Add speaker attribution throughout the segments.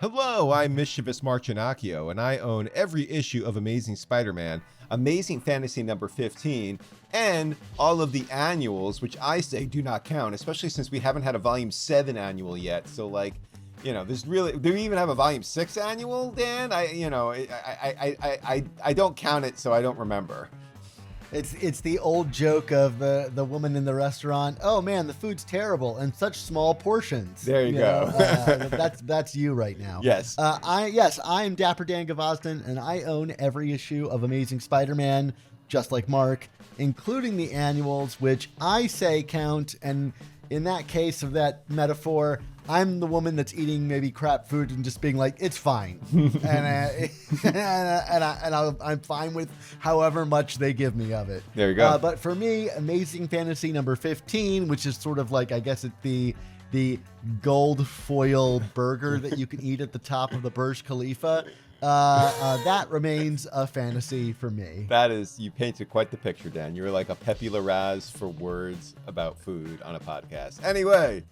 Speaker 1: Hello, I'm Mischievous Marchinacchio, and I own every issue of Amazing Spider-Man, Amazing Fantasy number 15, and all of the annuals, which I say do not count, especially since we haven't had a Volume 7 annual yet. So, like, you know, do we even have a Volume 6 annual, Dan? I don't count it, so I don't remember.
Speaker 2: It's the old joke of the woman in the restaurant. Oh man, the food's terrible and such small portions.
Speaker 1: There you go.
Speaker 2: That's you right now.
Speaker 1: Yes.
Speaker 2: I'm Dapper Dan Gavosden, and I own every issue of Amazing Spider-Man, just like Mark, including the annuals, which I say count. And in that case of that metaphor, I'm the woman that's eating maybe crap food and just being like, it's fine. and I'm fine with however much they give me of it.
Speaker 1: There you go.
Speaker 2: But for me, Amazing Fantasy number 15, which is sort of like, I guess it's the gold foil burger that you can eat at the top of the Burj Khalifa. That remains a fantasy for me.
Speaker 1: That is, you painted quite the picture, Dan. You're like a Pepe Larraz for words about food on a podcast. Anyway,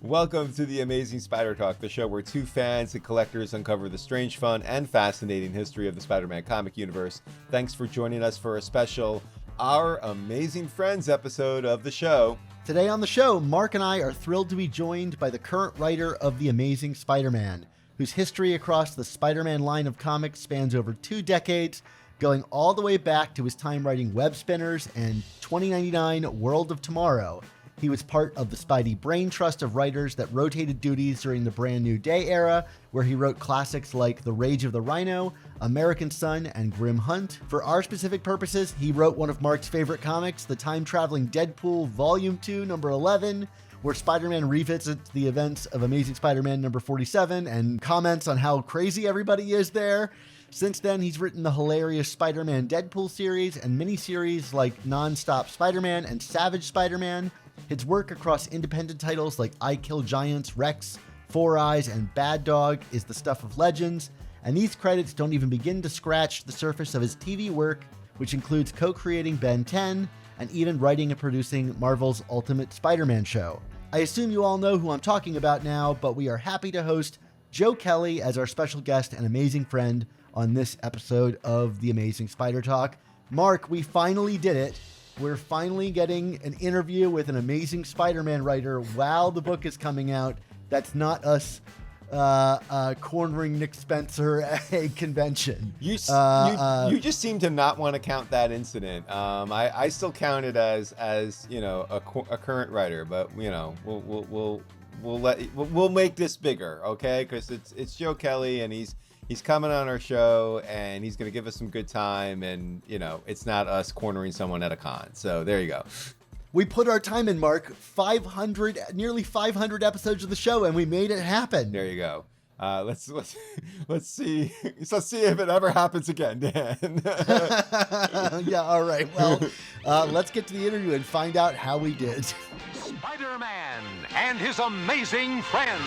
Speaker 1: welcome to the Amazing Spider Talk, the show where two fans and collectors uncover the strange, fun, and fascinating history of the Spider-Man comic universe. Thanks for joining us for a special Our Amazing Friends episode of the show.
Speaker 2: Today on the show, Mark and I are thrilled to be joined by the current writer of The Amazing Spider-Man, whose history across the Spider-Man line of comics spans over 2 decades, going all the way back to his time writing Webspinners and 2099 World of Tomorrow. He was part of the Spidey-Braintrust of writers that rotated duties during the Brand New Day era, where he wrote classics like The Rage of the Rhino, American Son, and Grim Hunt. For our specific purposes, he wrote one of Mark's favorite comics, the time-traveling Deadpool Volume 2, number 11, where Spider-Man revisits the events of Amazing Spider-Man number 47 and comments on how crazy everybody is there. Since then, he's written the hilarious Spider-Man Deadpool series and miniseries like Non-Stop Spider-Man and Savage Spider-Man. His work across independent titles like I Kill Giants, Rex, Four Eyes, and Bad Dog is the stuff of legends, and these credits don't even begin to scratch the surface of his TV work, which includes co-creating Ben 10 and even writing and producing Marvel's Ultimate Spider-Man show. I assume you all know who I'm talking about now, but we are happy to host Joe Kelly as our special guest and amazing friend on this episode of The Amazing Spider Talk. Mark, we finally did it. We're finally getting an interview with an amazing Spider-Man writer while the book is coming out. That's not us cornering Nick Spencer at a convention.
Speaker 1: You just seem to not want to count that incident. I still count it as you know a current writer, but you know we'll make this bigger, okay? Because it's Joe Kelly and he's coming on our show and he's going to give us some good time, and you know it's not us cornering someone at a con. So there you go.
Speaker 2: We put our time in, Mark. Nearly 500 episodes of the show, and we made it happen.
Speaker 1: There you go. Let's see if it ever happens again, Dan.
Speaker 2: Yeah, all right. Well, let's get to the interview and find out how we did.
Speaker 3: Spider-Man and his amazing friends.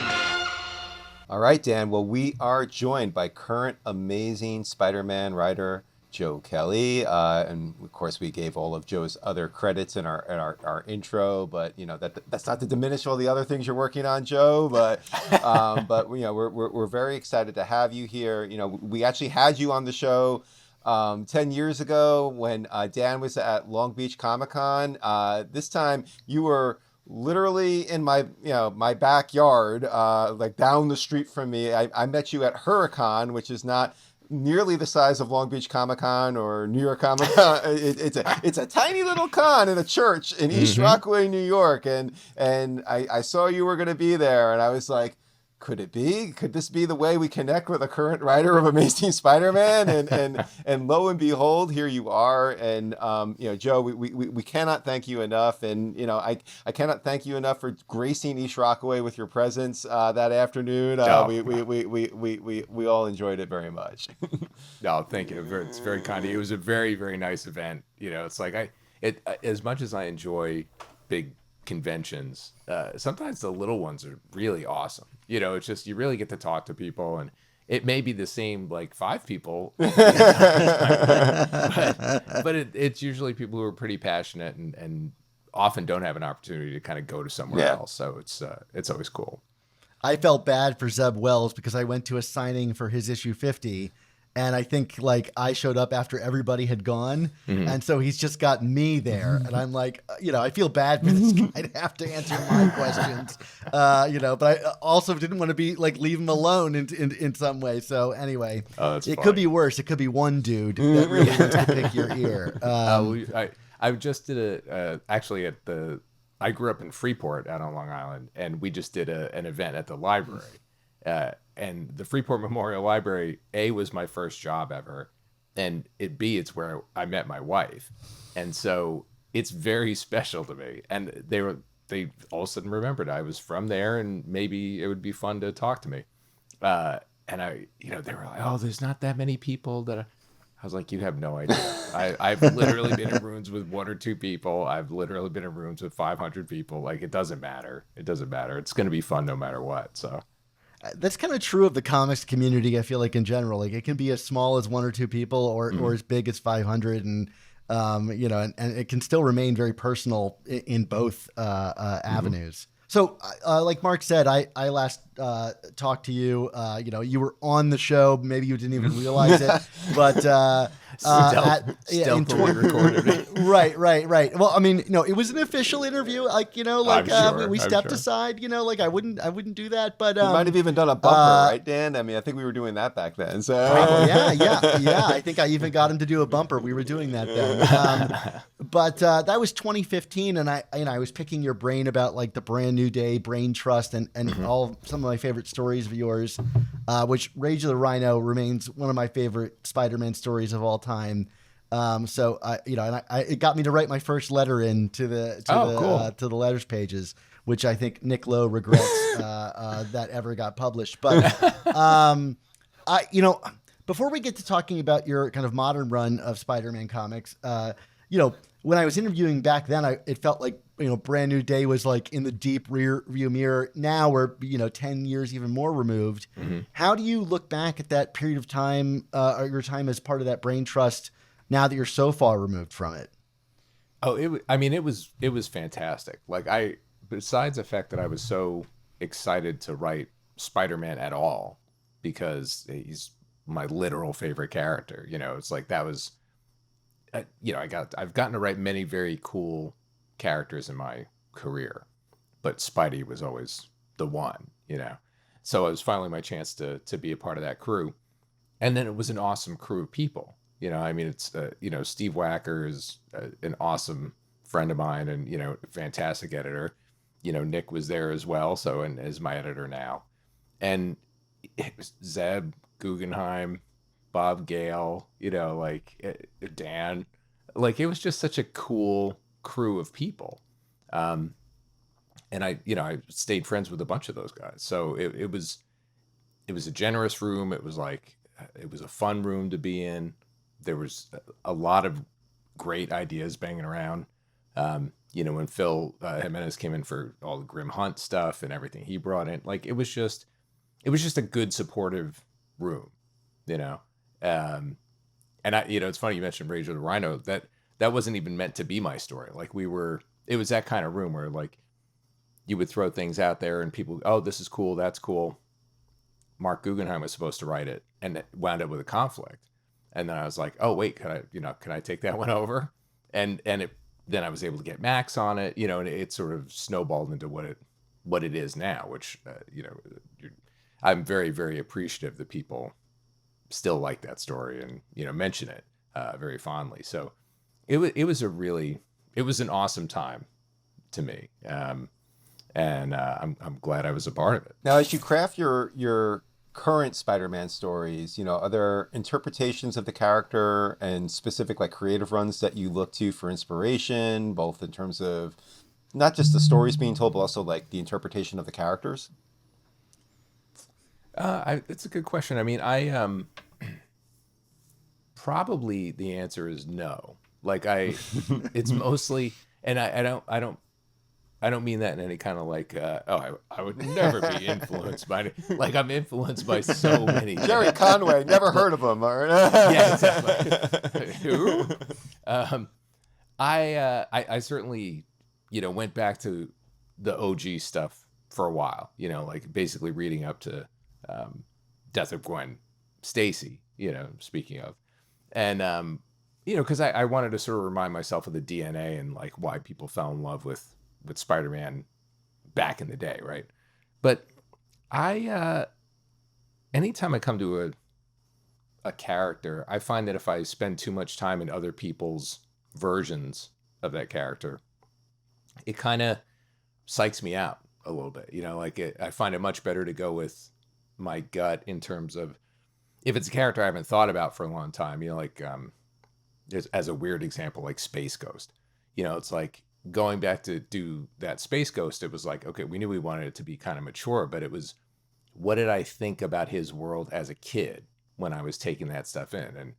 Speaker 1: All right, Dan. Well, we are joined by current Amazing Spider-Man writer Joe Kelly, and of course we gave all of Joe's other credits in our intro, but you know that's not to diminish all the other things you're working on, Joe. But you know we're very excited to have you here. You know, we actually had you on the show 10 years ago when Dan was at Long Beach Comic-Con. This time you were literally in my backyard, like down the street from me. I met you at Huracan, which is not nearly the size of Long Beach Comic-Con or New York Comic-Con. It's a tiny little con in a church in East Rockaway, New York, and I saw you were going to be there, and I was like, could this be the way we connect with a current writer of Amazing Spider-Man? And lo and behold, here you are. And you know, Joe, we cannot thank you enough. And you know, I cannot thank you enough for gracing East Rockaway with your presence that afternoon. We all enjoyed it very much.
Speaker 4: No, thank you. It's very kind of you. It was a very, very nice event. You know, it's like as much as I enjoy big conventions, sometimes the little ones are really awesome. You know, it's just you really get to talk to people, and it may be the same like 5 people, but it's usually people who are pretty passionate and often don't have an opportunity to kind of go to somewhere else. So it's always cool.
Speaker 2: I felt bad for Zeb Wells because I went to a signing for his issue 50. And I think like I showed up after everybody had gone. And so he's just got me there. And I'm like, I feel bad for this guy to have to answer my questions, but I also didn't want to be like, leave him alone in some way. So anyway, it could be worse. It could be one dude that really wants to pick your ear.
Speaker 4: I just did actually I grew up in Freeport out on Long Island, and we just did an event at the library. And the Freeport Memorial Library, A, was my first job ever, and B, it's where I met my wife. And so it's very special to me. And they all of a sudden remembered I was from there, and maybe it would be fun to talk to me. And they were like, oh, there's not that many people that I was like, you have no idea. I've literally been in rooms with 1 or 2 people. I've literally been in rooms with 500 people. Like, it doesn't matter. It doesn't matter. It's going to be fun no matter what. So
Speaker 2: that's kind of true of the comics community. I feel like in general, like it can be as small as 1 or 2 people or as big as 500. And, and it can still remain very personal in both avenues. So, like Mark said, I last talked to you. You were on the show. Maybe you didn't even realize it, but
Speaker 4: stealthily recorded it.
Speaker 2: Right. Well, I mean, it was an official interview. Like, we stepped aside. Like I wouldn't do that. But
Speaker 1: we might have even done a bumper, right, Dan? I mean, I think we were doing that back then. So
Speaker 2: yeah. I think I even got him to do a bumper. We were doing that then. But that was 2015, and I was picking your brain about like the Brand New Day, Braintrust, and some of my favorite stories of yours, which Rage of the Rhino remains one of my favorite Spider-Man stories of all time. So it got me to write my first letter in to the letters pages, which I think Nick Lowe regrets that ever got published. But before we get to talking about your kind of modern run of Spider-Man comics, when I was interviewing back then, it felt like, Brand New Day was like in the deep rear view mirror. Now we're, 10 years even more removed. How do you look back at that period of time, or your time as part of that Braintrust, now that you're so far removed from it?
Speaker 4: Oh, it was fantastic. Like besides the fact that I was so excited to write Spider-Man at all, because he's my literal favorite character, it's like that was, I've gotten to write many very cool characters in my career, but Spidey was always the one, so it was finally my chance to be a part of that crew. And then it was an awesome crew of people. It's Steve Wacker is an awesome friend of mine, and fantastic editor. Nick was there as well, so, and is my editor now. And it was Zeb Guggenheim, Bob Gale, Dan. Like, it was just such a cool crew of people. And I stayed friends with a bunch of those guys. So it was a generous room. It was a fun room to be in. There was a lot of great ideas banging around. When Phil Jimenez came in for all the Grim Hunt stuff and everything he brought in, like, it was just a good supportive room, and it's funny you mentioned Rage of the Rhino. That wasn't even meant to be my story. Like, it was that kind of room where, like, you would throw things out there and people, oh, this is cool, that's cool. Mark Guggenheim was supposed to write it, and it wound up with a conflict. And then I was like, oh wait, can I take that one over? And then I was able to get Max on it, and it sort of snowballed into what it is now, which I'm very, very appreciative that people still like that story and mention it very fondly. So it was an awesome time to me, and I'm glad I was a part of it.
Speaker 1: Now, as you craft your current Spider-Man stories, are there interpretations of the character and specific like creative runs that you look to for inspiration, both in terms of not just the stories being told, but also like the interpretation of the characters?
Speaker 4: It's a good question. I mean, I probably the answer is no. Like it's mostly, and I don't mean that in any kind of like, I would never be influenced by it. Like, I'm influenced by so many.
Speaker 1: Jerry Conway, never heard of him.
Speaker 4: Yeah, exactly. Who? I certainly, went back to the OG stuff for a while, like basically reading up to Death of Gwen Stacy, speaking of. And, because I wanted to sort of remind myself of the DNA and like why people fell in love with Spider-Man back in the day, right? But anytime I come to a character, I find that if I spend too much time in other people's versions of that character, it kind of psychs me out a little bit. I find it much better to go with my gut in terms of if it's a character I haven't thought about for a long time, as a weird example, like Space Ghost. It's like going back to do that Space Ghost, it was like, okay, we knew we wanted it to be kind of mature, but it was, what did I think about his world as a kid when I was taking that stuff in? And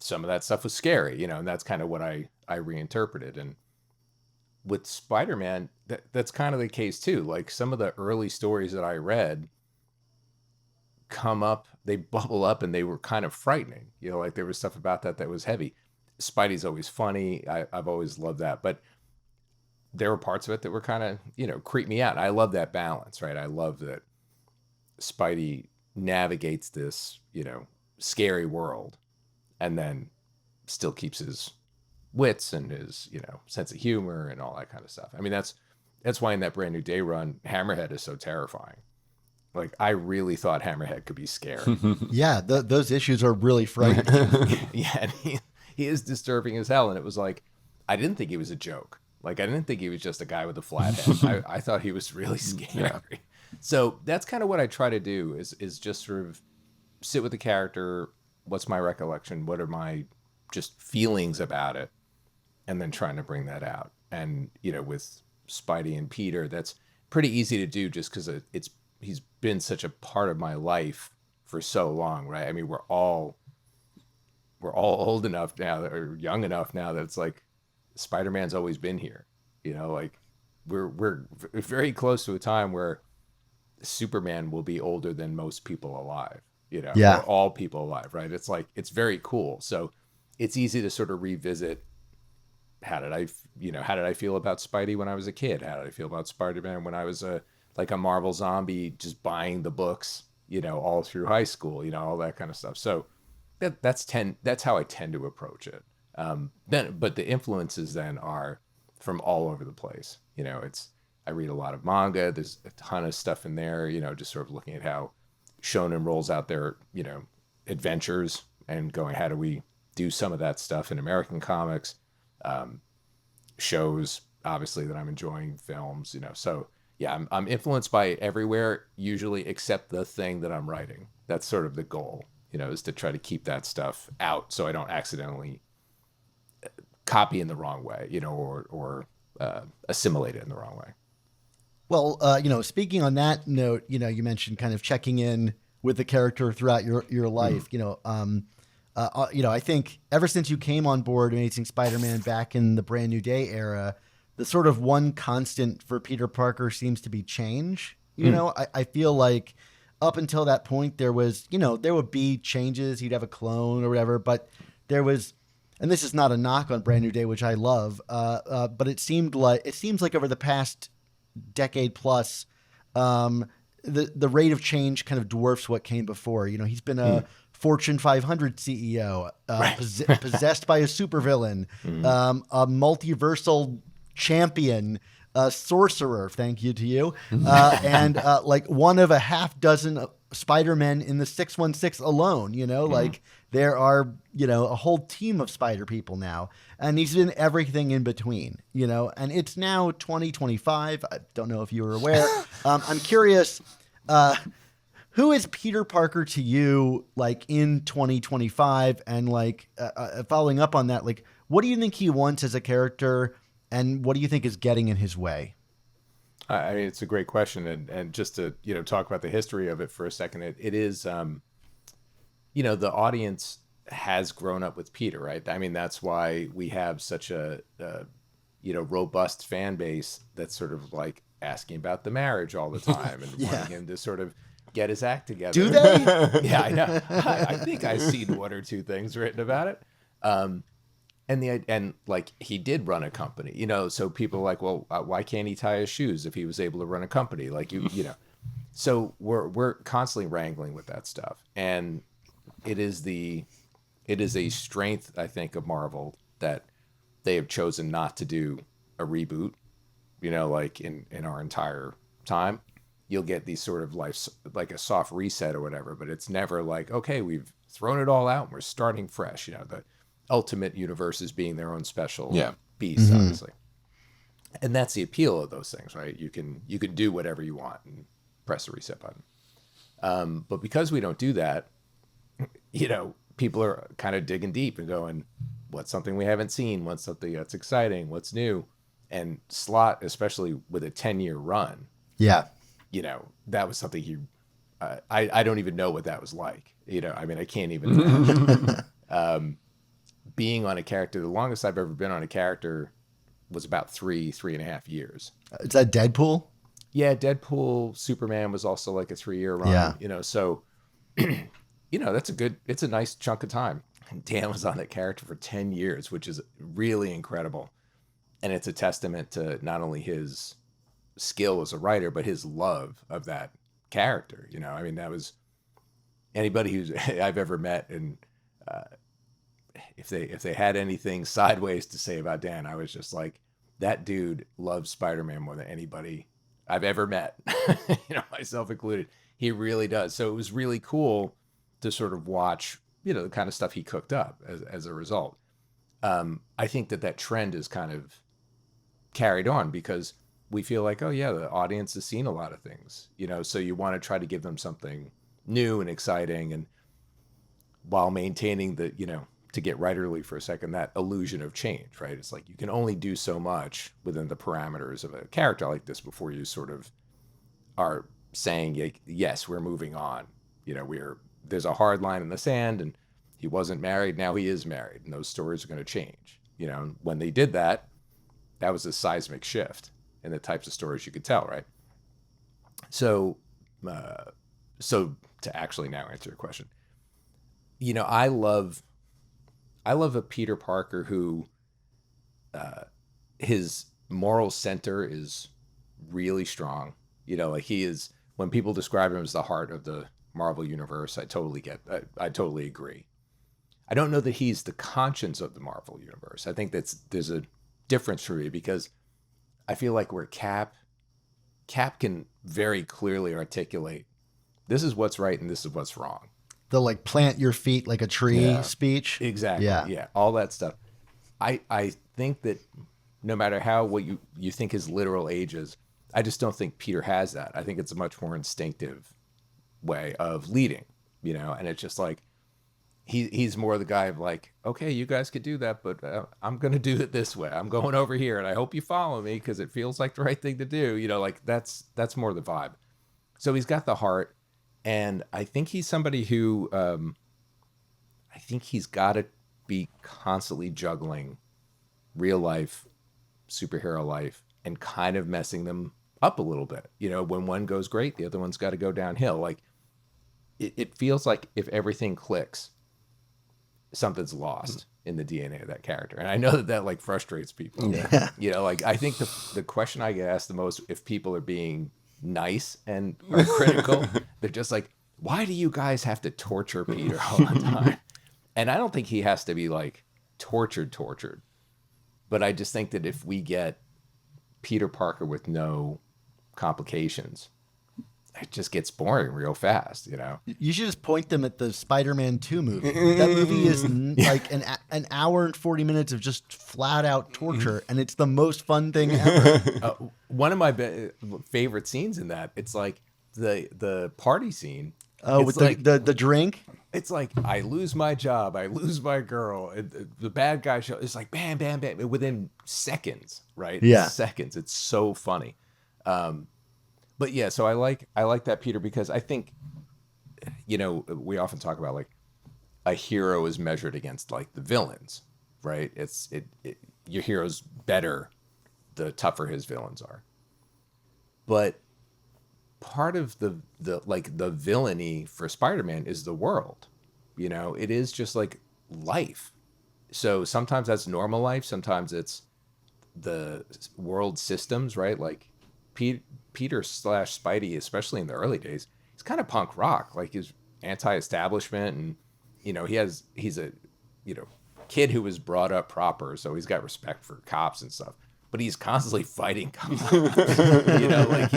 Speaker 4: some of that stuff was scary, and that's kind of what I reinterpreted. And with Spider-Man, that's kind of the case too. Like some of the early stories that I read come up, they bubble up, and they were kind of frightening. Like there was stuff about that was heavy. Spidey's always funny. I've always loved that, but there were parts of it that were kind of, creep me out. I love that balance, right? I love that Spidey navigates this, scary world and then still keeps his wits and his, sense of humor and all that kind of stuff. I mean, that's why in that Brand New Day run, Hammerhead is so terrifying. Like, I really thought Hammerhead could be scary.
Speaker 2: Yeah, those issues are really frightening.
Speaker 4: Yeah, and he is disturbing as hell. And it was like, I didn't think he was a joke. Like, I didn't think he was just a guy with a flat head. I thought he was really scary. Yeah. So that's kind of what I try to do is just sort of sit with the character. What's my recollection? What are my just feelings about it? And then trying to bring that out. And, with Spidey and Peter, that's pretty easy to do just because he's been such a part of my life for so long, right? I mean, we're all old enough now or young enough now that it's like Spider-Man's always been here. Like we're very close to a time where Superman will be older than most people alive,
Speaker 2: Yeah.
Speaker 4: or all people alive, right? It's like, it's very cool. So it's easy to sort of revisit, how did I feel about Spidey when I was a kid? How did I feel about Spider-Man when I was a Marvel zombie, just buying the books, all through high school, all that kind of stuff. So that's how I tend to approach it. But the influences then are from all over the place. I read a lot of manga. There's a ton of stuff in there, just sort of looking at how Shonen rolls out their, adventures and going, how do we do some of that stuff in American comics, shows, obviously, that I'm enjoying, films, So yeah, I'm influenced by everywhere, usually, except the thing that I'm writing. That's sort of the goal, is to try to keep that stuff out so I don't accidentally copy in the wrong way, or assimilate it in the wrong way.
Speaker 2: Well, speaking on that note, you mentioned kind of checking in with the character throughout your life. I think ever since you came on board Amazing Spider-Man back in the Brand New Day era, the sort of one constant for Peter Parker seems to be change. I feel like up until that point there was, there would be changes. He'd have a clone or whatever, but there was, and this is not a knock on Brand New Day, which I love, but it seems like over the past decade plus, the rate of change kind of dwarfs what came before. He's been a Fortune 500 CEO, right. Possessed by a supervillain, a multiversal champion, a sorcerer, thank you to you, and like one of a half dozen Spider-Men in the 616 alone, like there are, a whole team of Spider people now, and he's in everything in between, and it's now 2025. I don't know if you were aware. I'm curious, who is Peter Parker to you, like in 2025? And like following up on that, like, what do you think he wants as a character, and what do you think is getting in his way?
Speaker 4: I mean, it's a great question, and just to talk about the history of it for a second, it is the audience has grown up with Peter, right? I mean, that's why we have such a robust fan base that's sort of like asking about the marriage all the time and wanting him to sort of get his act together.
Speaker 2: Do they?
Speaker 4: Yeah, I know. I think I've seen one or two things written about it. and like he did run a company, you know, so people are like, well, why can't he tie his shoes if he was able to run a company? Like you know, so we're constantly wrangling with that stuff, and it is the it is a strength, I think, of Marvel that they have chosen not to do a reboot. You know, like in our entire time, you'll get these sort of like a soft reset or whatever, but it's never like, okay, we've thrown it all out and we're starting fresh. You know, the ultimate universes being their own special
Speaker 1: Yeah.
Speaker 4: beasts, obviously, and that's the appeal of those things, right? You can do whatever you want and press the reset button. But because we don't do that, you know, people are kind of digging deep and going, what's something we haven't seen? What's something that's exciting? What's new? And Slott, especially with a 10-year run,
Speaker 2: Yeah.
Speaker 4: you know, that was something I don't even know what that was like. You know, I mean, I can't even imagine. Being on a character, the longest I've ever been on a character was about 3.5 years.
Speaker 2: Is that Deadpool?
Speaker 4: Yeah, Deadpool, Superman was also like a 3-year run,
Speaker 2: Yeah.
Speaker 4: you know, so, you know, it's a nice chunk of time. And Dan was on that character for 10 years, which is really incredible. And it's a testament to not only his skill as a writer, but his love of that character. You know, I mean, that was anybody who's I've ever met, and if they had anything sideways to say about Dan, I was just like, that dude loves Spider-Man more than anybody I've ever met, you know, myself included. He really does. So it was really cool to sort of watch, you know, the kind of stuff he cooked up as a result. I think that trend is kind of carried on because we feel like, oh yeah, the audience has seen a lot of things, you know, so you want to try to give them something new and exciting, and while maintaining the, you know, to get writerly for a second, that illusion of change, right? It's like you can only do so much within the parameters of a character like this before you sort of are saying, yes, we're moving on. You know, there's a hard line in the sand, and he wasn't married, now he is married, and those stories are going to change. You know, and when they did that, that was a seismic shift in the types of stories you could tell, right? So, so to actually now answer your question, you know, I love a Peter Parker who his moral center is really strong. You know, like he is, when people describe him as the heart of the Marvel universe, I totally agree. I don't know that he's the conscience of the Marvel universe. I think there's a difference for me, because I feel like where Cap can very clearly articulate, this is what's right and this is what's wrong.
Speaker 2: The like plant your feet like a tree
Speaker 1: Yeah.
Speaker 2: speech.
Speaker 4: Exactly. Yeah. All that stuff. I think that no matter what you think his literal age is, I just don't think Peter has that. I think it's a much more instinctive way of leading, you know, and it's just like, he's more the guy of like, okay, you guys could do that, but I'm going to do it this way. I'm going over here, and I hope you follow me because it feels like the right thing to do. You know, like that's more the vibe. So he's got the heart, and I think he's somebody who, I think he's got to be constantly juggling real life, superhero life, and kind of messing them up a little bit. You know, when one goes great, the other one's got to go downhill. Like it feels like if everything clicks, something's lost in the DNA of that character. And I know that like frustrates people.
Speaker 2: Yeah.
Speaker 4: You know, like I think the question I get asked the most, if people are being nice and are critical, they're just like, why do you guys have to torture Peter all the time? And I don't think he has to be like tortured, but I just think that if we get Peter Parker with no complications, it just gets boring real fast, you know?
Speaker 2: You should just point them at the Spider-Man 2 movie. That movie is like an hour and 40 minutes of just flat out torture, and it's the most fun thing ever.
Speaker 4: One of my favorite scenes in that, it's like the party scene.
Speaker 2: Oh,
Speaker 4: It's
Speaker 2: with
Speaker 4: like,
Speaker 2: the drink?
Speaker 4: it's like, I lose my job, I lose my girl, and the bad guy show. It's like bam, bam, bam, within seconds, right?
Speaker 2: Yeah.
Speaker 4: Seconds. It's so funny. But yeah, so I like that Peter, because I think, you know, we often talk about like a hero is measured against like the villains, right? Your hero's better the tougher his villains are. But part of the like the villainy for Spider-Man is the world. You know, it is just like life. So sometimes that's normal life. Sometimes it's the world systems, right? Like Peter slash Spidey, especially in the early days, he's kind of punk rock. Like he's anti-establishment, and he's a kid who was brought up proper, so he's got respect for cops and stuff. But he's constantly fighting cops. Like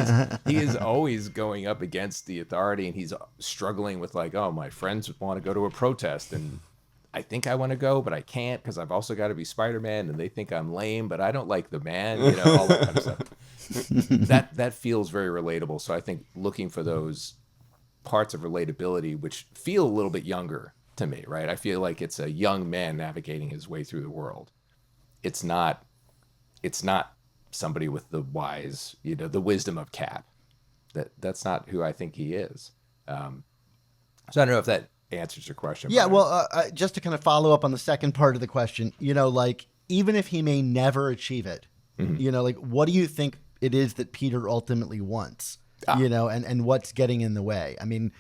Speaker 4: he is always going up against the authority, and he's struggling with like, oh, my friends want to go to a protest, and I think I want to go, but I can't because I've also got to be Spider-Man, and they think I'm lame, but I don't like the man, all that kind of stuff. That feels very relatable. So I think looking for those parts of relatability, which feel a little bit younger to me, right? I feel like it's a young man navigating his way through the world. It's not somebody with the wise, the wisdom of Cap. That's not who I think he is. So I don't know if that answers your question.
Speaker 2: Yeah, well, just to kind of follow up on the second part of the question, like even if he may never achieve it, like what do you think it is that Peter ultimately wants? And what's getting in the way? I mean,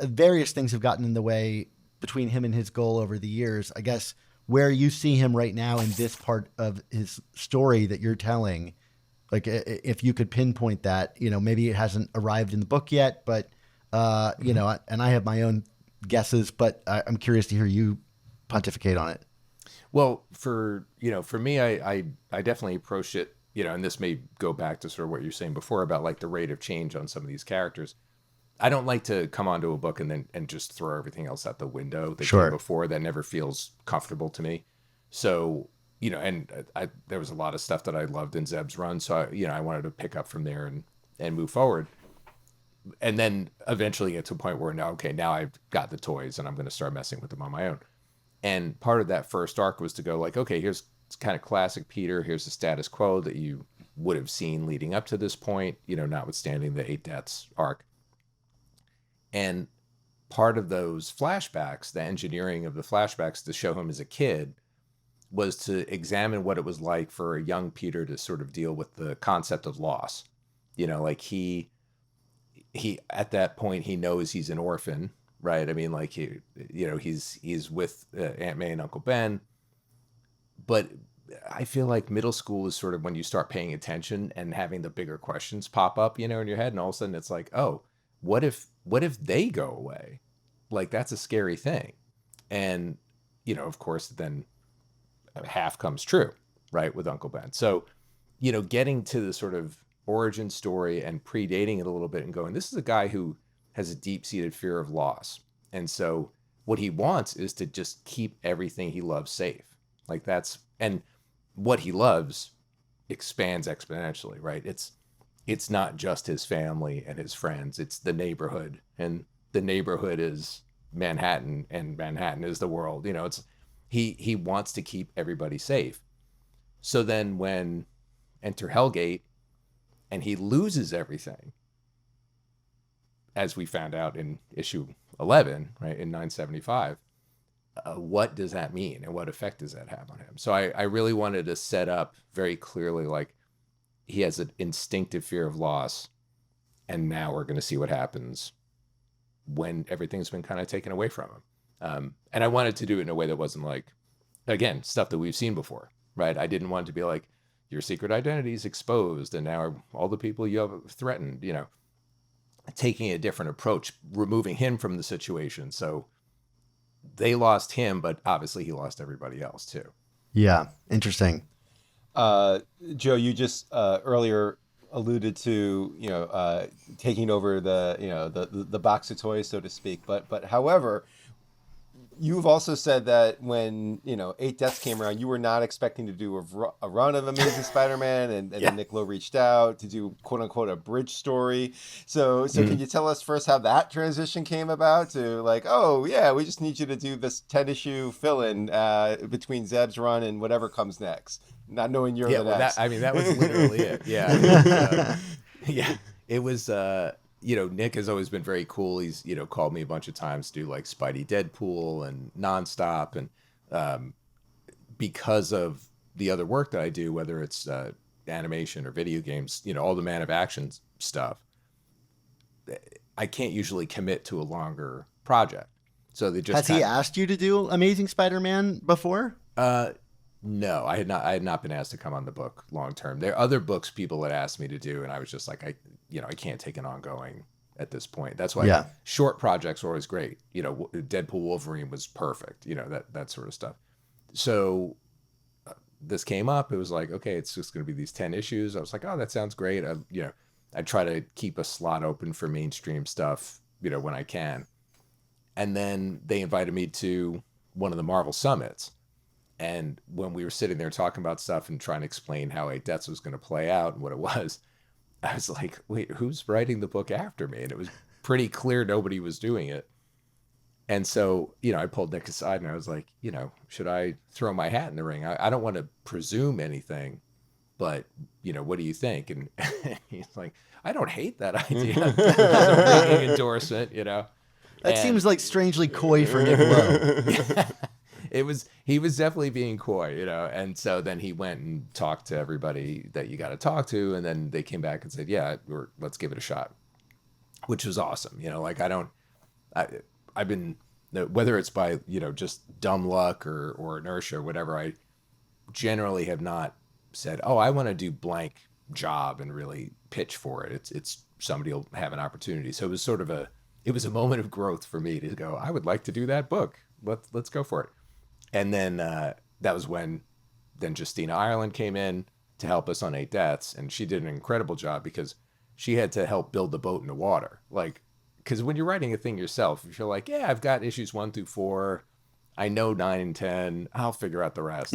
Speaker 2: various things have gotten in the way between him and his goal over the years. I guess where you see him right now in this part of his story that you're telling, like if you could pinpoint that, maybe it hasn't arrived in the book yet, but and I have my own guesses, but I'm curious to hear you pontificate on it.
Speaker 4: Well, for me, I definitely approach it, and this may go back to sort of what you're saying before about like the rate of change on some of these characters. I don't like to come onto a book and just throw everything else out the window that came before. That never feels comfortable to me. So, and there was a lot of stuff that I loved in Zeb's run. So, I wanted to pick up from there and move forward. And then eventually get to a point where now I've got the toys and I'm going to start messing with them on my own. And part of that first arc was to go like, okay, here's kind of classic Peter. Here's the status quo that you would have seen leading up to this point, notwithstanding the 8 Deaths arc. And part of those flashbacks, the engineering of the flashbacks to show him as a kid, was to examine what it was like for a young Peter to sort of deal with the concept of loss. Like he at that point, he knows he's an orphan, right? I mean, like he's with Aunt May and Uncle Ben, but I feel like middle school is sort of when you start paying attention and having the bigger questions pop up, in your head, and all of a sudden it's like, oh, what if they go away? Like that's a scary thing. And, of course, then half comes true, right, with Uncle Ben. So, getting to the sort of origin story and predating it a little bit and going, this is a guy who has a deep-seated fear of loss. And so what he wants is to just keep everything he loves safe. Like and what he loves expands exponentially, right? It's not just his family and his friends, it's the neighborhood, and the neighborhood is Manhattan, and Manhattan is the world. He wants to keep everybody safe. So then when enter Hellgate and he loses everything, as we found out in issue 11, right, in 975, what does that mean and what effect does that have on him? So I really wanted to set up very clearly, like, he has an instinctive fear of loss, and now we're going to see what happens when everything's been kind of taken away from him. And I wanted to do it in a way that wasn't like, again, stuff that we've seen before, right? I didn't want it to be like, your secret identity is exposed, and now all the people you have threatened, taking a different approach, removing him from the situation. So they lost him, but obviously he lost everybody else too.
Speaker 2: Yeah, interesting.
Speaker 1: Joe, you just earlier alluded to taking over the box of toys, so to speak. But however, you've also said that when 8 Deaths came around, you were not expecting to do a run of Amazing Spider-Man, and then Nick Lowe reached out to do quote unquote a bridge story. So can you tell us first how that transition came about to like, oh yeah, we just need you to do this 10-issue fill-in between Zeb's run and whatever comes next, not knowing you're the next.
Speaker 4: That was literally it. Yeah. It was. Nick has always been very cool. He's, called me a bunch of times to do like Spidey Deadpool and Nonstop. And because of the other work that I do, whether it's animation or video games, all the Man of Action stuff, I can't usually commit to a longer project. So they just
Speaker 2: Has he asked you to do Amazing Spider-Man before?
Speaker 4: No, I had not been asked to come on the book long term. There are other books people had asked me to do, and I was just like, I can't take an ongoing at this point. That's why
Speaker 2: Yeah.
Speaker 4: short projects are always great. Deadpool Wolverine was perfect. That sort of stuff. So this came up. It was like, okay, it's just going to be these 10 issues. I was like, oh, that sounds great. I try to keep a slot open for mainstream stuff, when I can. And then they invited me to one of the Marvel summits. And when we were sitting there talking about stuff and trying to explain how Eight Deaths was going to play out and what it was, I was like, wait, who's writing the book after me? And it was pretty clear nobody was doing it. And so, I pulled Nick aside and I was like, should I throw my hat in the ring? I don't want to presume anything, but, what do you think? And he's like, I don't hate that idea. That's a ringing endorsement,
Speaker 2: That seems like strangely coy for Nick Lowe.
Speaker 4: He was definitely being coy, and so then he went and talked to everybody that you got to talk to, and then they came back and said, yeah, let's give it a shot, which was awesome. I've been, whether it's by, just dumb luck or inertia or whatever, I generally have not said, oh, I want to do blank job and really pitch for it. It's somebody will have an opportunity. So it was it was a moment of growth for me to go, I would like to do that book. Let's go for it. And then that was when then Justina Ireland came in to help us on Eight Deaths, and she did an incredible job because she had to help build the boat in the water. Like, because when you're writing a thing yourself, if you're like, yeah, I've got issues 1 through 4, I know 9 and 10, I'll figure out the rest.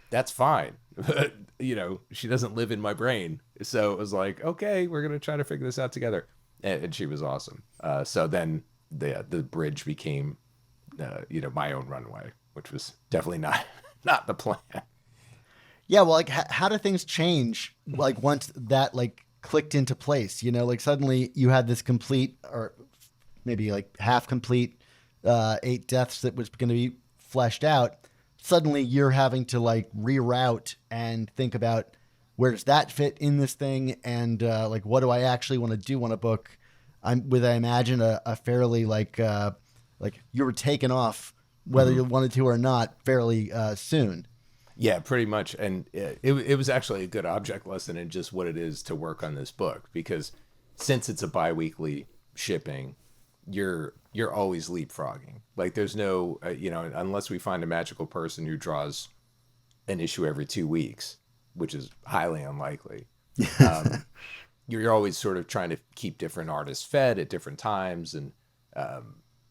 Speaker 4: That's fine. She doesn't live in my brain. So it was like, okay, we're going to try to figure this out together. And she was awesome. So then the bridge became, my own runway, which was definitely not the plan.
Speaker 2: Yeah, well, like, how do things change, like, once that, like, clicked into place? Like, suddenly you had this complete, or maybe, like, half-complete Eight Deaths that was going to be fleshed out. Suddenly you're having to, like, reroute and think about where does that fit in this thing, and, like, what do I actually want to do on a book? I imagine, a fairly, like you were taken off, whether you wanted to or not, fairly soon.
Speaker 4: Yeah, pretty much. And it was actually a good object lesson in just what it is to work on this book, because since it's a bi-weekly shipping, you're always leapfrogging. Like, there's no, unless we find a magical person who draws an issue every 2 weeks, which is highly unlikely. You're always sort of trying to keep different artists fed at different times. And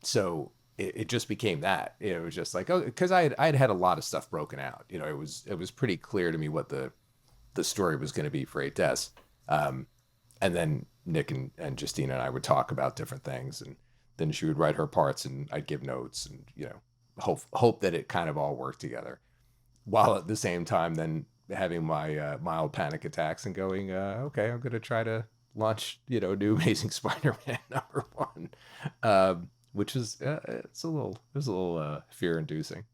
Speaker 4: so it just became that. It was just like, oh, because I had a lot of stuff broken out. It was pretty clear to me what the story was going to be for Eight Deaths. And then Nick and Justina and I would talk about different things, and then she would write her parts and I'd give notes, and hope that it kind of all worked together, while at the same time then having my mild panic attacks and going, okay, I'm going to try to launch, New Amazing Spider-Man #1, which is it was a little fear-inducing,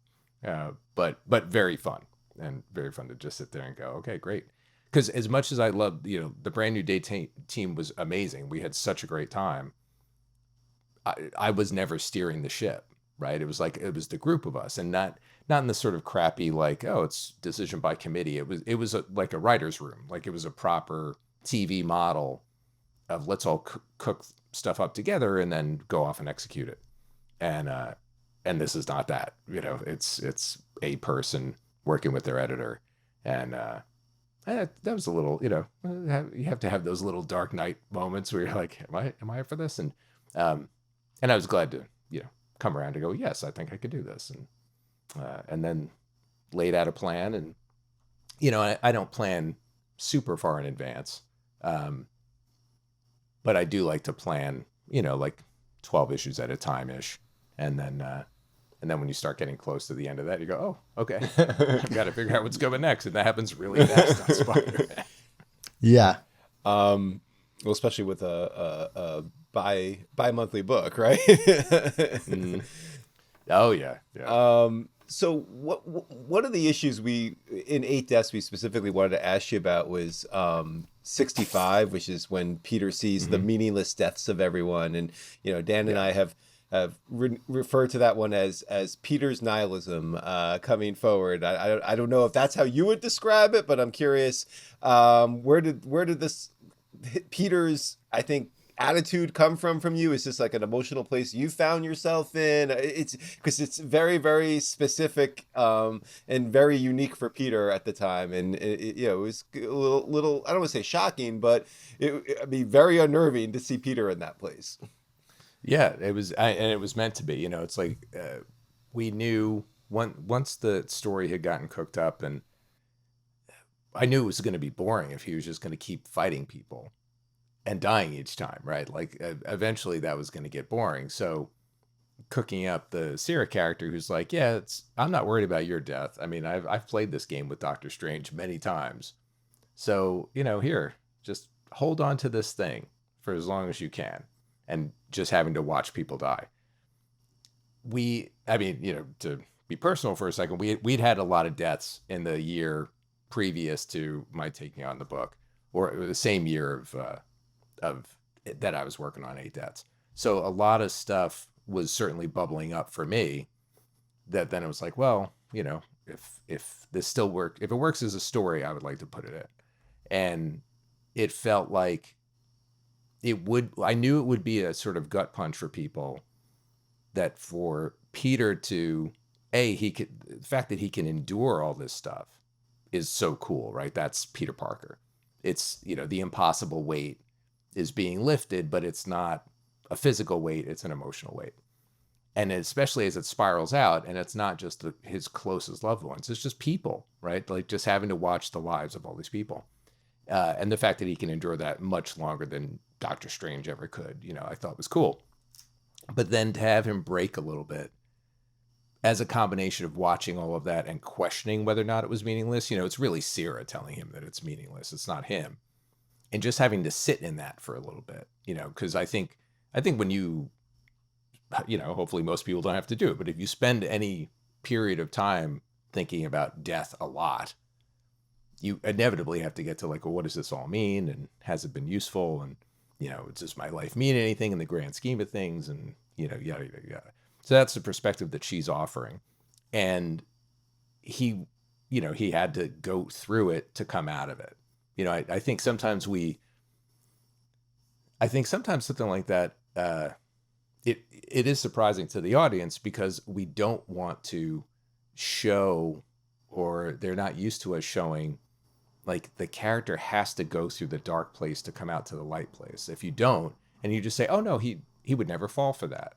Speaker 4: but very fun, and very fun to just sit there and go, okay, great. Because as much as I loved, the Brand New Day team was amazing. We had such a great time. I was never steering the ship, right? It was the group of us, and not in the sort of crappy, like, oh, it's decision by committee. It was like a writer's room. Like, it was a proper TV model of let's all cook stuff up together and then go off and execute it. And this is not that, it's a person working with their editor. And that was a little, you have to have those little dark night moments where you're like, am I up for this? And I was glad to, come around to go, yes, I think I could do this. And then laid out a plan, and, I don't plan super far in advance. But I do like to plan, like 12 issues at a time-ish. And then when you start getting close to the end of that, you go, oh, okay, I've got to figure out what's coming next. And that happens really fast on Spider-Man.
Speaker 2: Yeah.
Speaker 1: Well, especially with a bi-monthly book, right?
Speaker 4: Mm. Oh yeah.
Speaker 1: So one of the issues in Eight Deaths we specifically wanted to ask you about was 65, which is when Peter sees the meaningless deaths of everyone. And Dan and I have referred to that one as Peter's nihilism coming forward. I don't know if that's how you would describe it, but I'm curious, where did this Peter's, I think, attitude come from you? Is this like an emotional place you found yourself in? It's because it's very, very specific and very unique for Peter at the time, and it was a little I don't want to say shocking, but I mean very unnerving to see Peter in that place.
Speaker 4: Yeah, it was, and it was meant to be. It's like we knew once the story had gotten cooked up, and I knew it was going to be boring if he was just going to keep fighting people and dying each time, right? Like eventually that was going to get boring. So cooking up the Sierra character who's like, yeah, I'm not worried about your death. I mean, I've played this game with Doctor Strange many times. So, here, just hold on to this thing for as long as you can, and just having to watch people die. To be personal for a second, we'd had a lot of deaths in the year previous to my taking on the book, or the same year of that I was working on 8 deaths. So a lot of stuff was certainly bubbling up for me that then it was like, well, if this still if it works as a story, I would like to put it in. And it felt like I knew it would be a sort of gut punch for people, that for Peter to, the fact that he can endure all this stuff is so cool, right? That's Peter Parker. It's, the impossible weight is being lifted, but it's not a physical weight, it's an emotional weight. And especially as it spirals out, and it's not just his closest loved ones, it's just people, right? Like just having to watch the lives of all these people. And the fact that he can endure that much longer than Doctor Strange ever could, I thought was cool. But then to have him break a little bit as a combination of watching all of that and questioning whether or not it was meaningless, it's really Sierra telling him that it's meaningless. It's not him. And just having to sit in that for a little bit, because I think when you, hopefully most people don't have to do it, but if you spend any period of time thinking about death a lot, you inevitably have to get to like, well, what does this all mean? And has it been useful? And, does my life mean anything in the grand scheme of things? And, yada, yada, yada. So that's the perspective that she's offering. And he had to go through it to come out of it. I think sometimes something like that, it is surprising to the audience because we don't want to show, or they're not used to us showing, like the character has to go through the dark place to come out to the light place. If you don't, and you just say, oh no, he would never fall for that,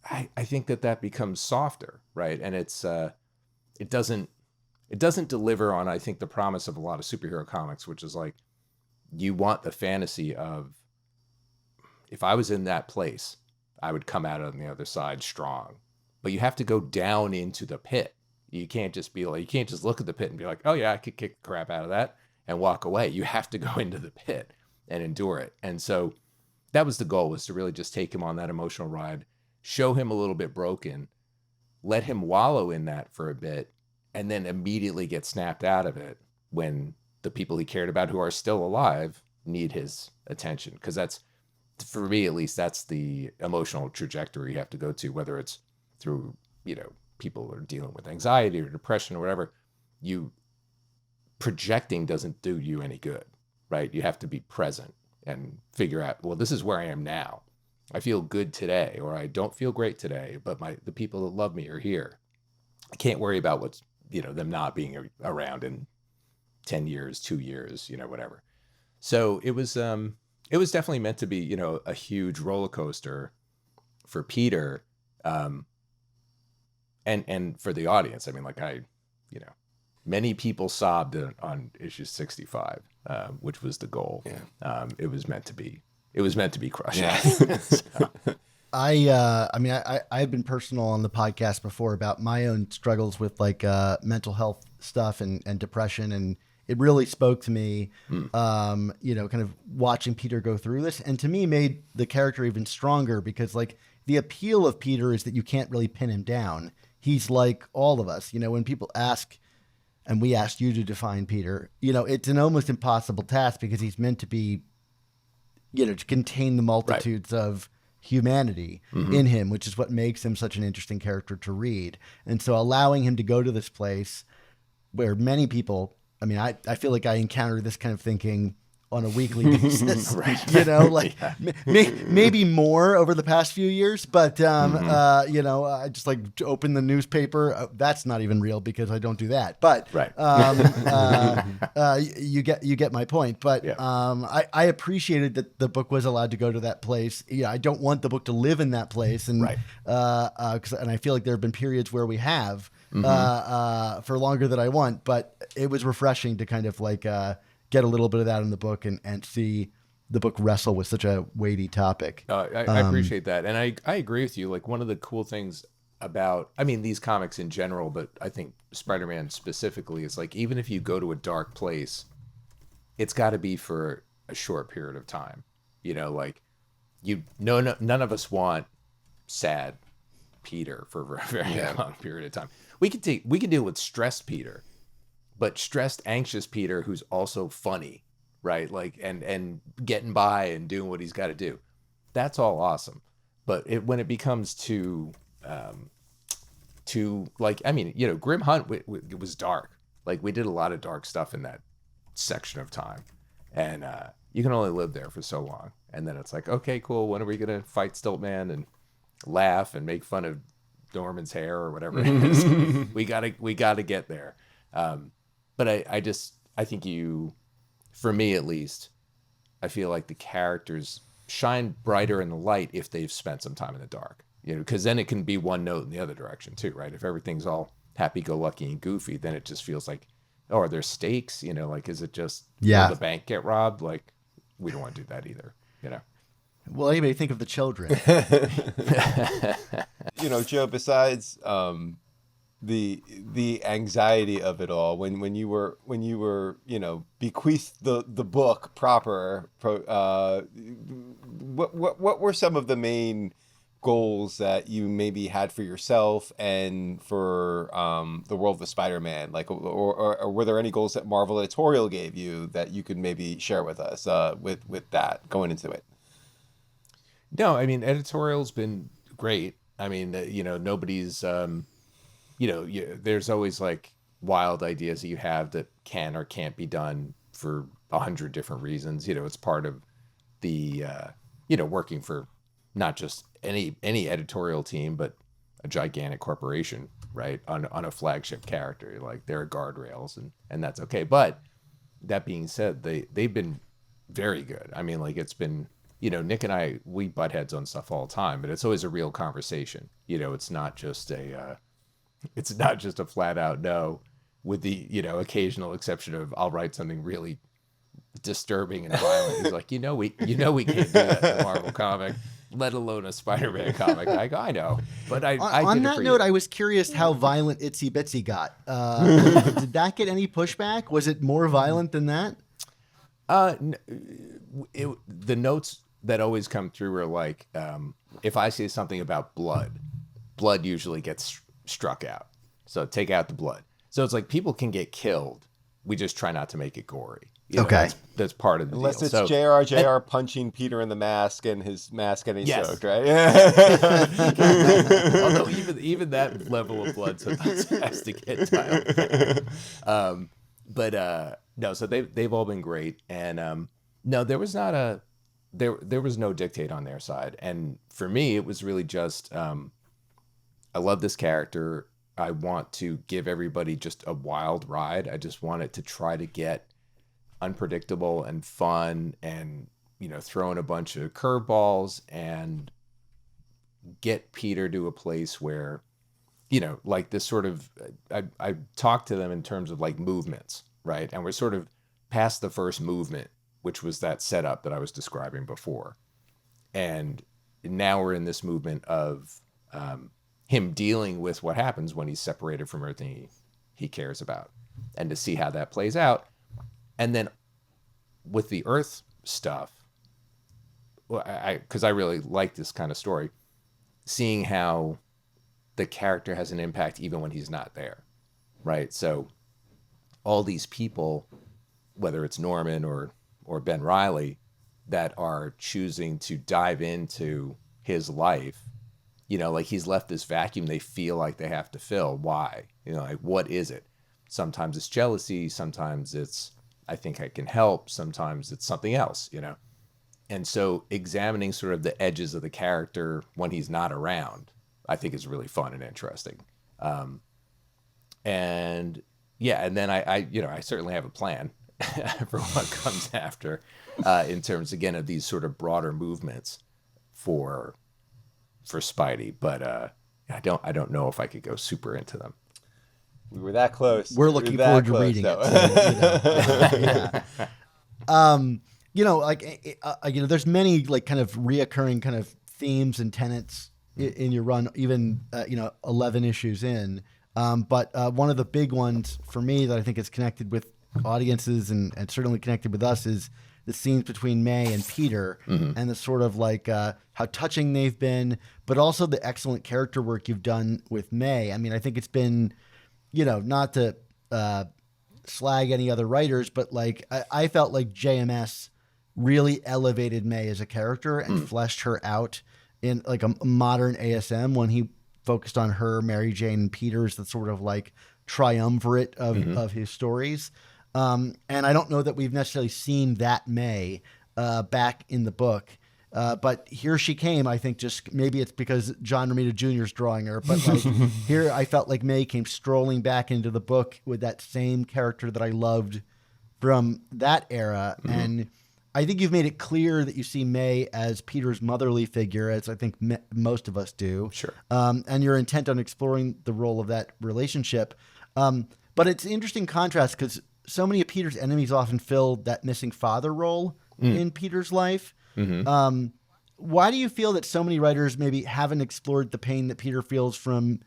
Speaker 4: I think that becomes softer, right? And it doesn't deliver on, I think, the promise of a lot of superhero comics, which is like, you want the fantasy of, if I was in that place, I would come out on the other side strong. But you have to go down into the pit. You can't just look at the pit and be like, oh yeah, I could kick the crap out of that and walk away. You have to go into the pit and endure it. And so that was the goal, was to really just take him on that emotional ride, show him a little bit broken, let him wallow in that for a bit, and then immediately get snapped out of it when the people he cared about who are still alive need his attention. Because that's, for me at least, that's the emotional trajectory you have to go to, whether it's through, people are dealing with anxiety or depression or whatever. Projecting doesn't do you any good, right? You have to be present and figure out, well, this is where I am now. I feel good today, or I don't feel great today, but the people that love me are here. I can't worry about what's, them not being around in 10 years, 2 years, whatever. So it was definitely meant to be, a huge roller coaster for Peter, and for the audience. I mean, like many people sobbed on issue 65, which was the goal. Yeah. It was meant to be crushing. Yeah. So.
Speaker 2: I've been personal on the podcast before about my own struggles with like mental health stuff and depression, and it really spoke to me, kind of watching Peter go through this, and to me made the character even stronger, because like the appeal of Peter is that you can't really pin him down. He's like all of us, when people ask, and we asked you to define Peter, it's an almost impossible task, because he's meant to be, to contain the multitudes of humanity in him, which is what makes him such an interesting character to read. And so allowing him to go to this place where many people, I mean, I feel like I encounter this kind of thinking on a weekly basis,
Speaker 4: Right.
Speaker 2: you know, like maybe more over the past few years, but, you know, I just like open the newspaper. That's not even real because I don't do that, but,
Speaker 4: Right.
Speaker 2: you get my point, but, I appreciated that the book was allowed to go to that place. Yeah. I don't want the book to live in that place. And,
Speaker 4: Right.
Speaker 2: and I feel like there have been periods where we have, for longer than I want, but it was refreshing to kind of like, get a little bit of that in the book and see the book wrestle with such a weighty topic.
Speaker 4: I appreciate that. And I agree with you. Like one of the cool things about, I mean, these comics in general, but I think Spider-Man specifically is like, even if you go to a dark place, it's got to be for a short period of time. You know, like none of us want sad Peter for a very long period of time. We can deal with stressed Peter, but stressed, anxious Peter, who's also funny, right? Like, and getting by and doing what he's got to do. That's all awesome. But when it becomes to like, I mean, you know, Grim Hunt, it was dark. Like we did a lot of dark stuff in that section of time. And you can only live there for so long. And then it's like, okay, cool. When are we going to fight Stiltman and laugh and make fun of Norman's hair or whatever it is? we gotta get there. But I think for me at least, I feel like the characters shine brighter in the light if they've spent some time in the dark, you know, because then it can be one note in the other direction too, right? If everything's all happy-go-lucky and goofy, then it just feels like, oh, are there stakes? You know, like, is it just will the bank get robbed? Like, we don't want to do that either, you know?
Speaker 2: Well, anybody think of the children?
Speaker 1: You know, Joe, besides the anxiety of it all, when you were you know, bequeathed the book proper, what were some of the main goals that you maybe had for yourself and for the world of Spider-Man? Like, or were there any goals that Marvel Editorial gave you that you could maybe share with us with that going into it?
Speaker 4: No, I mean, editorial's been great. I mean, you know, nobody's, you know, there's always like wild ideas that you have that can or can't be done for 100 different reasons. You know, it's part of the, you know, working for not just any editorial team, but a gigantic corporation, right? On a flagship character, like there are guardrails and that's okay. But that being said, they've been very good. I mean, like it's been, you know, Nick and I, we butt heads on stuff all the time, but it's always a real conversation. You know, it's not just a flat out no, with the, you know, occasional exception of I'll write something really disturbing and violent. He's like, we can't do that in a Marvel comic, let alone a Spider-Man comic. I go, I know, but I
Speaker 2: on
Speaker 4: did it
Speaker 2: that
Speaker 4: for
Speaker 2: note,
Speaker 4: you.
Speaker 2: I was curious how violent Itsy Bitsy got. Did that get any pushback? Was it more violent than that?
Speaker 4: The notes that always come through are like, if I say something about blood usually gets struck out. So take out the blood. So it's like people can get killed. We just try not to make it gory. You know,
Speaker 2: Okay.
Speaker 4: that's part of the
Speaker 1: Unless
Speaker 4: deal.
Speaker 1: it's
Speaker 4: So,
Speaker 1: JR punching Peter in the mask and his mask getting
Speaker 4: Yes.
Speaker 1: soaked, right?
Speaker 4: although even that level of blood sometimes has to get dialed back. But no, so they've all been great. And no, there was not there was no dictate on their side. And for me, it was really just I love this character. I want to give everybody just a wild ride. I just want it to try to get unpredictable and fun and, you know, throw in a bunch of curveballs and get Peter to a place where, you know, like this sort of, I talked to them in terms of like movements, right? And we're sort of past the first movement, which was that setup that I was describing before. And now we're in this movement of him dealing with what happens when he's separated from everything he cares about, and to see how that plays out. And then with the Earth stuff, because I really like this kind of story, seeing how the character has an impact even when he's not there, right? So all these people, whether it's Norman or Ben Reilly, that are choosing to dive into his life, you know, like he's left this vacuum they feel like they have to fill. Why? You know, like what is it? Sometimes it's jealousy, sometimes it's I think I can help, sometimes it's something else, you know. And so examining sort of the edges of the character when he's not around, I think is really fun and interesting. And yeah, and then I you know, I certainly have a plan for what comes after, in terms again of these sort of broader movements for Spidey, but I don't know if I could go super into them.
Speaker 1: We were that close.
Speaker 2: We're looking forward to reading it. So, yeah. You know, like you know, there's many like kind of reoccurring kind of themes and tenets in your run, even you know, 11 issues in. But one of the big ones for me that I think is connected with audiences and certainly connected with us is the scenes between May and Peter, and the sort of like how touching they've been, but also the excellent character work you've done with May. I mean, I think it's been, you know, not to slag any other writers, but like I felt like JMS really elevated May as a character and fleshed her out in like a modern ASM when he focused on her, Mary Jane, and Peter's the sort of like triumvirate of his stories. And I don't know that we've necessarily seen that May back in the book. But here she came. I think just maybe it's because John Romita Jr. is drawing her, but like here I felt like May came strolling back into the book with that same character that I loved from that era. And I think you've made it clear that you see May as Peter's motherly figure, as I think most of us do.
Speaker 4: Sure.
Speaker 2: And you're intent on exploring the role of that relationship. But it's an interesting contrast because so many of Peter's enemies often fill that missing father role in Peter's life. Why do you feel that so many writers maybe haven't explored the pain that Peter feels from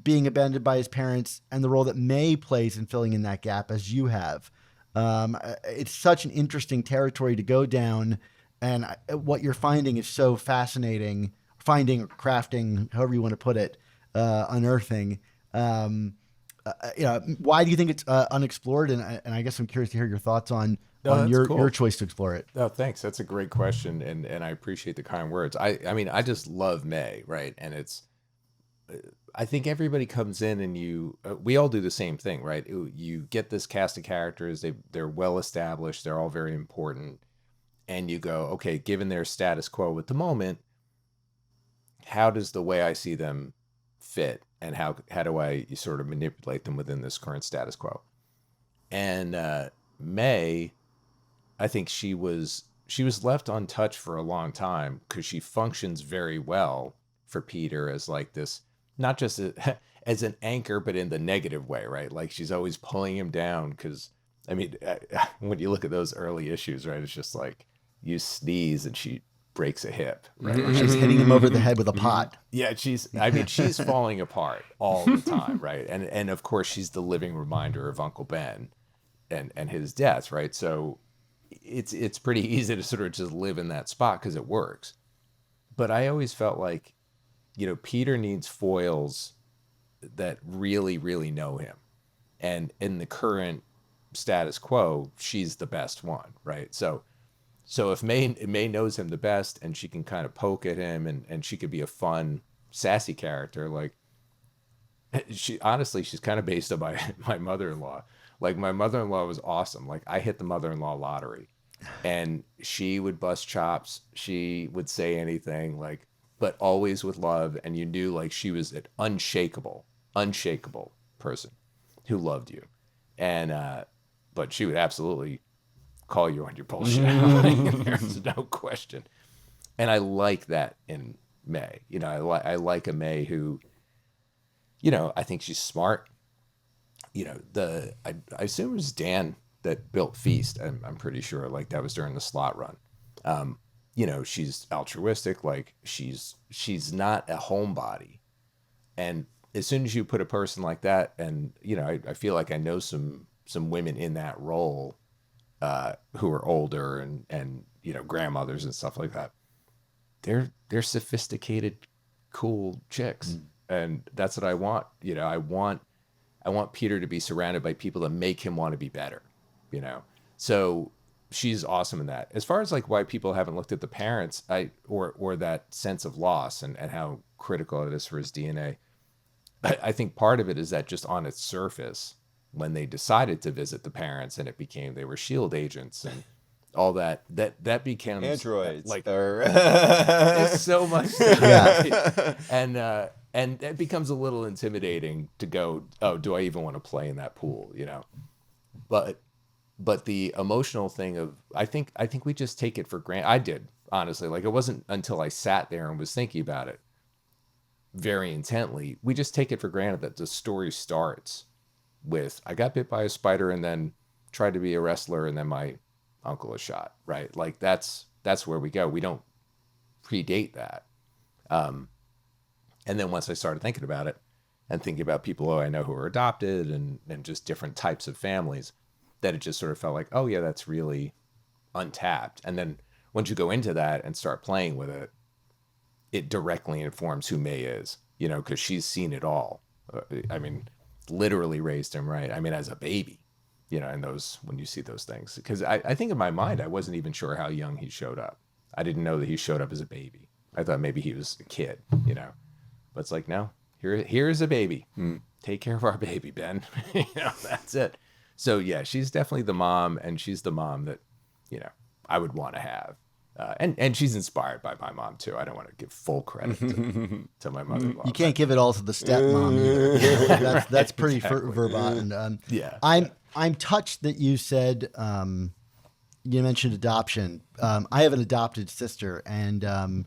Speaker 2: being abandoned by his parents and the role that May plays in filling in that gap as you have? It's such an interesting territory to go down, and what you're finding is so fascinating. Finding or crafting, however you want to put it, unearthing. You know, why do you think it's unexplored? And I guess I'm curious to hear your thoughts on your choice to explore it.
Speaker 4: Oh, thanks. That's a great question, and I appreciate the kind words. I mean, I just love May, right? And it's, I think everybody comes in and we all do the same thing, right? You get this cast of characters, they're well established, they're all very important, and you go, okay, given their status quo at the moment, how does the way I see them fit, and how do I sort of manipulate them within this current status quo? And May, I think she was left untouched for a long time because she functions very well for Peter as like this, not just as an anchor, but in the negative way, right? Like she's always pulling him down because, I mean, when you look at those early issues, right, it's just like you sneeze and she breaks a hip, right?
Speaker 2: She's hitting him over the head with a pot.
Speaker 4: Yeah, she's falling apart all the time, right? And of course she's the living reminder of Uncle Ben and his death, right? So it's pretty easy to sort of just live in that spot because it works. But I always felt like, you know, Peter needs foils that really, really know him. And in the current status quo, she's the best one, right? So if May knows him the best and she can kind of poke at him and she could be a fun, sassy character, like she's kind of based on my mother-in-law. Like my mother-in-law was awesome. Like I hit the mother-in-law lottery and she would bust chops. She would say anything, like, but always with love. And you knew like she was an unshakable person who loved you. And, but she would absolutely call you on your bullshit. There's no question. And I like that in May. You know, I like a May who, you know, I think she's smart. You know, I assume it was Dan that built Feast. I'm pretty sure, like that was during the slot run. You know, she's altruistic. Like she's not a homebody. And as soon as you put a person like that, and you know, I feel like I know some women in that role who are older and you know, grandmothers and stuff like that. They're sophisticated, cool chicks, and that's what I want. You know, I want Peter to be surrounded by people that make him want to be better. You know, so she's awesome in that. As far as like why people haven't looked at the parents, or that sense of loss and how critical it is for his DNA, I think part of it is that just on its surface, when they decided to visit the parents and it became they were shield agents and all that becomes
Speaker 1: Androids.
Speaker 4: like
Speaker 1: Or...
Speaker 4: it's so much stuff,
Speaker 2: Yeah.
Speaker 4: right? And it becomes a little intimidating to go, oh, do I even want to play in that pool, you know? But the emotional thing of I think we just take it for granted. I did, honestly. Like, it wasn't until I sat there and was thinking about it very intently. We just take it for granted that the story starts with I got bit by a spider and then tried to be a wrestler and then my uncle was shot, right? Like that's where we go. We don't predate that. And then once I started thinking about it and thinking about people I know who are adopted and just different types of families, that it just sort of felt like, oh yeah, that's really untapped. And then once you go into that and start playing with it, it directly informs who May is, you know, because she's seen it all. I mean, literally raised him right. I mean, as a baby, you know, and those, when you see those things, because I think in my mind, I wasn't even sure how young he showed up. I didn't know that he showed up as a baby. I thought maybe he was a kid, you know, but it's like, no, here's a baby. Take care of our baby, Ben. You know, that's it. So yeah, she's definitely the mom, and she's the mom that, you know, I would want to have. And she's inspired by my mom too. I don't want to give full credit to my mother-in-law.
Speaker 2: You can't give it all to the stepmom either. That's pretty verboten.
Speaker 4: Yeah.
Speaker 2: I'm touched that you said you mentioned adoption. I have an adopted sister, and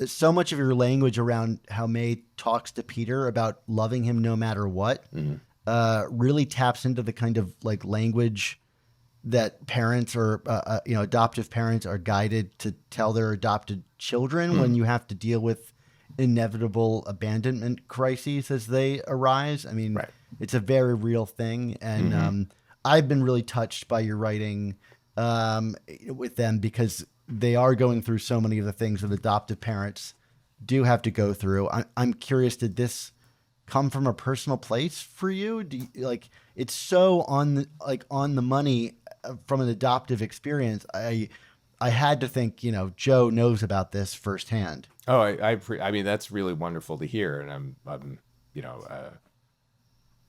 Speaker 2: so much of your language around how May talks to Peter about loving him no matter what really taps into the kind of like language that parents or adoptive parents are guided to tell their adopted children when you have to deal with inevitable abandonment crises as they arise. I mean,
Speaker 4: Right.
Speaker 2: It's a very real thing, and I've been really touched by your writing with them because they are going through so many of the things that adoptive parents do have to go through. I'm curious, did this come from a personal place for you? Do you, like, it's so on the money from an adoptive experience. I had to think, you know, Joe knows about this firsthand.
Speaker 4: Oh, I mean, that's really wonderful to hear. And I'm you know,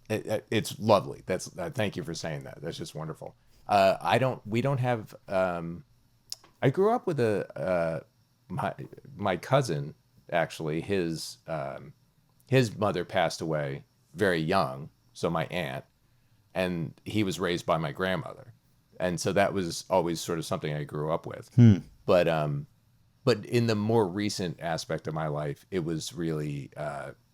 Speaker 4: it's lovely. That's, thank you for saying that. That's just wonderful. We don't have, I grew up with my cousin, actually, his mother passed away very young. So my aunt, and he was raised by my grandmother. And so that was always sort of something I grew up with. But in the more recent aspect of my life, it was really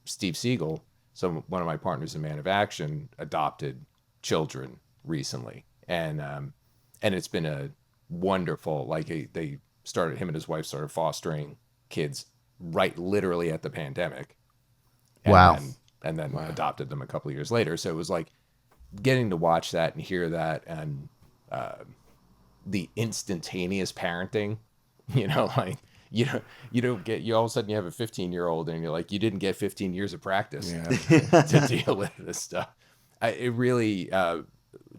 Speaker 4: Steve Siegel. So one of my partners in Man of Action adopted children recently, and it's been a wonderful, like they started, him and his wife started fostering kids right literally at the pandemic.
Speaker 2: Wow.
Speaker 4: And then adopted them a couple of years later. So it was like getting to watch that and hear that, and the instantaneous parenting, you know, like you don't get, you all of a sudden you have a 15-year-old and you're like, you didn't get 15 years of practice to deal with this stuff. It really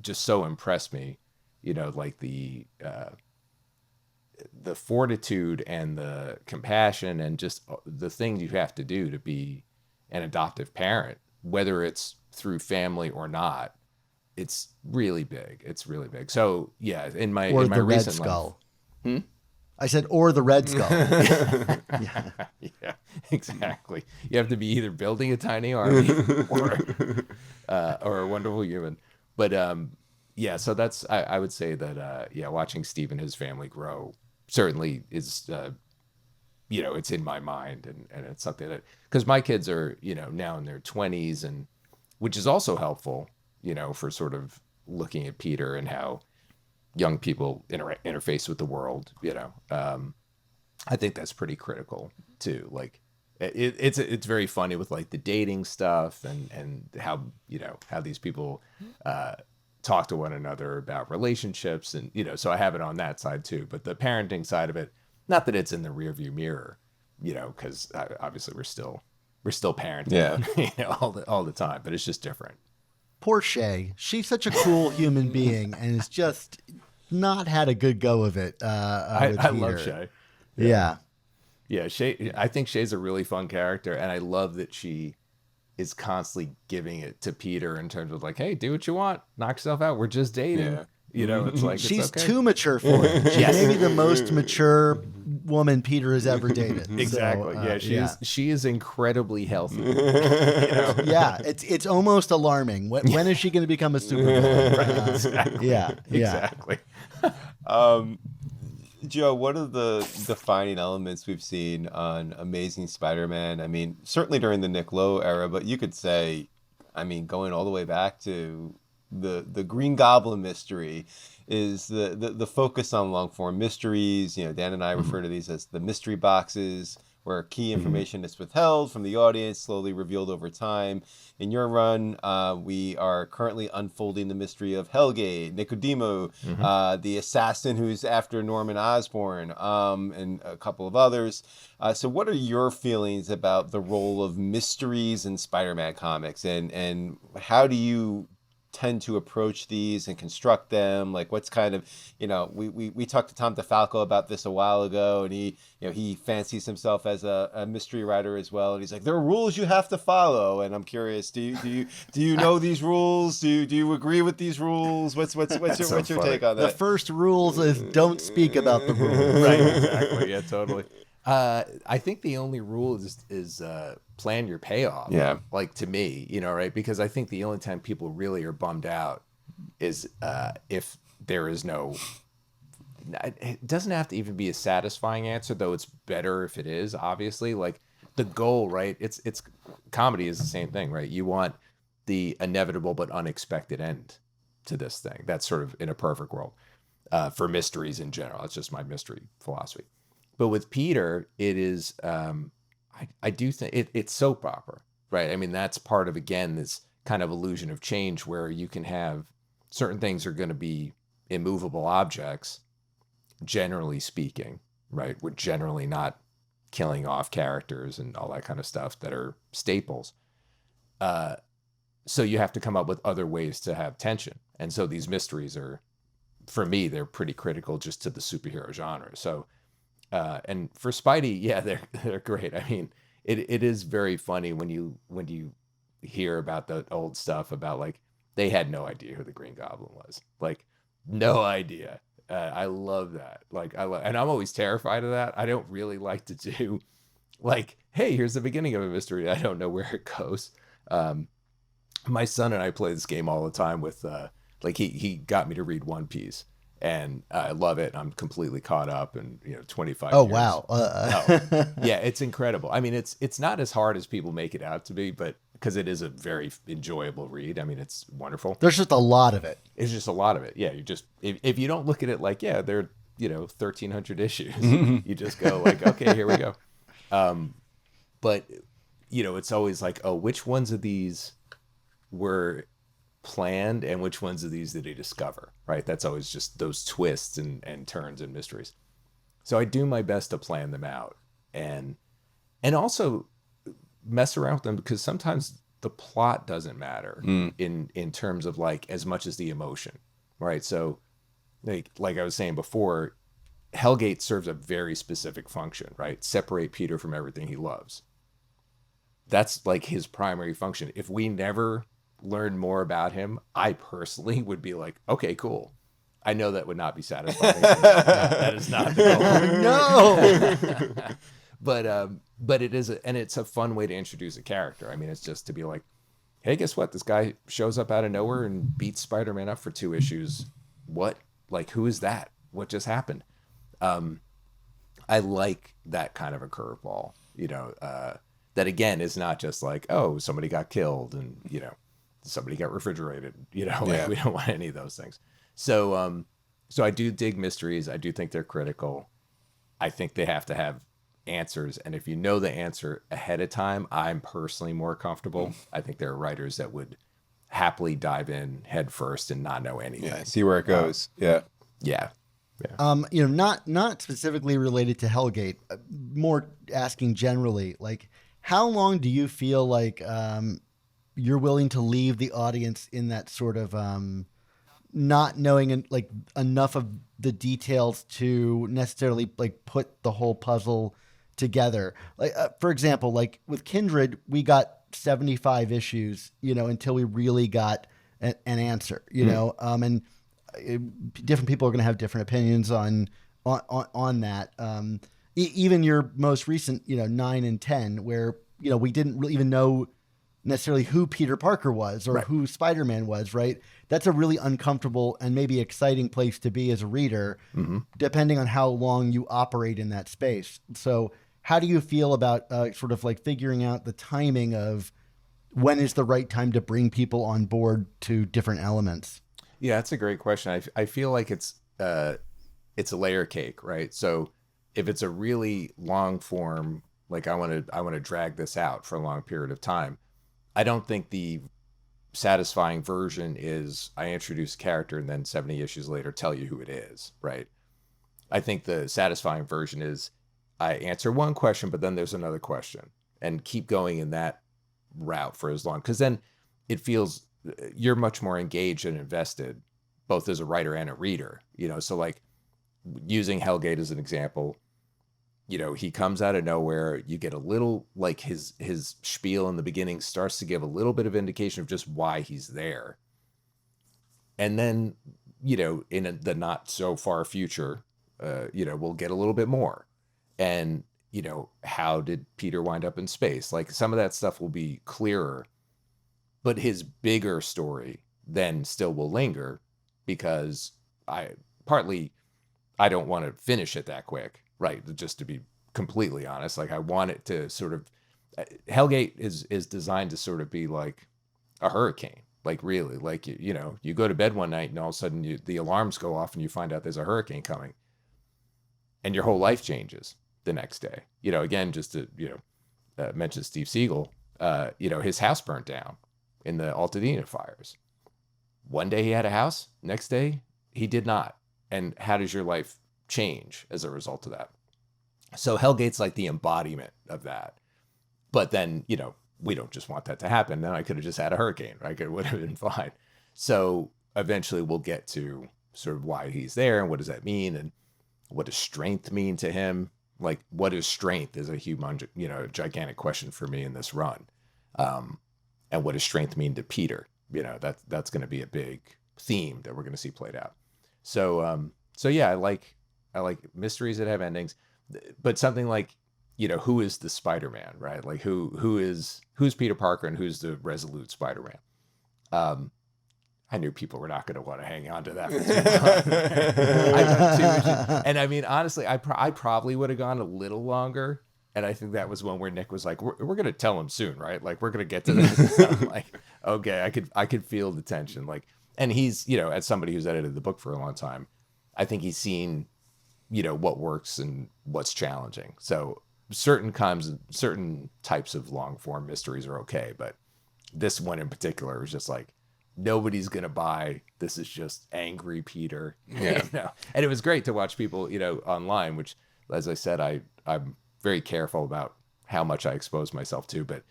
Speaker 4: just so impressed me, you know, like the fortitude and the compassion and just the things you have to do to be an adoptive parent, whether it's through family or not. It's really big. It's really big. So yeah, in my
Speaker 2: Red
Speaker 4: recent
Speaker 2: Skull.
Speaker 4: life,
Speaker 2: I said, or the Red Skull.
Speaker 4: yeah, exactly. You have to be either building a tiny army or a wonderful human. But yeah, so that's, I would say that watching Steve and his family grow certainly is you know, it's in my mind, and it's something that, because my kids are, you know, now in their 20s, and which is also helpful, you know, for sort of looking at Peter and how young people interface with the world, you know. I think that's pretty critical too. Like it's very funny with like the dating stuff and how, you know, how these people talk to one another about relationships, and, you know, so I have it on that side too. But the parenting side of it, not that it's in the rearview mirror, you know, because obviously we're still parenting, you know, all the time, but it's just different.
Speaker 2: Poor Shay. She's such a cool human being and is just not had a good go of it. With
Speaker 4: I love
Speaker 2: Peter.
Speaker 4: Shay.
Speaker 2: Yeah.
Speaker 4: Yeah, Shay. I think Shay's a really fun character, and I love that she is constantly giving it to Peter in terms of like, "Hey, do what you want, knock yourself out. We're just dating."
Speaker 1: Yeah.
Speaker 4: You know, it's like
Speaker 2: She's
Speaker 4: it's okay.
Speaker 2: too mature for it. She's
Speaker 4: Yes.
Speaker 2: maybe the most mature woman Peter has ever dated.
Speaker 4: Exactly.
Speaker 2: So,
Speaker 4: She is incredibly healthy.
Speaker 2: Yeah, it's almost alarming. When is she going to become a supervillain?
Speaker 4: Exactly.
Speaker 2: Yeah.
Speaker 4: Exactly.
Speaker 1: Joe, what are the defining elements we've seen on Amazing Spider-Man? I mean, certainly during the Nick Lowe era, but you could say, I mean, going all the way back to the Green Goblin mystery is the focus on long form mysteries. You know, Dan and I refer to these as the mystery boxes, where key information is withheld from the audience, slowly revealed over time. In your run, we are currently unfolding the mystery of Hellgate, Nicodemo, the assassin who's after Norman Osborn, and a couple of others. So what are your feelings about the role of mysteries in Spider-Man comics, and how do you tend to approach these and construct them? Like, what's kind of, you know, we talked to Tom DeFalco about this a while ago, and he fancies himself as a mystery writer as well, and he's like, there are rules you have to follow, and I'm curious, do you know these rules? Do you agree with these rules? What's your take on that?
Speaker 2: The first rules is don't speak about the rules.
Speaker 4: Right. Exactly. Yeah. Totally. I think the only rule is plan your payoff.
Speaker 1: Yeah.
Speaker 4: Like, to me, you know, right? Because I think the only time people really are bummed out is if there is no. It doesn't have to even be a satisfying answer, though. It's better if it is. Obviously, like the goal, right? It's comedy is the same thing, right? You want the inevitable but unexpected end to this thing. That's sort of in a perfect world for mysteries in general. That's just my mystery philosophy. But with Peter, it is, I do think it's soap opera, right? I mean, that's part of, again, this kind of illusion of change where you can have certain things are going to be immovable objects, generally speaking, right? We're generally not killing off characters and all that kind of stuff that are staples. So you have to come up with other ways to have tension. And so these mysteries are, for me, they're pretty critical just to the superhero genre. So, and for Spidey, yeah, they're great. I mean, it is very funny when you hear about the old stuff about, like, they had no idea who the Green Goblin was, like, no idea. I love that. Like, and I'm always terrified of that. I don't really like to do, like, hey, here's the beginning of a mystery. I don't know where it goes. My son and I play this game all the time with, like, he got me to read One Piece. And I love it. I'm completely caught up, and 25
Speaker 2: Oh,
Speaker 4: years.
Speaker 2: wow.
Speaker 4: Yeah, it's incredible. I mean, it's not as hard as people make it out to be, but because it is a very enjoyable read. I mean, it's wonderful.
Speaker 2: There's just a lot of it.
Speaker 4: It's just a lot of it. Yeah, you just if you don't look at it like, yeah, they're 1,300 issues, you just go like, okay, here we go. But it's always like, oh, which ones of these were planned and which ones of these did he discover, right? That's always just those twists and turns and mysteries. So I do my best to plan them out and also mess around with them, because sometimes the plot doesn't matter in terms of, like, as much as the emotion, right? So like I was saying before, Hellgate serves a very specific function, right? Separate Peter from everything he loves. That's like his primary function. If we never learn more about him, I personally would be like, okay, cool. I know that would not be satisfying. That is not the goal. No. But it is, and it's a fun way to introduce a character. I mean, it's just to be like, hey, guess what? This guy shows up out of nowhere and beats Spider-Man up for 2 issues. What? Like, who is that? What just happened? I like that kind of a curveball, that again is not just like, oh, somebody got killed and, somebody got refrigerated, like, we don't want any of those things. So I do dig mysteries. I do think they're critical. I think they have to have answers. And if you know the answer ahead of time, I'm personally more comfortable. I think there are writers that would happily dive in head first and not know anything.
Speaker 1: Yeah, see where it goes. Yeah.
Speaker 2: Not specifically related to Hellgate, more asking generally, like, how long do you feel like you're willing to leave the audience in that sort of not knowing like enough of the details to necessarily like put the whole puzzle together. Like for example, like with Kindred, we got 75 issues, until we really got an answer, and different people are going to have different opinions on that. Even your most recent, 9 and 10, where, we didn't really even know necessarily who Peter Parker was or who Spider-Man was, right? That's a really uncomfortable and maybe exciting place to be as a reader, depending on how long you operate in that space. So how do you feel about sort of like figuring out the timing of when is the right time to bring people on board to different elements?
Speaker 4: Yeah, that's a great question. I feel like it's a layer cake, right? So if it's a really long form, like I want to drag this out for a long period of time, I don't think the satisfying version is I introduce a character and then 70 issues later tell you who it is, right? I think the satisfying version is I answer one question, but then there's another question, and keep going in that route for as long, because then it feels you're much more engaged and invested, both as a writer and a reader. So like using Hellgate as an example, he comes out of nowhere. You get a little, like his spiel in the beginning starts to give a little bit of indication of just why he's there. And then, in the not so far future, we'll get a little bit more. And, how did Peter wind up in space? Like some of that stuff will be clearer, but his bigger story then still will linger, because I don't want to finish it that quick. Right. Just to be completely honest, like I want it to sort of, Hellgate is designed to sort of be like a hurricane. Like really, like, you go to bed one night and all of a sudden the alarms go off and you find out there's a hurricane coming and your whole life changes the next day. Again, just to, mention Steve Siegel, his house burnt down in the Altadena fires. One day he had a house, next day he did not. And how does your life change as a result of that? So Hellgate's like the embodiment of that. But then, we don't just want that to happen. Then I could have just had a hurricane, right? It would have been fine. So eventually we'll get to sort of why he's there and what does that mean, and what does strength mean to him? Like, what is strength is a huge, gigantic question for me in this run. And what does strength mean to Peter? That's going to be a big theme that we're going to see played out. So yeah, I like mysteries that have endings, but something like, who is the Spider-Man, right? Like who's Peter Parker and who's the resolute Spider-Man? I knew people were not going to want to hang on to that for too long. And I mean, honestly, I probably would have gone a little longer. And I think that was one where Nick was like, we're going to tell him soon, right? Like, we're going to get to this. I'm like, okay, I could feel the tension. Like, and he's, as somebody who's edited the book for a long time, I think he's seen, what works and what's challenging. So certain types of long form mysteries are okay. But this one in particular was just like, nobody's going to buy. This is just angry Peter.
Speaker 1: Yeah.
Speaker 4: And it was great to watch people, online, which, as I said, I'm very careful about how much I expose myself to, but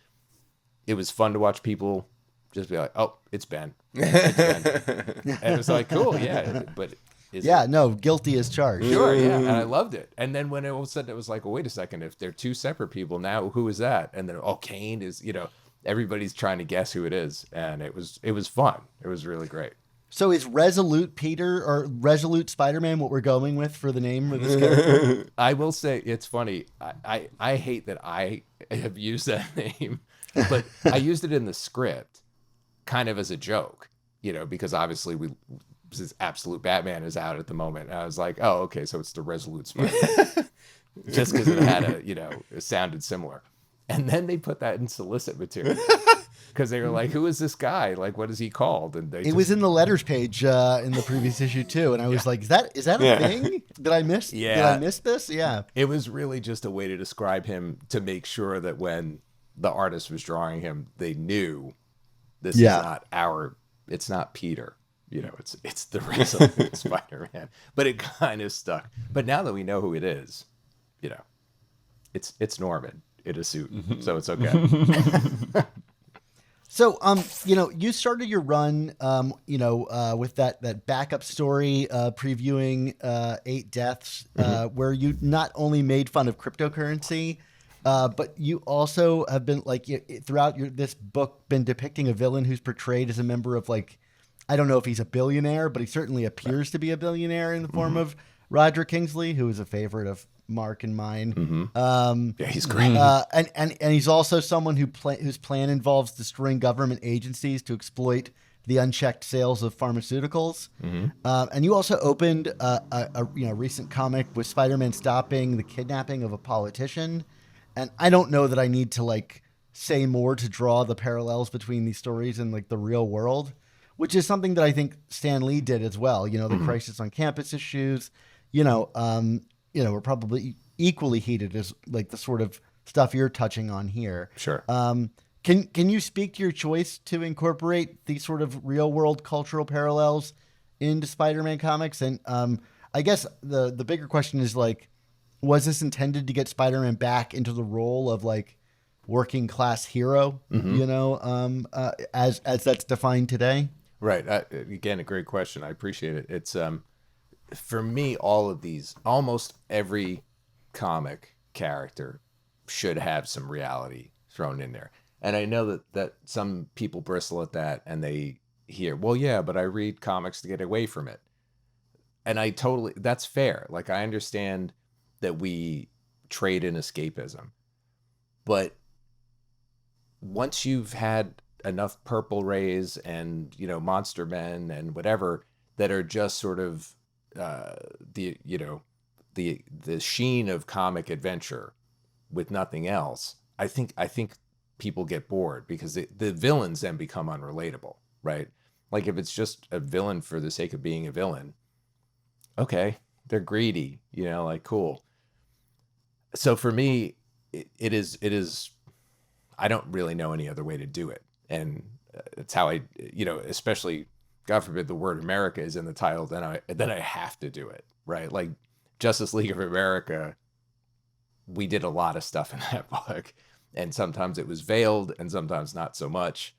Speaker 4: it was fun to watch people just be like, oh, it's Ben. It's Ben. And it was like, cool. Yeah. But
Speaker 2: guilty as charged.
Speaker 4: Sure. Yeah. And I loved it. And then when all of a sudden it was like, well, wait a second, if they're two separate people now, who is that? And then, Kane is, everybody's trying to guess who it is. And it was fun. It was really great.
Speaker 2: So is Resolute Peter or Resolute Spider-Man what we're going with for the name of this character?
Speaker 4: I will say it's funny. I hate that I have used that name, but I used it in the script kind of as a joke, because obviously this Absolute Batman is out at the moment. And I was like, oh, okay, so it's the Resolute Spider-Man. Just because it had it sounded similar. And then they put that in solicit material. Because they were like, who is this guy? Like, what is he called? And
Speaker 2: it was in the letters page in the previous issue too. And I was like, is that a thing? Did I miss?
Speaker 4: Yeah.
Speaker 2: Did I miss this? Yeah.
Speaker 4: It was really just a way to describe him, to make sure that when the artist was drawing him, they knew this is not it's not Peter. It's the Resolute Spider-Man. But it kind of stuck. But now that we know who it is, it's Norman in a suit. So it's okay.
Speaker 2: So, you started your run, with that backup story previewing 8 Deaths, where you not only made fun of cryptocurrency, but you also have been throughout this book been depicting a villain who's portrayed as a member of I don't know if he's a billionaire, but he certainly appears to be a billionaire in the form of Roger Kingsley, who is a favorite of Mark and mine.
Speaker 4: Yeah, he's great.
Speaker 2: And he's also someone whose plan involves destroying government agencies to exploit the unchecked sales of pharmaceuticals. And you also opened a recent comic with Spider-Man stopping the kidnapping of a politician. And I don't know that I need to say more to draw the parallels between these stories and the real world, which is something that I think Stan Lee did as well. The crisis on campus issues, were probably equally heated as the sort of stuff you're touching on here.
Speaker 4: Sure.
Speaker 2: Can you speak to your choice to incorporate these sort of real world cultural parallels into Spider-Man comics? And I guess the bigger question is was this intended to get Spider-Man back into the role of working class hero, as that's defined today?
Speaker 4: Right. Again, a great question. I appreciate it. It's for me, almost every comic character should have some reality thrown in there. And I know that some people bristle at that and they hear, well, yeah, but I read comics to get away from it. And that's fair. I understand that we trade in escapism, but once you've had enough Purple Rays and Monster Men and whatever that are just sort of the sheen of comic adventure with nothing else, I think people get bored because the villains then become unrelatable, right? If it's just a villain for the sake of being a villain, okay, they're greedy, cool. So for me, it is. I don't really know any other way to do it. And it's how I, especially, God forbid, the word America is in the title, then I have to do it, right? Justice League of America, we did a lot of stuff in that book. And sometimes it was veiled and sometimes not so much.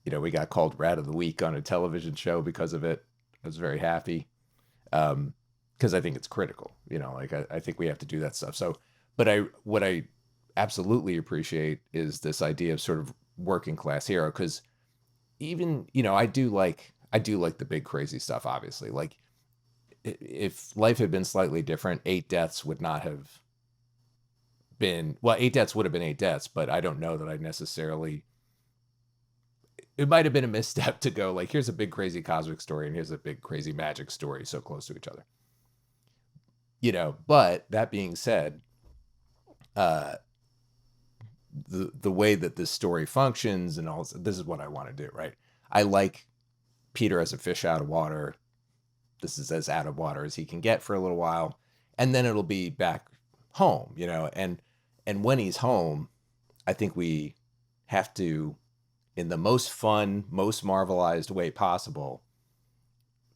Speaker 4: We got called Rat of the Week on a television show because of it. I was very happy. Because I think it's critical, I think we have to do that stuff. So, but what I absolutely appreciate is this idea of sort of working class hero, because even I do like the big crazy stuff, obviously. If life had been slightly different, 8 Deaths would not have been, well, 8 Deaths would have been 8 Deaths, but I don't know that I necessarily, it might have been a misstep to go here's a big crazy cosmic story and here's a big crazy magic story so close to each other, but that being said, the way that this story functions and all this is what I want to do, right? I like Peter as a fish out of water. This is as out of water as he can get for a little while, and then it'll be back home, and when he's home, I think we have to, in the most fun, most marvelized way possible,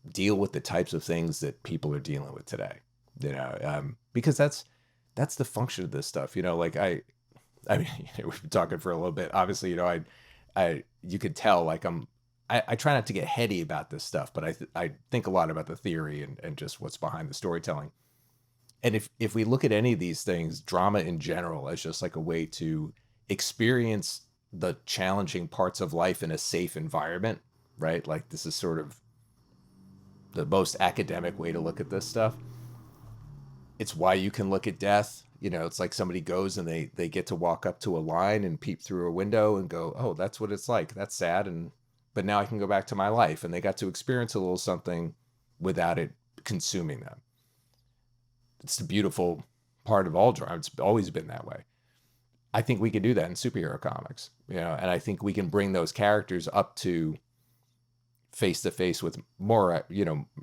Speaker 4: deal with the types of things that people are dealing with today, because that's the function of this stuff, I mean, we've been talking for a little bit. Obviously, you could tell I try not to get heady about this stuff, but I think a lot about the theory and just what's behind the storytelling. And if we look at any of these things, drama in general, as just a way to experience the challenging parts of life in a safe environment, right? This is sort of the most academic way to look at this stuff. It's why you can look at death. It's somebody goes and they get to walk up to a line and peep through a window and go, oh, that's what it's like. That's sad. But now I can go back to my life. And they got to experience a little something without it consuming them. It's the beautiful part of all drama. It's always been that way. I think we can do that in superhero comics, and I think we can bring those characters up to face to face with more,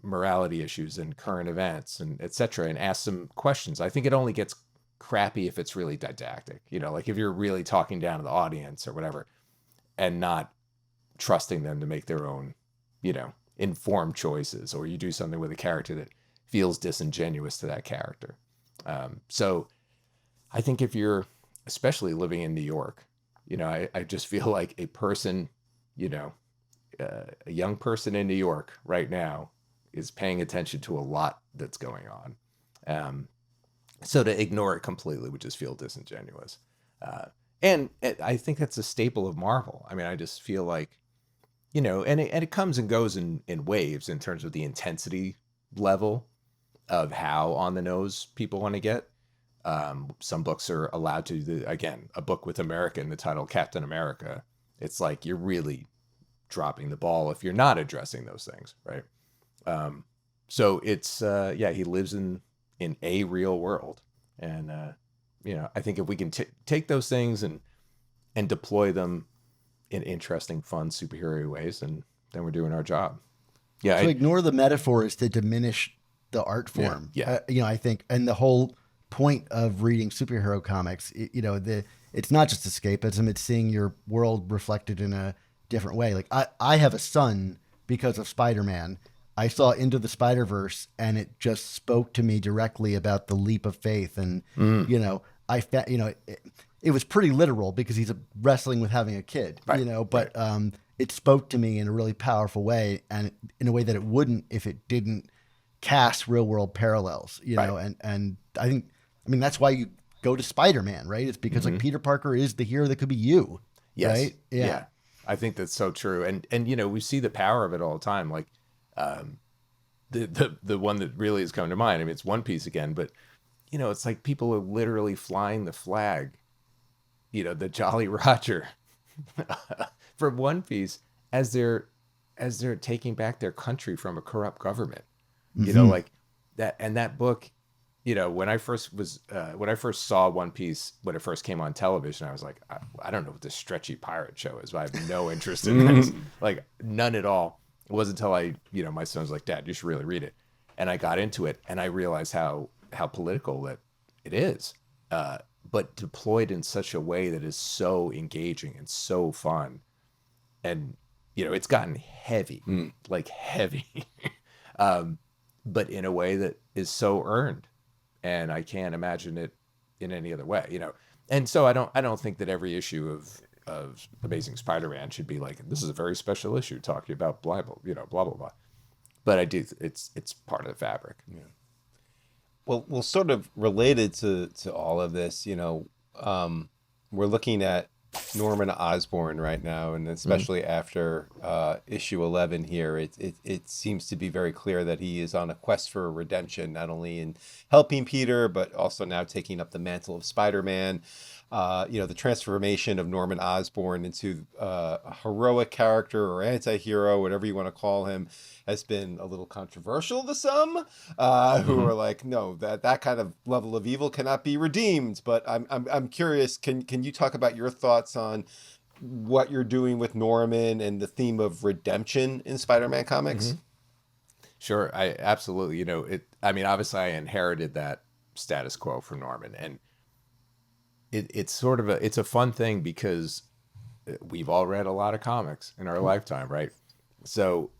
Speaker 4: morality issues and current events and et cetera, and ask some questions. I think it only gets crappy if it's really didactic, if you're really talking down to the audience or whatever and not trusting them to make their own, informed choices, or you do something with a character that feels disingenuous to that character. So I think if you're especially living in New York, I just feel like a person, you know, a young person in New York right now is paying attention to a lot that's going on. So to ignore it completely would just feel disingenuous. And I think that's a staple of Marvel. I mean, I just feel like, and it comes and goes in waves in terms of the intensity level of how on the nose people want to get. Some books are allowed to, again, a book with America in the title, Captain America. It's like you're really dropping the ball if you're not addressing those things, right? So it's he lives in a real world, and I think if we can take those things and deploy them in interesting, fun superhero ways, and then we're doing our job. Yeah,
Speaker 2: to ignore the metaphor is to diminish the art form.
Speaker 4: Yeah.
Speaker 2: I think, and the whole point of reading superhero comics, it's not just escapism; it's seeing your world reflected in a different way. Like I have a son because of Spider-Man. I saw Into the Spider-Verse, and it just spoke to me directly about the leap of faith. And it was pretty literal because he's wrestling with having a kid,
Speaker 4: right.
Speaker 2: But it spoke to me in a really powerful way, and in a way that it wouldn't if it didn't cast real world parallels,
Speaker 4: Right.
Speaker 2: and I mean, that's why you go to Spider-Man, right? It's because like Peter Parker is the hero that could be you.
Speaker 4: Yes.
Speaker 2: Right.
Speaker 4: Yeah. I think that's so true. And we see the power of it all the time. Like, the one that really has come to mind, I mean, it's One Piece again, but it's like people are literally flying the flag, the Jolly Roger for One Piece as they're taking back their country from a corrupt government. Like that. And that book, when I first saw One Piece, when it first came on television, I was like, I don't know what this stretchy pirate show is, but I have no interest in this, like none at all. It wasn't until my son was like, Dad, you should really read it. And I got into it, and I realized how political that it is, but deployed in such a way that is so engaging and so fun. And, it's gotten heavy, like heavy, but in a way that is so earned. And I can't imagine it in any other way, And so I don't think that every issue of Amazing Spider-Man should be like, this is a very special issue talking about blah blah, blah blah blah. But I do, it's part of the fabric. Yeah.
Speaker 1: Well, sort of related to all of this, we're looking at Norman Osborn right now, and especially after issue 11 here, it seems to be very clear that he is on a quest for redemption, not only in helping Peter, but also now taking up the mantle of Spider-Man. The transformation of Norman Osborn into a heroic character or anti-hero, whatever you want to call him, has been a little controversial to some who are like, no, that kind of level of evil cannot be redeemed. But I'm curious, can you talk about your thoughts on what you're doing with Norman and the theme of redemption in Spider-Man comics?
Speaker 4: Sure, I absolutely. I mean, obviously, I inherited that status quo from Norman, and it's sort of it's a fun thing because we've all read a lot of comics in our lifetime, right? So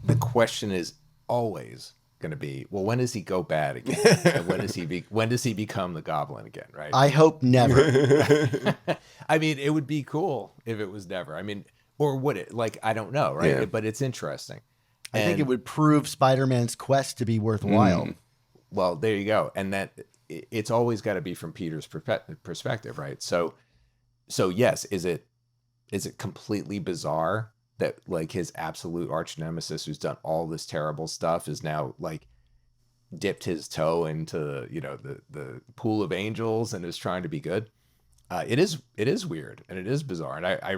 Speaker 4: the question is always going to be, well, when does he go bad again? And when does he become the Goblin again, right?
Speaker 2: I hope never.
Speaker 4: I mean, it would be cool if it was never. I mean, or would it? Like, I don't know, right?
Speaker 1: Yeah.
Speaker 4: But it's interesting.
Speaker 2: I think it would prove Spider-Man's quest to be worthwhile.
Speaker 4: Well, there you go. And that it's always got to be from Peter's perspective, right? So yes, is it completely bizarre that like his absolute arch nemesis, who's done all this terrible stuff, is now like dipped his toe into the pool of angels and is trying to be good? It is weird and it is bizarre, and I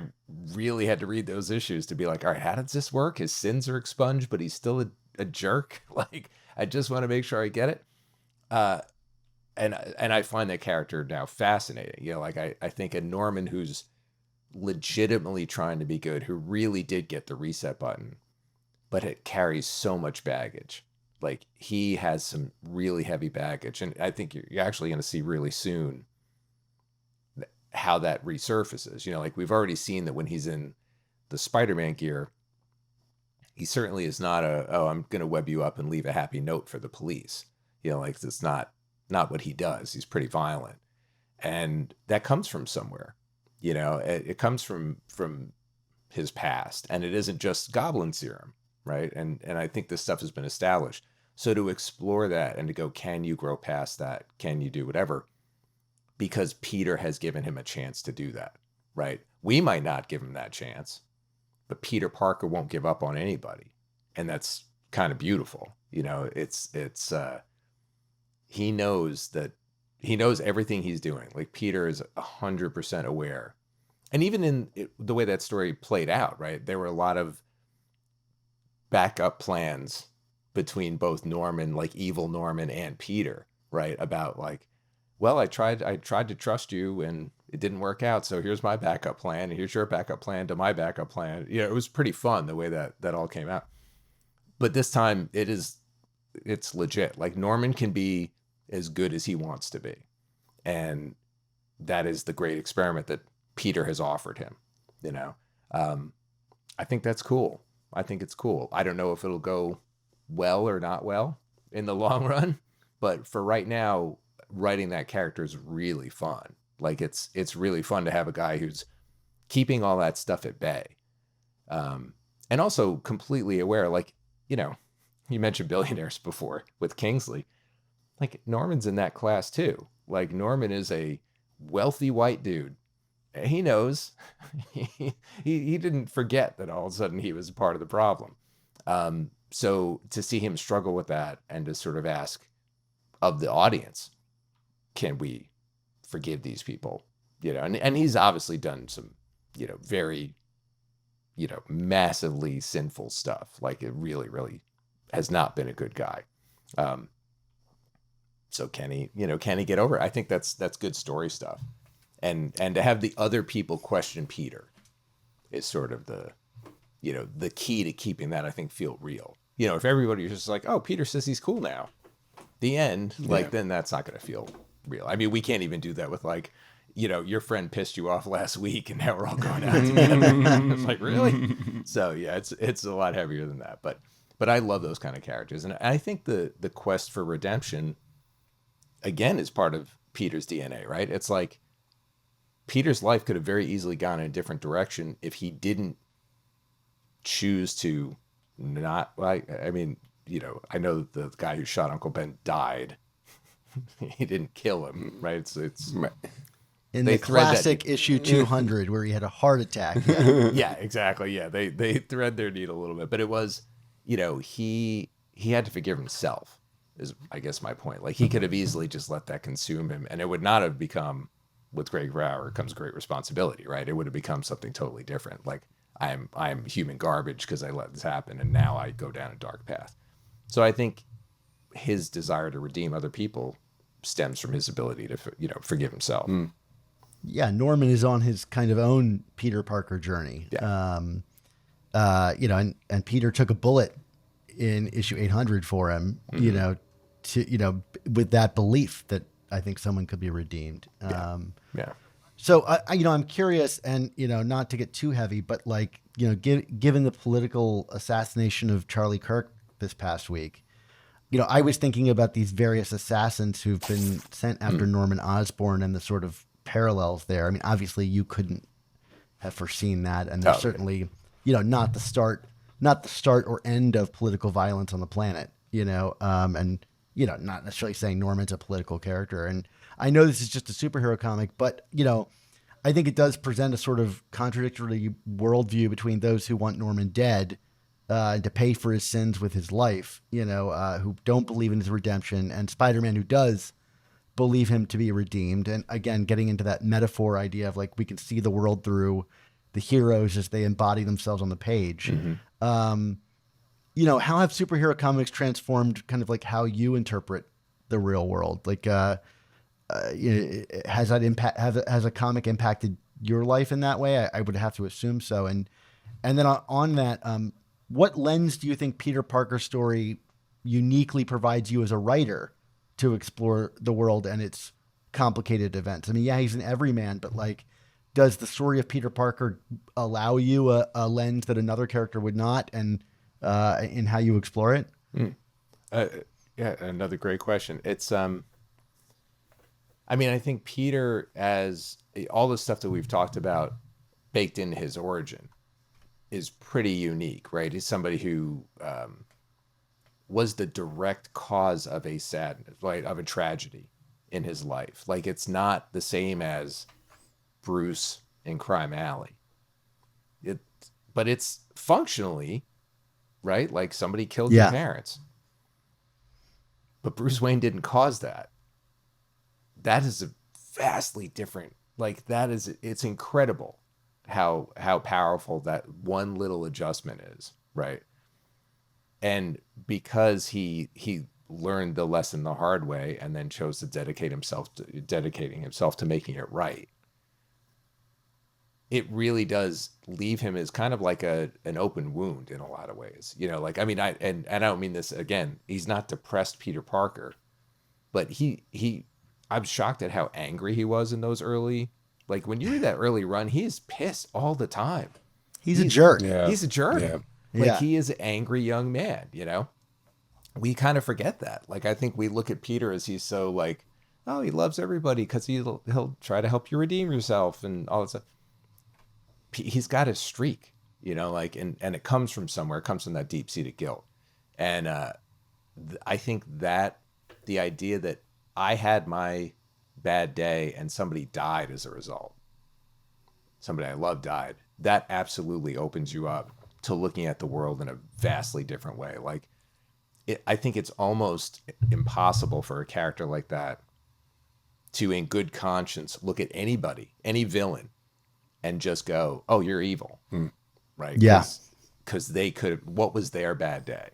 Speaker 4: really had to read those issues to be like, all right, how does this work? His sins are expunged, but he's still a jerk. Like, I just want to make sure I get it. And I find that character now fascinating. Like I think a Norman who's legitimately trying to be good, who really did get the reset button, but it carries so much baggage. Like, he has some really heavy baggage, and I think you're actually going to see really soon how that resurfaces. Like, we've already seen that when he's in the Spider-Man gear, he certainly is not I'm going to web you up and leave a happy note for the police. Like, it's not what he does. He's pretty violent, and that comes from somewhere. You know, it comes from his past, and it isn't just goblin serum, right? And I think this stuff has been established. So to explore that and to go, can you grow past that? Can you do whatever? Because Peter has given him a chance to do that, right? We might not give him that chance, but Peter Parker won't give up on anybody. And that's kind of beautiful. You know, he knows everything he's doing. Like Peter is 100% aware. And even in the way that story played out, right? There were a lot of backup plans between both Norman, like evil Norman, and Peter, right? About like, well, I tried to trust you and it didn't work out. So here's my backup plan. And here's your backup plan to my backup plan. You know, it was pretty fun the way that all came out. But this time it's legit. Like Norman can be as good as he wants to be. And that is the great experiment that Peter has offered him, you know? I think that's cool. I think it's cool. I don't know if it'll go well or not well in the long run, but for right now, writing that character is really fun. Like it's really fun to have a guy who's keeping all that stuff at bay. And also completely aware, like, you know, you mentioned billionaires before with Kingsley. Like Norman's in that class too. Like Norman is a wealthy white dude. He knows. he didn't forget that all of a sudden he was a part of the problem. So to see him struggle with that and to sort of ask of the audience, can we forgive these people? You know, and he's obviously done some, you know, very, you know, massively sinful stuff. Like it really, really has not been a good guy. So can he get over it? I think that's good story stuff. And to have the other people question Peter is sort of the, you know, the key to keeping that, I think, feel real. You know, if everybody was just like, oh, Peter says he's cool now, the end, like, then that's not going to feel real. I mean, we can't even do that with like, you know, your friend pissed you off last week and now we're all going out together. It's like, really? So yeah, it's a lot heavier than that. But I love those kind of characters. And I think the quest for redemption, again, is part of Peter's DNA, right? It's like Peter's life could have very easily gone in a different direction if he didn't choose to not, like, I mean, you know, I know the guy who shot Uncle Ben died. He didn't kill him, right? It's
Speaker 2: in the classic issue 200 where he had a heart attack.
Speaker 4: Yeah, exactly. Yeah, they thread their needle a little bit, but it was, you know, he had to forgive himself, is I guess my point. Like he could have easily just let that consume him, and it would not have become, with great power comes great responsibility, right? It would have become something totally different. Like I'm human garbage because I let this happen, and now I go down a dark path. So I think his desire to redeem other people stems from his ability to, you know, forgive himself.
Speaker 2: Yeah, Norman is on his kind of own Peter Parker journey.
Speaker 4: Yeah.
Speaker 2: You know, and Peter took a bullet in issue 800 for him, you know, to, you know, with that belief that I think someone could be redeemed.
Speaker 4: Yeah.
Speaker 2: So you know, I'm curious, and you know, not to get too heavy, but like, you know, given the political assassination of Charlie Kirk this past week, you know, I was thinking about these various assassins who've been sent after Norman Osborn and the sort of parallels there. I mean, obviously you couldn't have foreseen that, and there's certainly, you know, not the start or end of political violence on the planet, you know, and, you know, not necessarily saying Norman's a political character. And I know this is just a superhero comic, but, you know, I think it does present a sort of contradictory worldview between those who want Norman dead to pay for his sins with his life, you know, who don't believe in his redemption, and Spider-Man, who does believe him to be redeemed. And again, getting into that metaphor idea of like, we can see the world through the heroes as they embody themselves on the page. You know, how have superhero comics transformed kind of like how you interpret the real world? Like, you know, has a comic impacted your life in that way? I would have to assume so. And then on that, what lens do you think Peter Parker's story uniquely provides you as a writer to explore the world and its complicated events? I mean, yeah, he's an everyman, but like, does the story of Peter Parker allow you a lens that another character would not, and in how you explore it?
Speaker 4: Yeah, another great question. It's I mean, I think Peter, as all the stuff that we've talked about baked in his origin, is pretty unique, right? He's somebody who was the direct cause of a sadness, right, of a tragedy in his life. Like, it's not the same as Bruce in Crime Alley. But it's functionally, right? Like, somebody killed your parents. But Bruce Wayne didn't cause that. That is a vastly different, like, it's incredible how powerful that one little adjustment is, right? And because he learned the lesson the hard way and then chose to dedicating himself to making it right, it really does leave him as kind of like an open wound in a lot of ways. You know, like, I mean, I don't mean this, again, he's not depressed Peter Parker, but I'm shocked at how angry he was in those early, like, when you read that early run, he is pissed all the time.
Speaker 2: He's a jerk.
Speaker 1: Yeah.
Speaker 4: He's a jerk.
Speaker 1: Yeah.
Speaker 4: Like, he is an angry young man, you know? We kind of forget that. Like, I think we look at Peter as he's so like, oh, he loves everybody because he'll try to help you redeem yourself and all that stuff. He's got a streak, you know, like, and it comes from somewhere. It comes from that deep-seated guilt. And I think that the idea that I had my bad day and somebody died as a result, somebody I love died, that absolutely opens you up to looking at the world in a vastly different way. Like, I think it's almost impossible for a character like that to, in good conscience, look at anybody, any villain, and just go, oh, you're evil. Right?
Speaker 2: Yeah.
Speaker 4: Because they could, what was their bad day,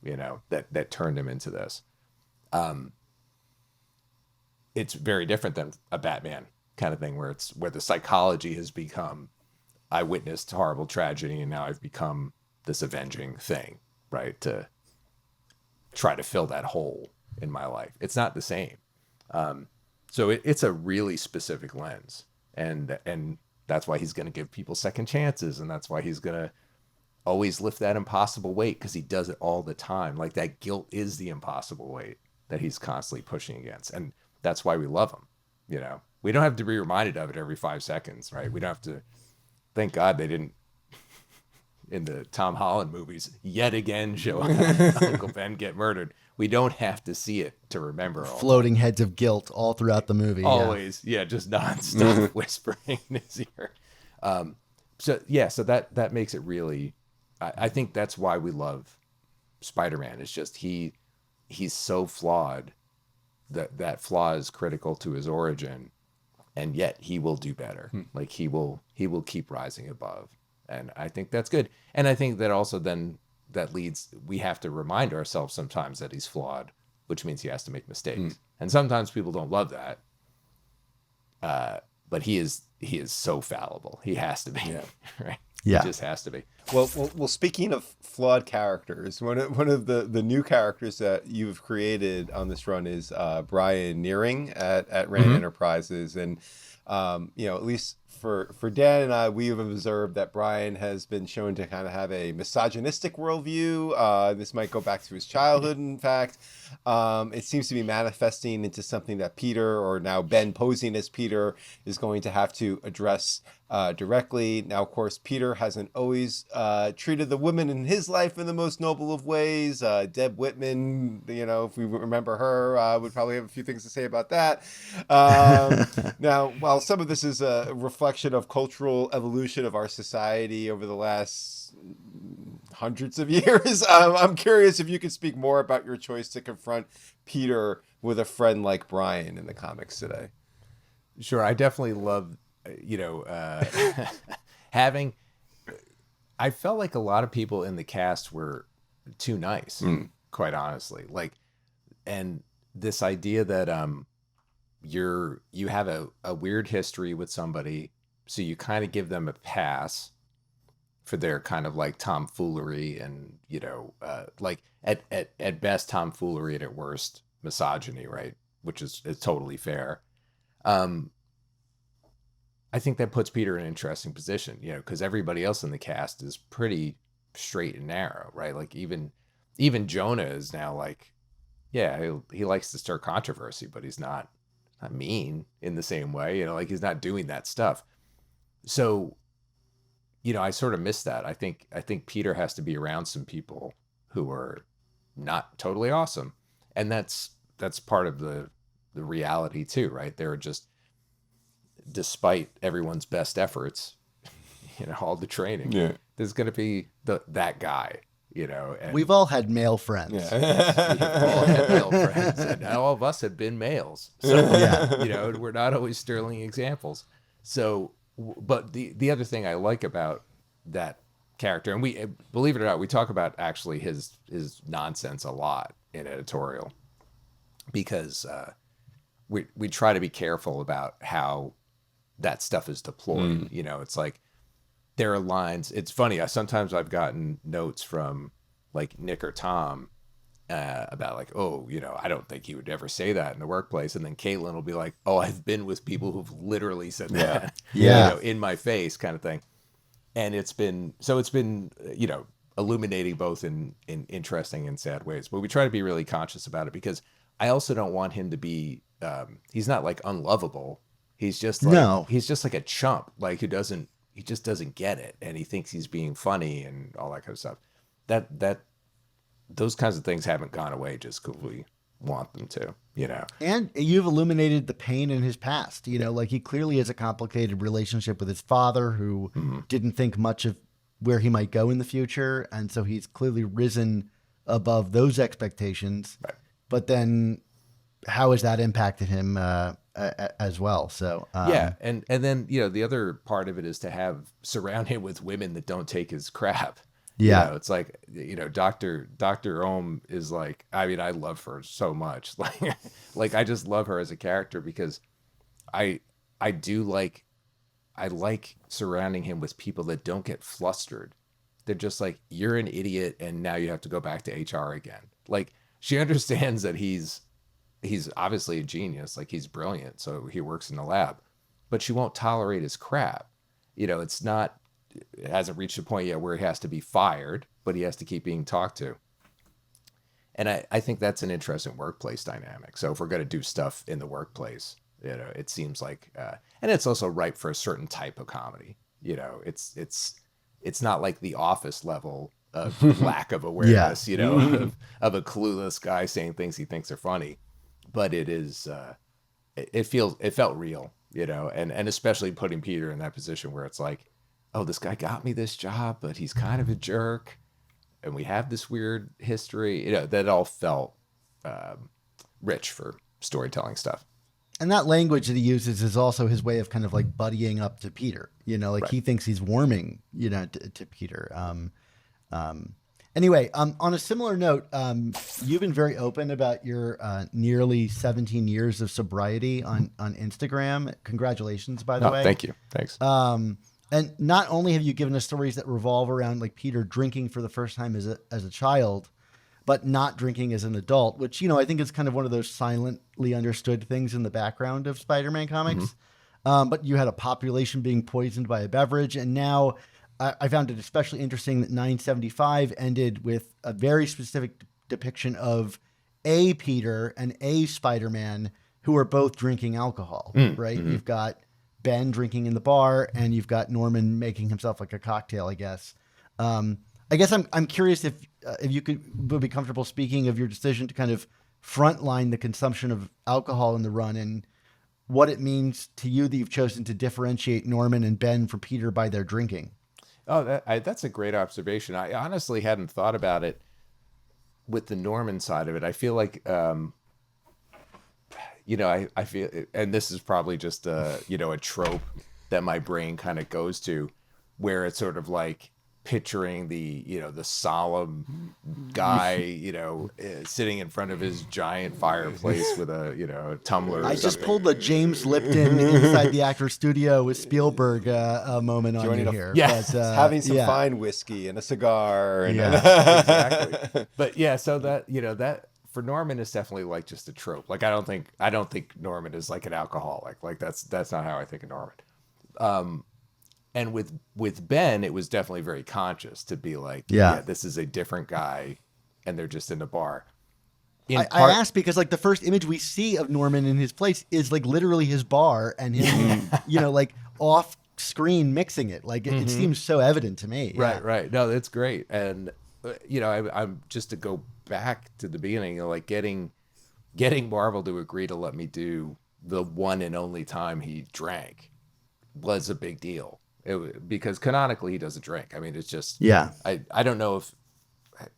Speaker 4: you know, that turned him into this. It's very different than a Batman kind of thing where the psychology has become, I witnessed horrible tragedy and now I've become this avenging thing, right? To try to fill that hole in my life. It's not the same. So it's a really specific lens, and that's why he's going to give people second chances, and that's why he's going to always lift that impossible weight, because he does it all the time. Like, that guilt is the impossible weight that he's constantly pushing against, and that's why we love him. You know, we don't have to be reminded of it every 5 seconds, right? We don't have to. Thank God they didn't, in the Tom Holland movies, yet again show Uncle Ben get murdered. We don't have to see it to remember all
Speaker 2: Floating heads of guilt all throughout the movie.
Speaker 4: always. Yeah, just nonstop whispering in his ear. So that makes it really, I think that's why we love Spider-Man. It's just he's so flawed that flaw is critical to his origin, and yet he will do better. Like, he will keep rising above. And I think that's good. And I think that also then that leads, we have to remind ourselves sometimes that he's flawed, which means he has to make mistakes. And sometimes people don't love that. But he is so fallible. He has to be, right?
Speaker 2: Yeah.
Speaker 4: He just has to be.
Speaker 1: Well, speaking of flawed characters, one of the new characters that you've created on this run is Brian Nearing at Rand Enterprises. And, you know, at least for Dan and I, we have observed that Brian has been shown to kind of have a misogynistic worldview. This might go back to his childhood, in fact. It seems to be manifesting into something that Peter, or now Ben posing as Peter, is going to have to address directly. Now, of course, Peter hasn't always treated the women in his life in the most noble of ways. Deb Whitman, you know, if we remember her, would probably have a few things to say about that. Now, while some of this is a reflection of cultural evolution of our society over the last hundreds of years, I'm curious if you could speak more about your choice to confront Peter with a friend like Brian in the comics today.
Speaker 4: Sure. I definitely love, you know, having, I felt like a lot of people in the cast were too nice, quite honestly. Like, and this idea that you have a weird history with somebody, so you kind of give them a pass for their kind of like tomfoolery and, you know, like at best tomfoolery and at worst misogyny, right? Which is totally fair. I think that puts Peter in an interesting position, you know, because everybody else in the cast is pretty straight and narrow, right? Like, even Jonah is now like, yeah, he likes to stir controversy, but he's not not mean in the same way, you know, like he's not doing that stuff. So, you know, I sort of miss that. I think Peter has to be around some people who are not totally awesome. And that's part of the reality too, right? They're just, despite everyone's best efforts, you know, all the training,
Speaker 1: Yeah.
Speaker 4: there's going to be that guy, you know. And
Speaker 2: We've all had male friends.
Speaker 4: we've all had male friends, and all of us have been males. So,
Speaker 2: Yeah.
Speaker 4: you know, we're not always sterling examples. So, but the other thing I like about that character, and we, believe it or not, we talk about actually his nonsense a lot in editorial, because we try to be careful about how that stuff is deployed. You know, it's like there are lines. It's funny. Sometimes I've gotten notes from like Nick or Tom about like, oh, you know, I don't think he would ever say that in the workplace. And then Caitlin will be like, oh, I've been with people who've literally said that,
Speaker 2: Yeah.
Speaker 4: you know, in my face, kind of thing. And it's been, you know, illuminating both in interesting and sad ways. But we try to be really conscious about it, because I also don't want him to be, he's not like unlovable. He's just like,
Speaker 2: No.
Speaker 4: he's just like a chump, like he just doesn't get it. And he thinks he's being funny and all that kind of stuff. Those kinds of things haven't gone away just because we want them to, you know.
Speaker 2: And you've illuminated the pain in his past. You know, like he clearly has a complicated relationship with his father, who didn't think much of where he might go in the future. And so he's clearly risen above those expectations.
Speaker 4: Right.
Speaker 2: But then how has that impacted him as well? So,
Speaker 4: Yeah. And then, you know, the other part of it is to surround him with women that don't take his crap.
Speaker 2: Yeah.
Speaker 4: You know, it's like, you know, Dr. Ohm is like, I mean, I love her so much. Like I just love her as a character, because I like surrounding him with people that don't get flustered. They're just like, you're an idiot and now you have to go back to HR again. Like, she understands that he's obviously a genius, like he's brilliant, so he works in the lab, but she won't tolerate his crap. You know, it hasn't reached a point yet where he has to be fired, but he has to keep being talked to. And I think that's an interesting workplace dynamic. So if we're going to do stuff in the workplace, you know, it seems like, and it's also ripe for a certain type of comedy. You know, it's not like The Office level of lack of awareness, you know, of a clueless guy saying things he thinks are funny, but it is, it felt real, you know, and especially putting Peter in that position where it's like, oh, this guy got me this job, but he's kind of a jerk, and we have this weird history. You know, that all felt rich for storytelling stuff.
Speaker 2: and that language that he uses is also his way of kind of like buddying up to Peter, you know, like
Speaker 4: Right.
Speaker 2: he thinks he's warming, you know, to Peter. Anyway, on a similar note, you've been very open about your nearly 17 years of sobriety on Instagram. Congratulations, by the way.
Speaker 4: Thank you. Thanks.
Speaker 2: And not only have you given us stories that revolve around like Peter drinking for the first time as a child, but not drinking as an adult, which, you know, I think is kind of one of those silently understood things in the background of Spider-Man comics. But you had a population being poisoned by a beverage, and now I found it especially interesting that 975 ended with a very specific depiction of a Peter and a Spider-Man who are both drinking alcohol, right? You've got Ben drinking in the bar, and you've got Norman making himself like a cocktail, I guess. I guess I'm curious if you would be comfortable speaking of your decision to kind of frontline the consumption of alcohol in the run, and what it means to you that you've chosen to differentiate Norman and Ben from Peter by their drinking.
Speaker 4: Oh, that's a great observation. I honestly hadn't thought about it with the Norman side of it. I feel like, you know, I feel, and this is probably just you know, a trope that my brain kind of goes to, where it's sort of like picturing the, you know, the solemn guy, you know, sitting in front of his giant fireplace with a, you know, a tumbler.
Speaker 2: I
Speaker 4: or
Speaker 2: just
Speaker 4: something.
Speaker 2: pulled the James Lipton inside the actor studio with Spielberg moment on
Speaker 1: Joining
Speaker 2: you
Speaker 1: a-
Speaker 2: here.
Speaker 4: Yes.
Speaker 2: But,
Speaker 1: Having some
Speaker 2: yeah.
Speaker 1: fine whiskey and a cigar. And
Speaker 4: Exactly. But yeah, so that, you know, that for Norman is definitely like just a trope. Like I don't think Norman is like an alcoholic. Like that's not how I think of Norman. And with Ben, it was definitely very conscious to be like,
Speaker 2: Yeah.
Speaker 4: this is a different guy, and they're just in the bar.
Speaker 2: I asked because like the first image we see of Norman in his place is like literally his bar and him, like off screen mixing it. Like it seems so evident to me.
Speaker 4: Right. No, that's great. And I'm just to go back to the beginning, like getting Marvel to agree to let me do the one and only time he drank was a big deal. Because canonically he doesn't drink. I mean, it's just I don't know if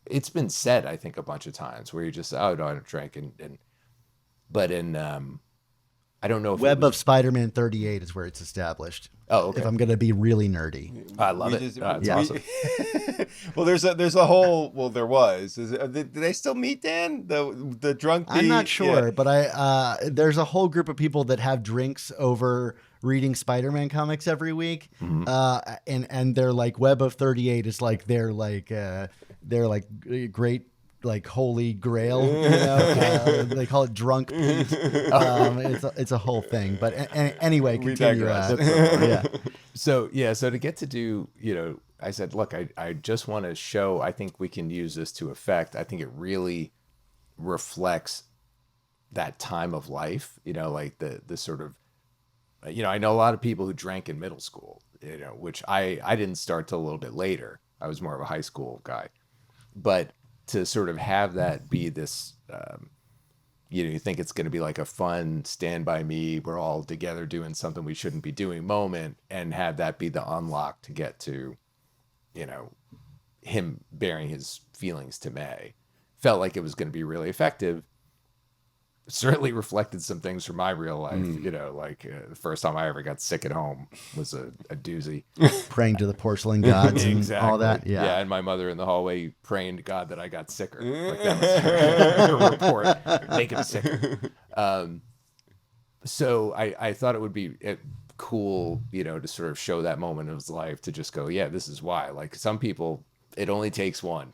Speaker 4: it's been said, I think, a bunch of times where you just, oh no, I don't drink, but in I don't know if
Speaker 2: Web of Spider-Man 38 is where it's established.
Speaker 4: Oh, okay.
Speaker 2: If I'm gonna be really nerdy,
Speaker 4: I love it. It's awesome.
Speaker 1: Well, there's a whole. Well, there was. Do they still meet, Dan? The drunk.
Speaker 2: I'm not sure, but there's a whole group of people that have drinks over reading Spider-Man comics every week, and they're like Web of 38 is like they're like great. Like holy grail, they call it drunk Pete. It's a whole thing, but anyway, continue.
Speaker 4: So to get to do, I said, look, I just want to show. I think we can use this to effect. I think it really reflects that time of life. Like the sort of, I know a lot of people who drank in middle school. Which I didn't start till a little bit later. I was more of a high school guy, but to sort of have that be this, you think it's going to be like a fun Stand By Me, we're all together doing something we shouldn't be doing moment, and have that be the unlock to get to, him bearing his feelings to May. Felt like it was going to be really effective. Certainly reflected some things from my real life. Like the first time I ever got sick at home was a doozy.
Speaker 2: Praying to the porcelain gods and all that.
Speaker 4: Yeah, and my mother in the hallway praying to God that I got sicker. Like that was her report, make him sicker. So I thought it would be cool, to sort of show that moment of his life, to just go, yeah, this is why. Like some people, it only takes one.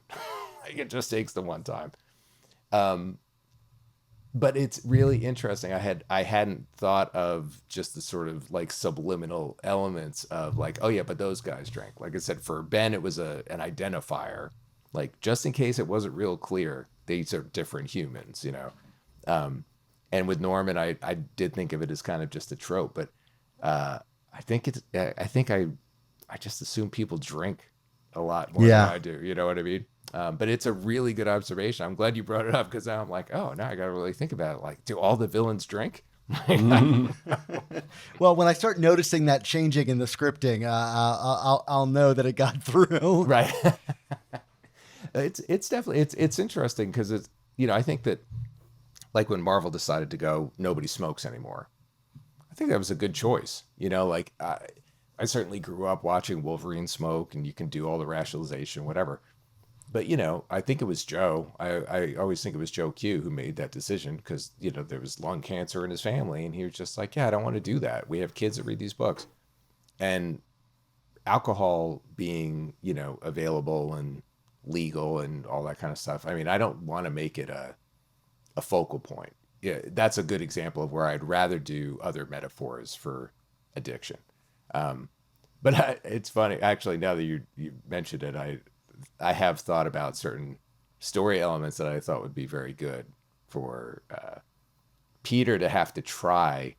Speaker 4: Like it just takes the one time. But it's really interesting. I hadn't thought of just the sort of like subliminal elements of like, oh yeah, but those guys drank. Like I said, for Ben, it was an identifier, like just in case it wasn't real clear, these are different humans, And with Norman, I did think of it as kind of just a trope, but I think I just assume people drink a lot more than I do. You know what I mean? But it's a really good observation. I'm glad you brought it up, because now I'm like, oh, now I got to really think about it. Like, do all the villains drink?
Speaker 2: Well, when I start noticing that changing in the scripting, I'll know that it got through.
Speaker 4: Right. It's definitely it's interesting, because it's I think that like when Marvel decided to go nobody smokes anymore, I think that was a good choice. Like I certainly grew up watching Wolverine smoke, and you can do all the rationalization, whatever. But, I think it was Joe. I always think it was Joe Q who made that decision, because, there was lung cancer in his family. And he was just like, yeah, I don't want to do that. We have kids that read these books. And alcohol being, available and legal and all that kind of stuff. I mean, I don't want to make it a focal point. Yeah, that's a good example of where I'd rather do other metaphors for addiction. But it's funny, actually, now that you mentioned it, I have thought about certain story elements that I thought would be very good for Peter to have to try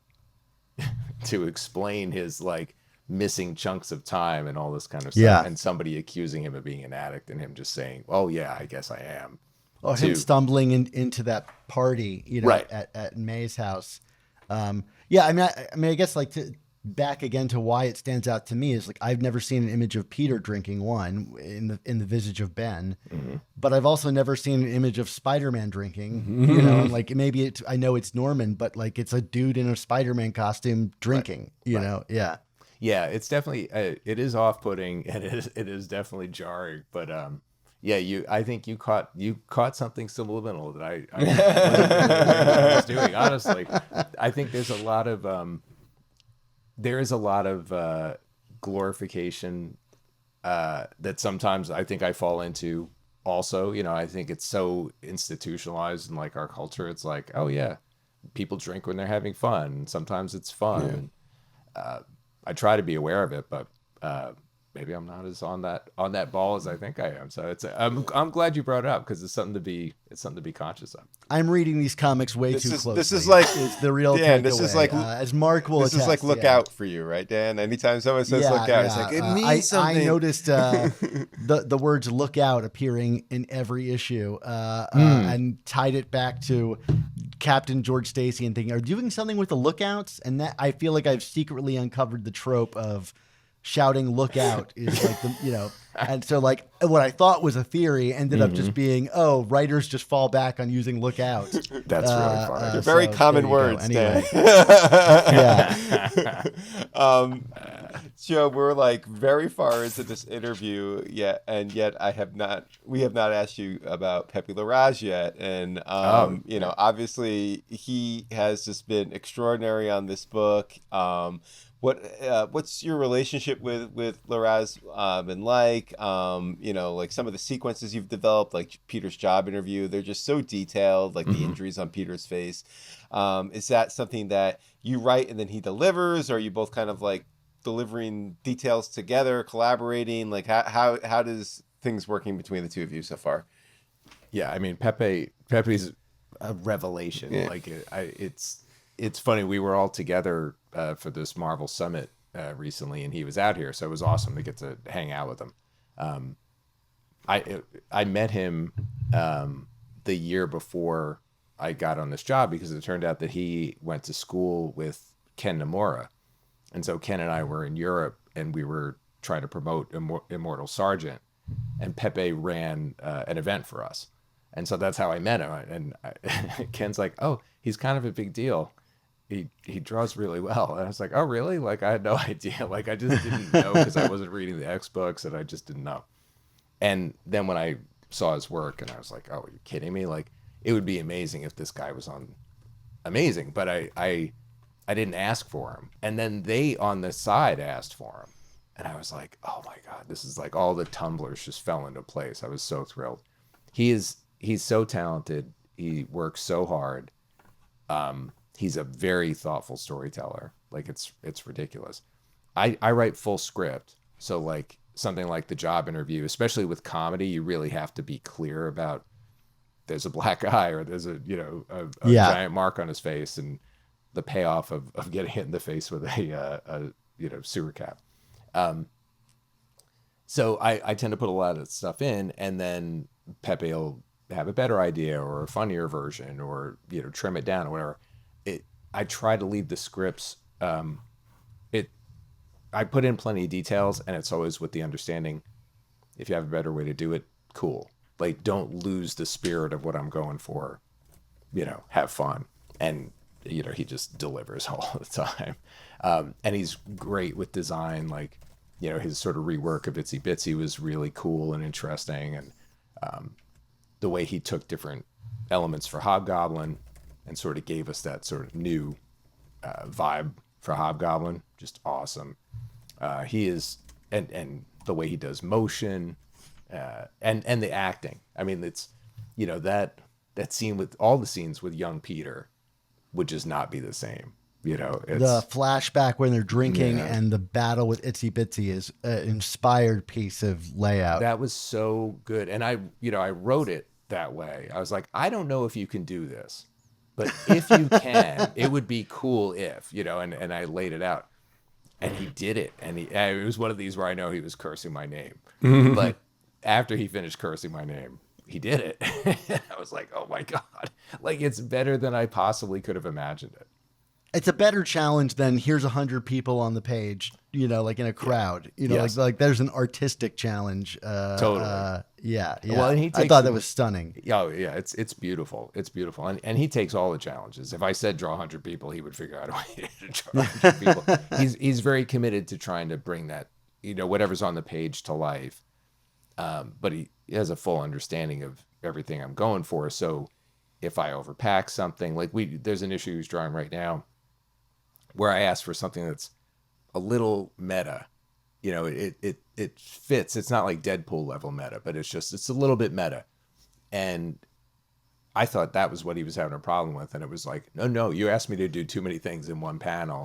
Speaker 4: to explain his like missing chunks of time and all this kind of stuff, and somebody accusing him of being an addict, and him just saying, "Oh yeah, I guess I am."
Speaker 2: Or him stumbling into that party,
Speaker 4: right,
Speaker 2: at May's house. I guess like back again to why it stands out to me is like I've never seen an image of Peter drinking one in the visage of Ben, but I've also never seen an image of Spider-Man drinking. And like maybe I know it's Norman, but like it's a dude in a Spider-Man costume drinking.
Speaker 4: Yeah, it's definitely it is off-putting, and it is definitely jarring, but I think you caught something subliminal that I was doing. Honestly, I think there's a lot of glorification that sometimes I think I fall into also. I think it's so institutionalized in like our culture. It's like, oh yeah, people drink when they're having fun. Sometimes it's fun. I try to be aware of it, but maybe I'm not as on that ball as I think I am. So I'm glad you brought it up because it's something to be conscious of.
Speaker 2: I'm reading these comics way
Speaker 1: This
Speaker 2: too
Speaker 1: is
Speaker 2: closely.
Speaker 1: this is like
Speaker 2: Is the real
Speaker 1: Dan.
Speaker 2: takeaway.
Speaker 1: This is like
Speaker 2: as Mark will
Speaker 1: this is like
Speaker 2: attest,
Speaker 1: look
Speaker 2: yeah.
Speaker 1: out for you, right, Dan? Anytime someone says look out, it's like it means something.
Speaker 2: I noticed the words "look out" appearing in every issue, and tied it back to Captain George Stacy and thinking, are you doing something with the lookouts? And that I feel like I've secretly uncovered the trope of shouting "look out" is like and so like what I thought was a theory ended up just being, oh, writers just fall back on using "look out."
Speaker 4: That's really funny.
Speaker 1: They're very
Speaker 2: so
Speaker 1: common
Speaker 2: there you go.
Speaker 1: words,
Speaker 2: Anyway.
Speaker 1: Dan.
Speaker 2: Yeah.
Speaker 1: Joe, we're like very far into this interview yet, and yet we have not asked you about Pepe Larraz yet, and obviously he has just been extraordinary on this book. What's your relationship with Larraz been like? Like some of the sequences you've developed, like Peter's job interview, they're just so detailed, like the injuries on Peter's face. Is that something that you write and then he delivers, or are you both kind of like delivering details together, collaborating? Like how does things working between the two of you so far?
Speaker 4: Yeah, I mean Pepe's a revelation.
Speaker 1: Yeah.
Speaker 4: Like it's funny. We were all together for this Marvel Summit recently, and he was out here, so it was awesome to get to hang out with him. I met him the year before I got on this job because it turned out that he went to school with Ken Nomura, and so Ken and I were in Europe, and we were trying to promote Immortal Sergeant, and Pepe ran an event for us, and so that's how I met him. And Ken's like, "Oh, he's kind of a big deal. He draws really well." And I was like, "Oh, really?" Like I had no idea. Like I just didn't know because I wasn't reading the X books, and I just didn't know. And then when I saw his work, and I was like, "Oh, are you kidding me? Like it would be amazing if this guy was on Amazing." But I didn't ask for him, and then they on the side asked for him, and I was like, "Oh my God, this is like all the tumblers just fell into place." I was so thrilled. He's so talented. He works so hard. He's a very thoughtful storyteller. Like it's ridiculous. I write full script. So like something like the job interview, especially with comedy, you really have to be clear about there's a black eye or there's a giant mark on his face and the payoff of getting hit in the face with a sewer cap. So I tend to put a lot of stuff in, and then Pepe will have a better idea or a funnier version or trim it down or whatever. I try to leave the scripts. I put in plenty of details, and it's always with the understanding, if you have a better way to do it, cool. Like, don't lose the spirit of what I'm going for. Have fun, and he just delivers all the time. And he's great with design. Like, his sort of rework of Itsy Bitsy was really cool and interesting, and the way he took different elements for Hobgoblin and sort of gave us that sort of new vibe for Hobgoblin. Just awesome. He is, and the way he does motion, and the acting. I mean, it's, that scene with all the scenes with young Peter would just not be the same. It's,
Speaker 2: the flashback when they're drinking and the battle with Itsy Bitsy is an inspired piece of layout.
Speaker 4: That was so good. And I wrote it that way. I was like, I don't know if you can do this, but if you can, it would be cool if, and I laid it out, and he did it. And it was one of these where I know he was cursing my name, but after he finished cursing my name, he did it. I was like, oh my God, like it's better than I possibly could have imagined it.
Speaker 2: It's a better challenge than here's 100 people on the page, like in a crowd,
Speaker 4: Yes.
Speaker 2: like there's an artistic challenge.
Speaker 4: Totally.
Speaker 2: Yeah.
Speaker 4: Well, and
Speaker 2: I thought that was stunning.
Speaker 4: Oh yeah, it's beautiful. It's beautiful, and he takes all the challenges. If I said draw 100 people, he would figure out a way to draw 100 people. He's very committed to trying to bring that whatever's on the page to life. But he has a full understanding of everything I'm going for. So if I overpack something, like there's an issue he's drawing right now, where I asked for something that's a little meta. It fits. It's not like Deadpool level meta, but it's a little bit meta. And I thought that was what he was having a problem with. And it was like, no, you asked me to do too many things in one panel,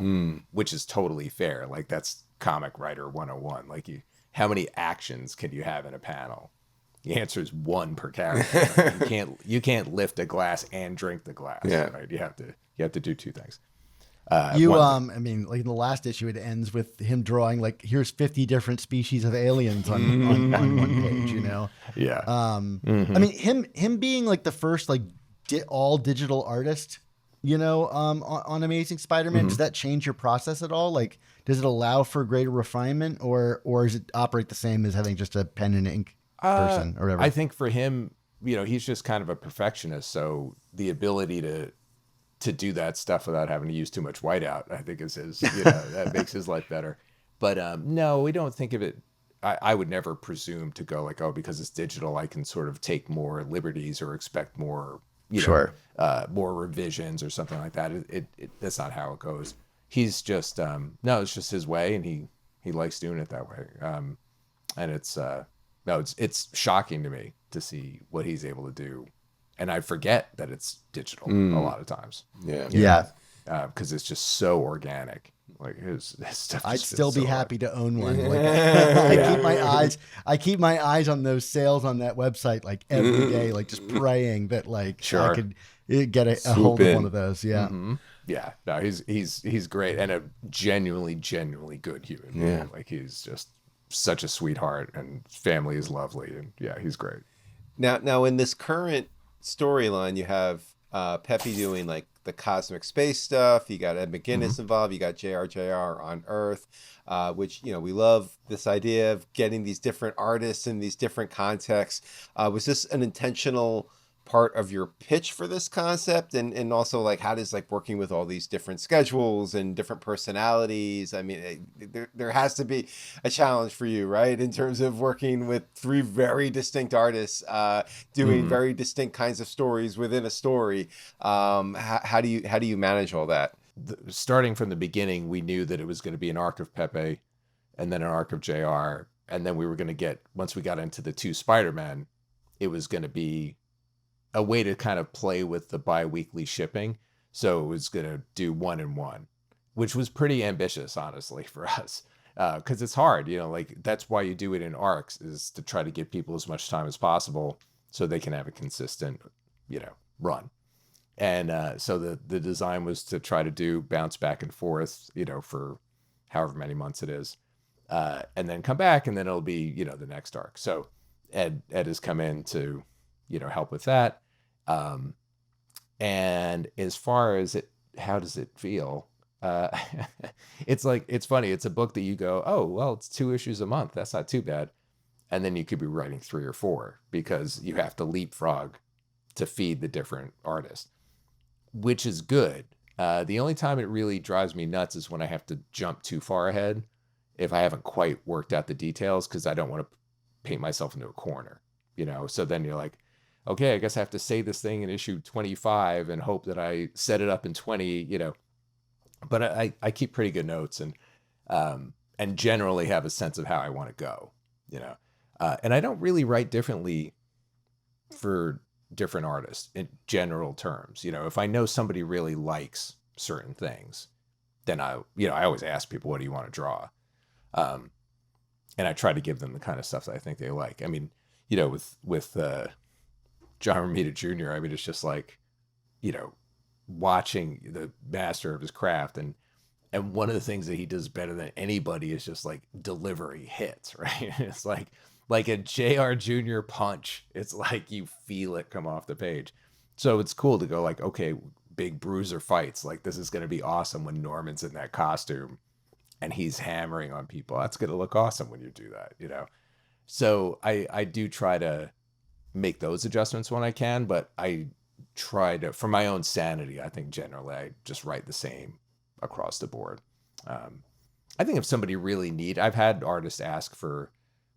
Speaker 4: which is totally fair. Like that's comic writer 101. Like how many actions can you have in a panel? The answer is one per character. Right? You can't lift a glass and drink the glass.
Speaker 1: Yeah.
Speaker 4: Right? You have to do two things.
Speaker 2: I mean, like in the last issue, it ends with him drawing like, here's 50 different species of aliens on one page, you know?
Speaker 4: Yeah.
Speaker 2: I mean, him being like the first like all digital artist, you know, on Amazing Spider-Man, does that change your process at all? Like, does it allow for greater refinement, or does it operate the same as having just a pen and ink person or whatever?
Speaker 4: I think for him, you know, he's just kind of a perfectionist, so the ability to do that stuff without having to use too much whiteout, I think is his, you know, that makes his life better. But no, we don't think of it. I would never presume to go like, oh, because it's digital, I can sort of take more liberties or expect more, you know, more revisions or something like that. That's not how it goes. He's just, no, it's just his way, and he likes doing it that way. And it's, no, it's shocking to me to see what he's able to do. And I forget that it's digital a lot of times.
Speaker 2: Yeah.
Speaker 4: Because it's just so organic. Like his stuff.
Speaker 2: I'd still be happy to own one. Like, I keep my eyes on those sales on that website like every day, like just praying that like I could get a hold of one of those. Yeah.
Speaker 4: Yeah. No, he's great, and a genuinely good human being.
Speaker 1: Yeah.
Speaker 4: Like he's just such a sweetheart, and his family is lovely, and yeah, he's great.
Speaker 1: Now in this current storyline, you have Peppy doing like the cosmic space stuff. You got Ed McGuinness involved. You got JR on Earth, which, you know, we love this idea of getting these different artists in these different contexts. Was this an intentional part of your pitch for this concept? And also, like, how does like working with all these different schedules and different personalities? I mean, there has to be a challenge for you, right? In terms of working with three very distinct artists, doing very distinct kinds of stories within a story. How do you manage all that?
Speaker 4: Starting from the beginning, we knew that it was going to be an arc of Pepe, and then an arc of JR, and then we were going to get, once we got into the two Spider-Men, it was going to be a way to kind of play with the bi-weekly shipping. So it was going to do 1 and 1, which was pretty ambitious, honestly, for us. Because it's hard, you know, like that's why you do it in arcs, is to try to give people as much time as possible so they can have a consistent, you know, run. And so the design was to try to bounce back and forth, you know, for however many months it is, and then come back, and then it'll be, you know, the next arc. So Ed has come in to, you know, help with that. And as far as how does it feel? It's like, it's funny. It's a book that you go, oh, well, it's 2 issues a month. That's not too bad. And then you could be writing 3 or 4 because you have to leapfrog to feed the different artists, which is good. The only time it really drives me nuts is when I have to jump too far ahead if I haven't quite worked out the details, because I don't want to paint myself into a corner, you know? So then you're like, okay, I guess I have to say this thing in issue 25 and hope that I set it up in 20, you know. But I keep pretty good notes, and generally have a sense of how I want to go, you know. And I don't really write differently for different artists in general terms. You know, if I know somebody really likes certain things, then I always ask people, what do you want to draw? And I try to give them the kind of stuff that I think they like. I mean, you know, with John Romita Jr., I mean, it's just like, you know, watching the master of his craft, and one of the things that he does better than anybody is just like delivery hits, right? It's like a JR Jr. punch. It's like you feel it come off the page. So it's cool to go like, okay, big bruiser fights. Like, this is going to be awesome when Norman's in that costume and he's hammering on people. That's going to look awesome when you do that, you know? So I do try to make those adjustments when I can, but I try to, for my own sanity, I think generally I just write the same across the board. I think if somebody really I've had artists ask for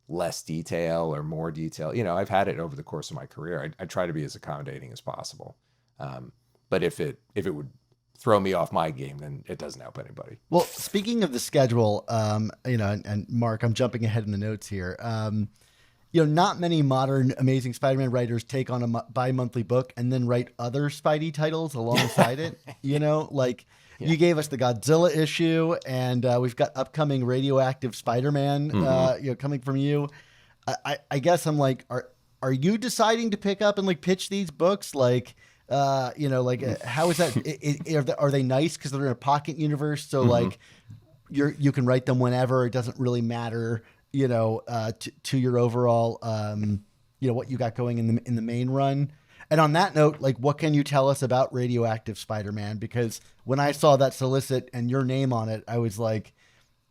Speaker 4: less detail or more detail, you know, I've had it over the course of my career. I try to be as accommodating as possible. But if it would throw me off my game, then it doesn't help anybody.
Speaker 2: Well, speaking of the schedule, you know, and Mark, I'm jumping ahead in the notes here. not many modern Amazing Spider-Man writers take on a bi-monthly book and then write other Spidey titles alongside it. You gave us the Godzilla issue, and we've got upcoming Radioactive Spider-Man, coming from you. I guess I'm like, are you deciding to pick up and like pitch these books? Like, how is that? Are they nice because they're in a pocket universe? So like, you can write them whenever. It doesn't really matter, to your overall, what you got going in the main run. And on that note, like, what can you tell us about Radioactive Spider-Man? Because when I saw that solicit and your name on it, I was like,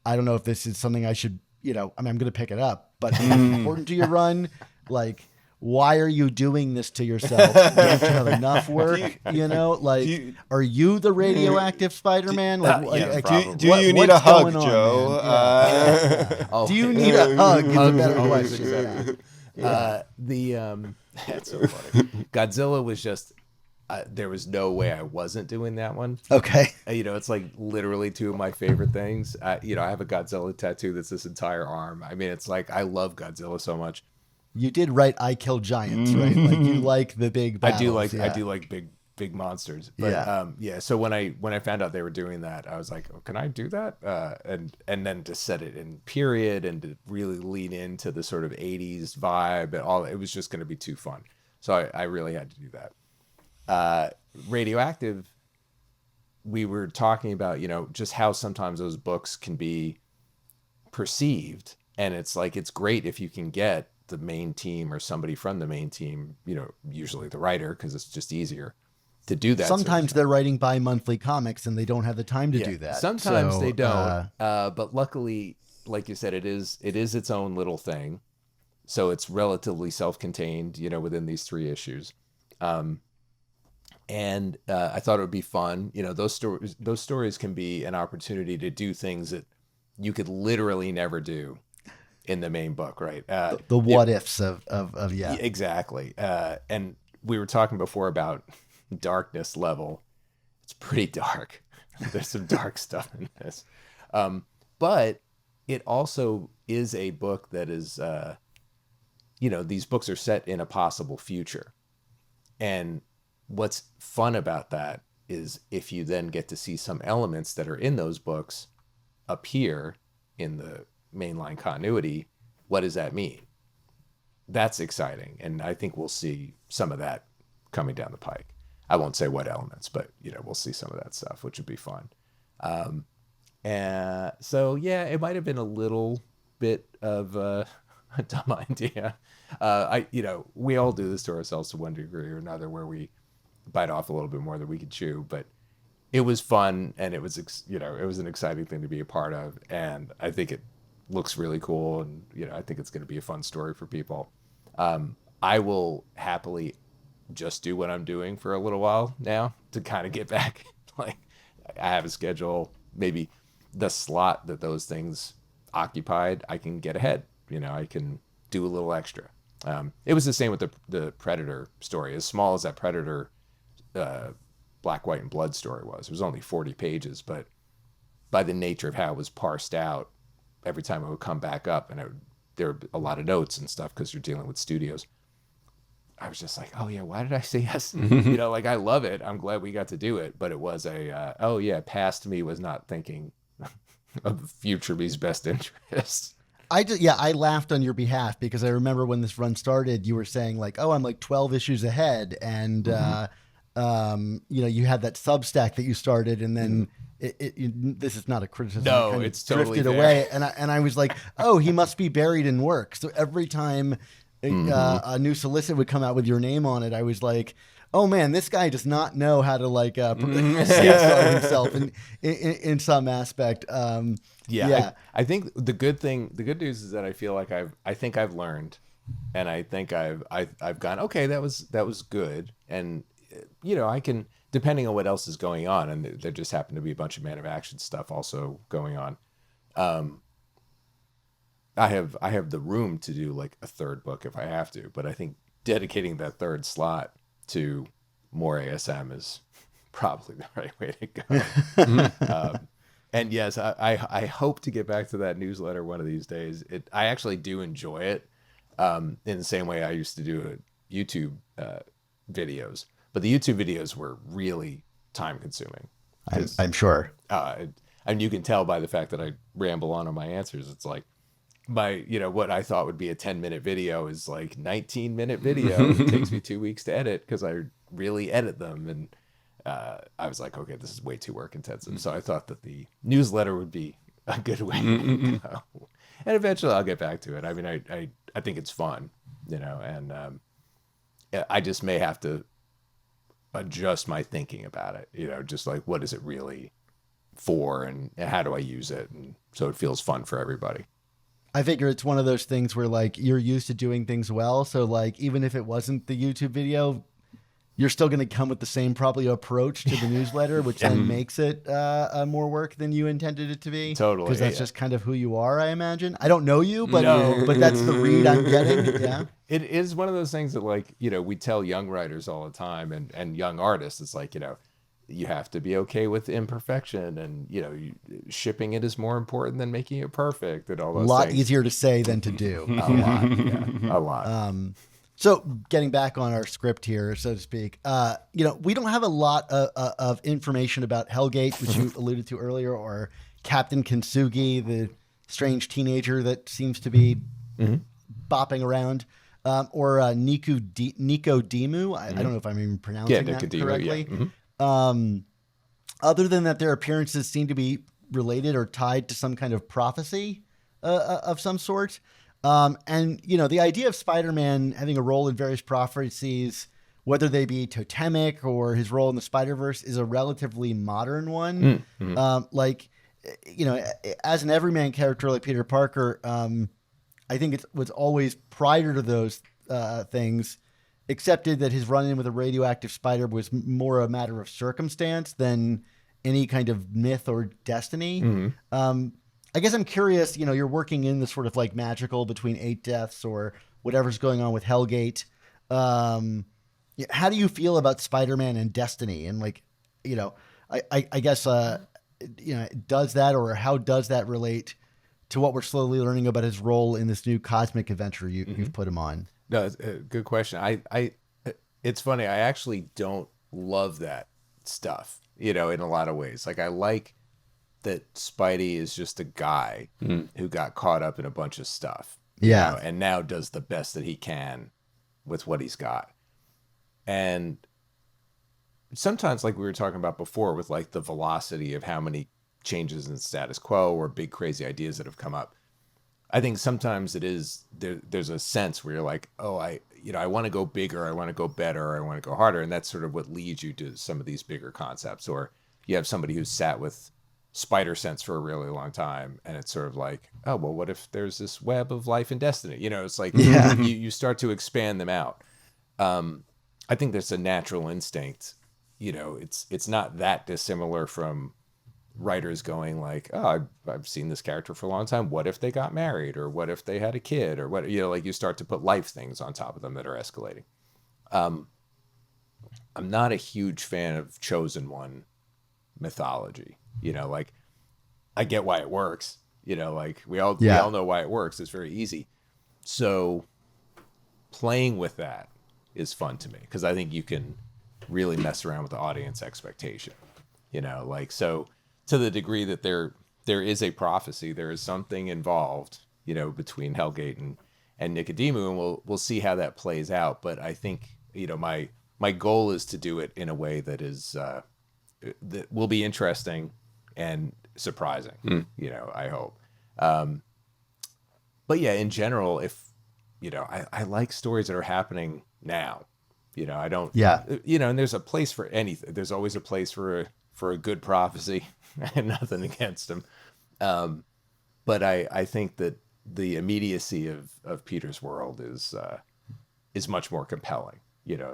Speaker 2: I don't know if this is something I should, I'm going to pick it up, but is it important to your run? Like, why are you doing this to yourself? Don't you have enough work? Are you the Radioactive Spider-Man?
Speaker 1: Do you need a hug, Joe?
Speaker 2: Do you need a hug? Is a better question.
Speaker 4: That's so funny. Godzilla was just, there was no way I wasn't doing that one.
Speaker 2: Okay.
Speaker 4: It's like literally two of my favorite things. I have a Godzilla tattoo that's this entire arm. I mean, it's like, I love Godzilla so much.
Speaker 2: You did write I Kill Giants, right? Like, you like the big battles.
Speaker 4: I do like big monsters. But so when I found out they were doing that, I was like, oh, can I do that? And then to set it in period and to really lean into the sort of 80s vibe and all, it was just going to be too fun. So I really had to do that. Radioactive, we were talking about, just how sometimes those books can be perceived, and it's like, it's great if you can get the main team or somebody from the main team, usually the writer, because it's just easier to do that.
Speaker 2: Sometimes they're writing bi-monthly comics and they don't have the time to do that.
Speaker 4: Sometimes they don't. But luckily, like you said, it is its own little thing. So it's relatively self-contained, within these 3 issues. And I thought it would be fun. Those stories can be an opportunity to do things that you could literally never do in the main book, right?
Speaker 2: The what ifs of
Speaker 4: exactly. And we were talking before about darkness level. It's pretty dark. There's some dark stuff in this, but it also is a book that is, these books are set in a possible future, and what's fun about that is if you then get to see some elements that are in those books appear in the mainline continuity, what does that mean? That's exciting, and I think we'll see some of that coming down the pike. I won't say what elements, but we'll see some of that stuff, which would be fun. And so it might have been a little bit of a dumb idea. We all do this to ourselves to one degree or another, where we bite off a little bit more than we could chew, but it was fun, and it was it was an exciting thing to be a part of, and I think it looks really cool, and I think it's going to be a fun story for people. I will happily just do what I'm doing for a little while now to kind of get back. Like, I have a schedule, maybe the slot that those things occupied, I can get ahead. I can do a little extra. It was the same with the Predator story. As small as that Predator Black, White, and Blood story was, it was only 40 pages, but by the nature of how it was parsed out, every time it would come back up, and there were a lot of notes and stuff because you're dealing with studios. I was just like, oh yeah, why did I say yes? I love it. I'm glad we got to do it, but it was past me was not thinking of future me's best interests.
Speaker 2: I laughed on your behalf because I remember when this run started, you were saying like, oh, I'm like 12 issues ahead, and you had that Substack that you started, and then this is not a criticism.
Speaker 4: No, it's totally
Speaker 2: drifted away, and I was like, oh, he must be buried in work. So every time a new solicit would come out with your name on it, I was like, oh man, this guy does not know how to safeguard himself in some aspect.
Speaker 4: I think the good news is that I feel like I've learned, and I think I've gone, okay, that was good, and I can, depending on what else is going on, and there just happened to be a bunch of Man of Action stuff also going on. I have the room to do like a third book if I have to, but I think dedicating that third slot to more ASM is probably the right way to go. And yes, I hope to get back to that newsletter one of these days. I actually do enjoy it. in the same way I used to do YouTube videos. But the YouTube videos were really time consuming.
Speaker 2: I'm sure.
Speaker 4: And you can tell by the fact that I ramble on my answers. It's like what I thought would be a 10-minute video is like 19-minute video. It takes me 2 weeks to edit because I really edit them. And I was like, okay, this is way too work intensive. So I thought that the newsletter would be a good way to go. And eventually I'll get back to it. I mean, I think it's fun, and I just may have to adjust my thinking about it, just like, what is it really for and how do I use it? And so it feels fun for everybody.
Speaker 2: I figure it's one of those things where like you're used to doing things well. So like, even if it wasn't the YouTube video, you're still going to come with the same probably approach to the newsletter, which then makes it more work than you intended it to be.
Speaker 4: Totally.
Speaker 2: Because that's just kind of who you are, I imagine. I don't know you, but but that's the read I'm getting. Yeah.
Speaker 4: It is one of those things that like, we tell young writers all the time and young artists, it's like, you have to be okay with imperfection and, shipping it is more important than making it perfect and all those things.
Speaker 2: A lot easier to say than to do.
Speaker 4: A lot. Yeah, a lot.
Speaker 2: So getting back on our script here, so to speak, we don't have a lot of information about Hellgate, which you alluded to earlier, or Captain Kintsugi, the strange teenager that seems to be bopping around, or Nico Demu. I don't know if I'm even pronouncing that correctly. Yeah. Other than that, their appearances seem to be related or tied to some kind of prophecy of some sort. And the idea of Spider-Man having a role in various prophecies, whether they be totemic or his role in the Spider-Verse, is a relatively modern one. As an everyman character like Peter Parker, I think it was always prior to those things accepted that his run-in with a radioactive spider was more a matter of circumstance than any kind of myth or destiny. I guess I'm curious, you're working in the sort of like magical between 8 deaths or whatever's going on with Hellgate. How do you feel about Spider-Man and destiny? And like, I guess, does that, or how does that relate to what we're slowly learning about his role in this new cosmic adventure you've put him on?
Speaker 4: No, it's a good question. It's funny. I actually don't love that stuff, in a lot of ways. Like, I like that Spidey is just a guy who got caught up in a bunch of stuff. And now does the best that he can with what he's got. And sometimes, like we were talking about before, with like the velocity of how many changes in status quo or big crazy ideas that have come up, I think sometimes it is there's a sense where you're like, oh, I want to go bigger, I want to go better, I want to go harder, and that's sort of what leads you to some of these bigger concepts. Or you have somebody who's sat with spider sense for a really long time, and it's sort of like, oh, well, what if there's this web of life and destiny? It's like you start to expand them out. I think there's a natural instinct. It's not that dissimilar from writers going like, oh, I've seen this character for a long time. What if they got married, or what if they had a kid, or what? Like you start to put life things on top of them that are escalating. I'm not a huge fan of chosen one mythology. Like I get why it works. Like we all know why it works. It's very easy. So playing with that is fun to me, because I think you can really mess around with the audience expectation. Like, so to the degree that there is a prophecy, there is something involved, between Hellgate and Nicodemu, and we'll see how that plays out. But I think, my goal is to do it in a way that is that will be interesting and surprising. I hope. But yeah, in general, if I like stories that are happening now. I don't. Yeah. And there's a place for anything. There's always a place for a good prophecy, and nothing against them. But I think that the immediacy of Peter's world is much more compelling.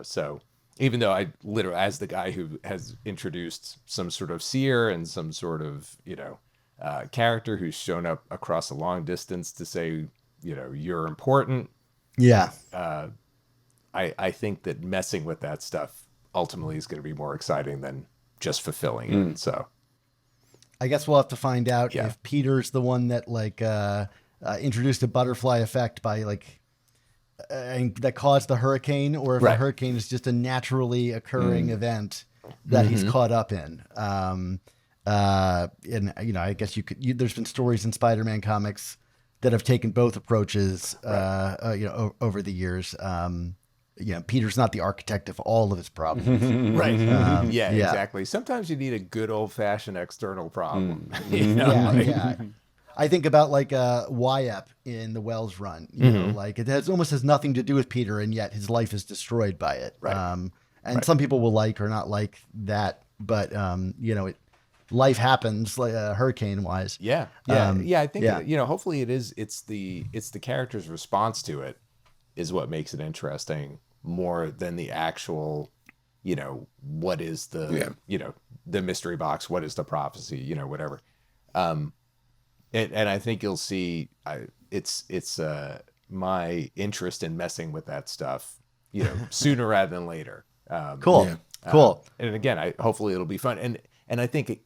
Speaker 4: So even though I literally, as the guy who has introduced some sort of seer and some sort of character who's shown up across a long distance to say you're important.
Speaker 2: Yeah.
Speaker 4: I think that messing with that stuff ultimately is going to be more exciting than just fulfilling it. So
Speaker 2: I guess we'll have to find out if Peter's the one that like introduced a butterfly effect by like and that caused the hurricane, or if a
Speaker 4: Right.
Speaker 2: hurricane is just a naturally occurring event that he's caught up in. And I guess there's been stories in Spider-Man comics that have taken both approaches, over the years. Peter's not the architect of all of his problems.
Speaker 4: Right.
Speaker 2: yeah.
Speaker 4: Exactly. Sometimes you need a good old-fashioned external problem.
Speaker 2: Yeah. I think about like Wyep in the Wells run. You know, like it almost has nothing to do with Peter, and yet his life is destroyed by it.
Speaker 4: Right.
Speaker 2: And some people will like or not like that, but life happens, like hurricane wise.
Speaker 4: Yeah. I think hopefully it's the character's response to it is what makes it interesting more than the actual, what is the the mystery box, what is the prophecy, whatever. And I think you'll see it's my interest in messing with that stuff, sooner rather than later.
Speaker 2: Cool.
Speaker 4: And again, hopefully it'll be fun. And I think,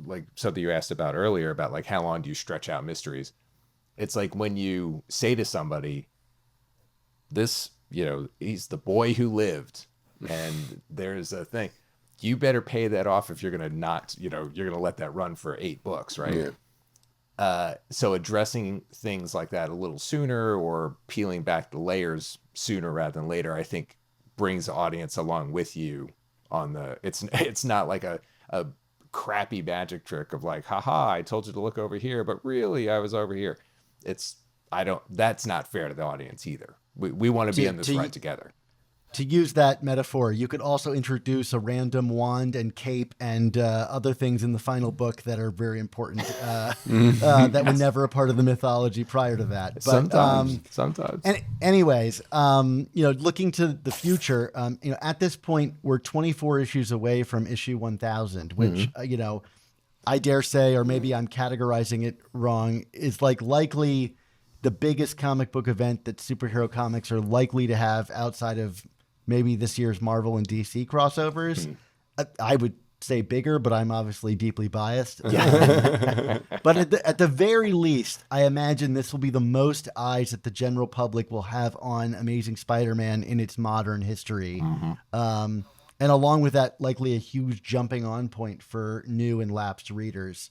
Speaker 4: like something you asked about earlier about like how long do you stretch out mysteries? It's like when you say to somebody, this, he's the boy who lived, and there's a thing, you better pay that off if you're going to not, you're going to let that run for 8 books, right?
Speaker 1: Yeah.
Speaker 4: So addressing things like that a little sooner, or peeling back the layers sooner rather than later, I think brings the audience along with you on the, it's not like a crappy magic trick of like, haha, I told you to look over here, but really I was over here. That's not fair to the audience either. We want to be in this ride together.
Speaker 2: To use that metaphor, you could also introduce a random wand and cape and other things in the final book that are very important that were never a part of the mythology prior to that. But,
Speaker 4: Sometimes.
Speaker 2: And anyways, looking to the future, at this point, we're 24 issues away from issue 1000, which, I dare say, or maybe I'm categorizing it wrong, is likely the biggest comic book event that superhero comics are likely to have outside of maybe this year's Marvel and DC crossovers. I would say bigger, but I'm obviously deeply biased.
Speaker 4: Yeah.
Speaker 2: But at the very least, I imagine this will be the most eyes that the general public will have on Amazing Spider-Man in its modern history. And along with that, likely a huge jumping on point for new and lapsed readers.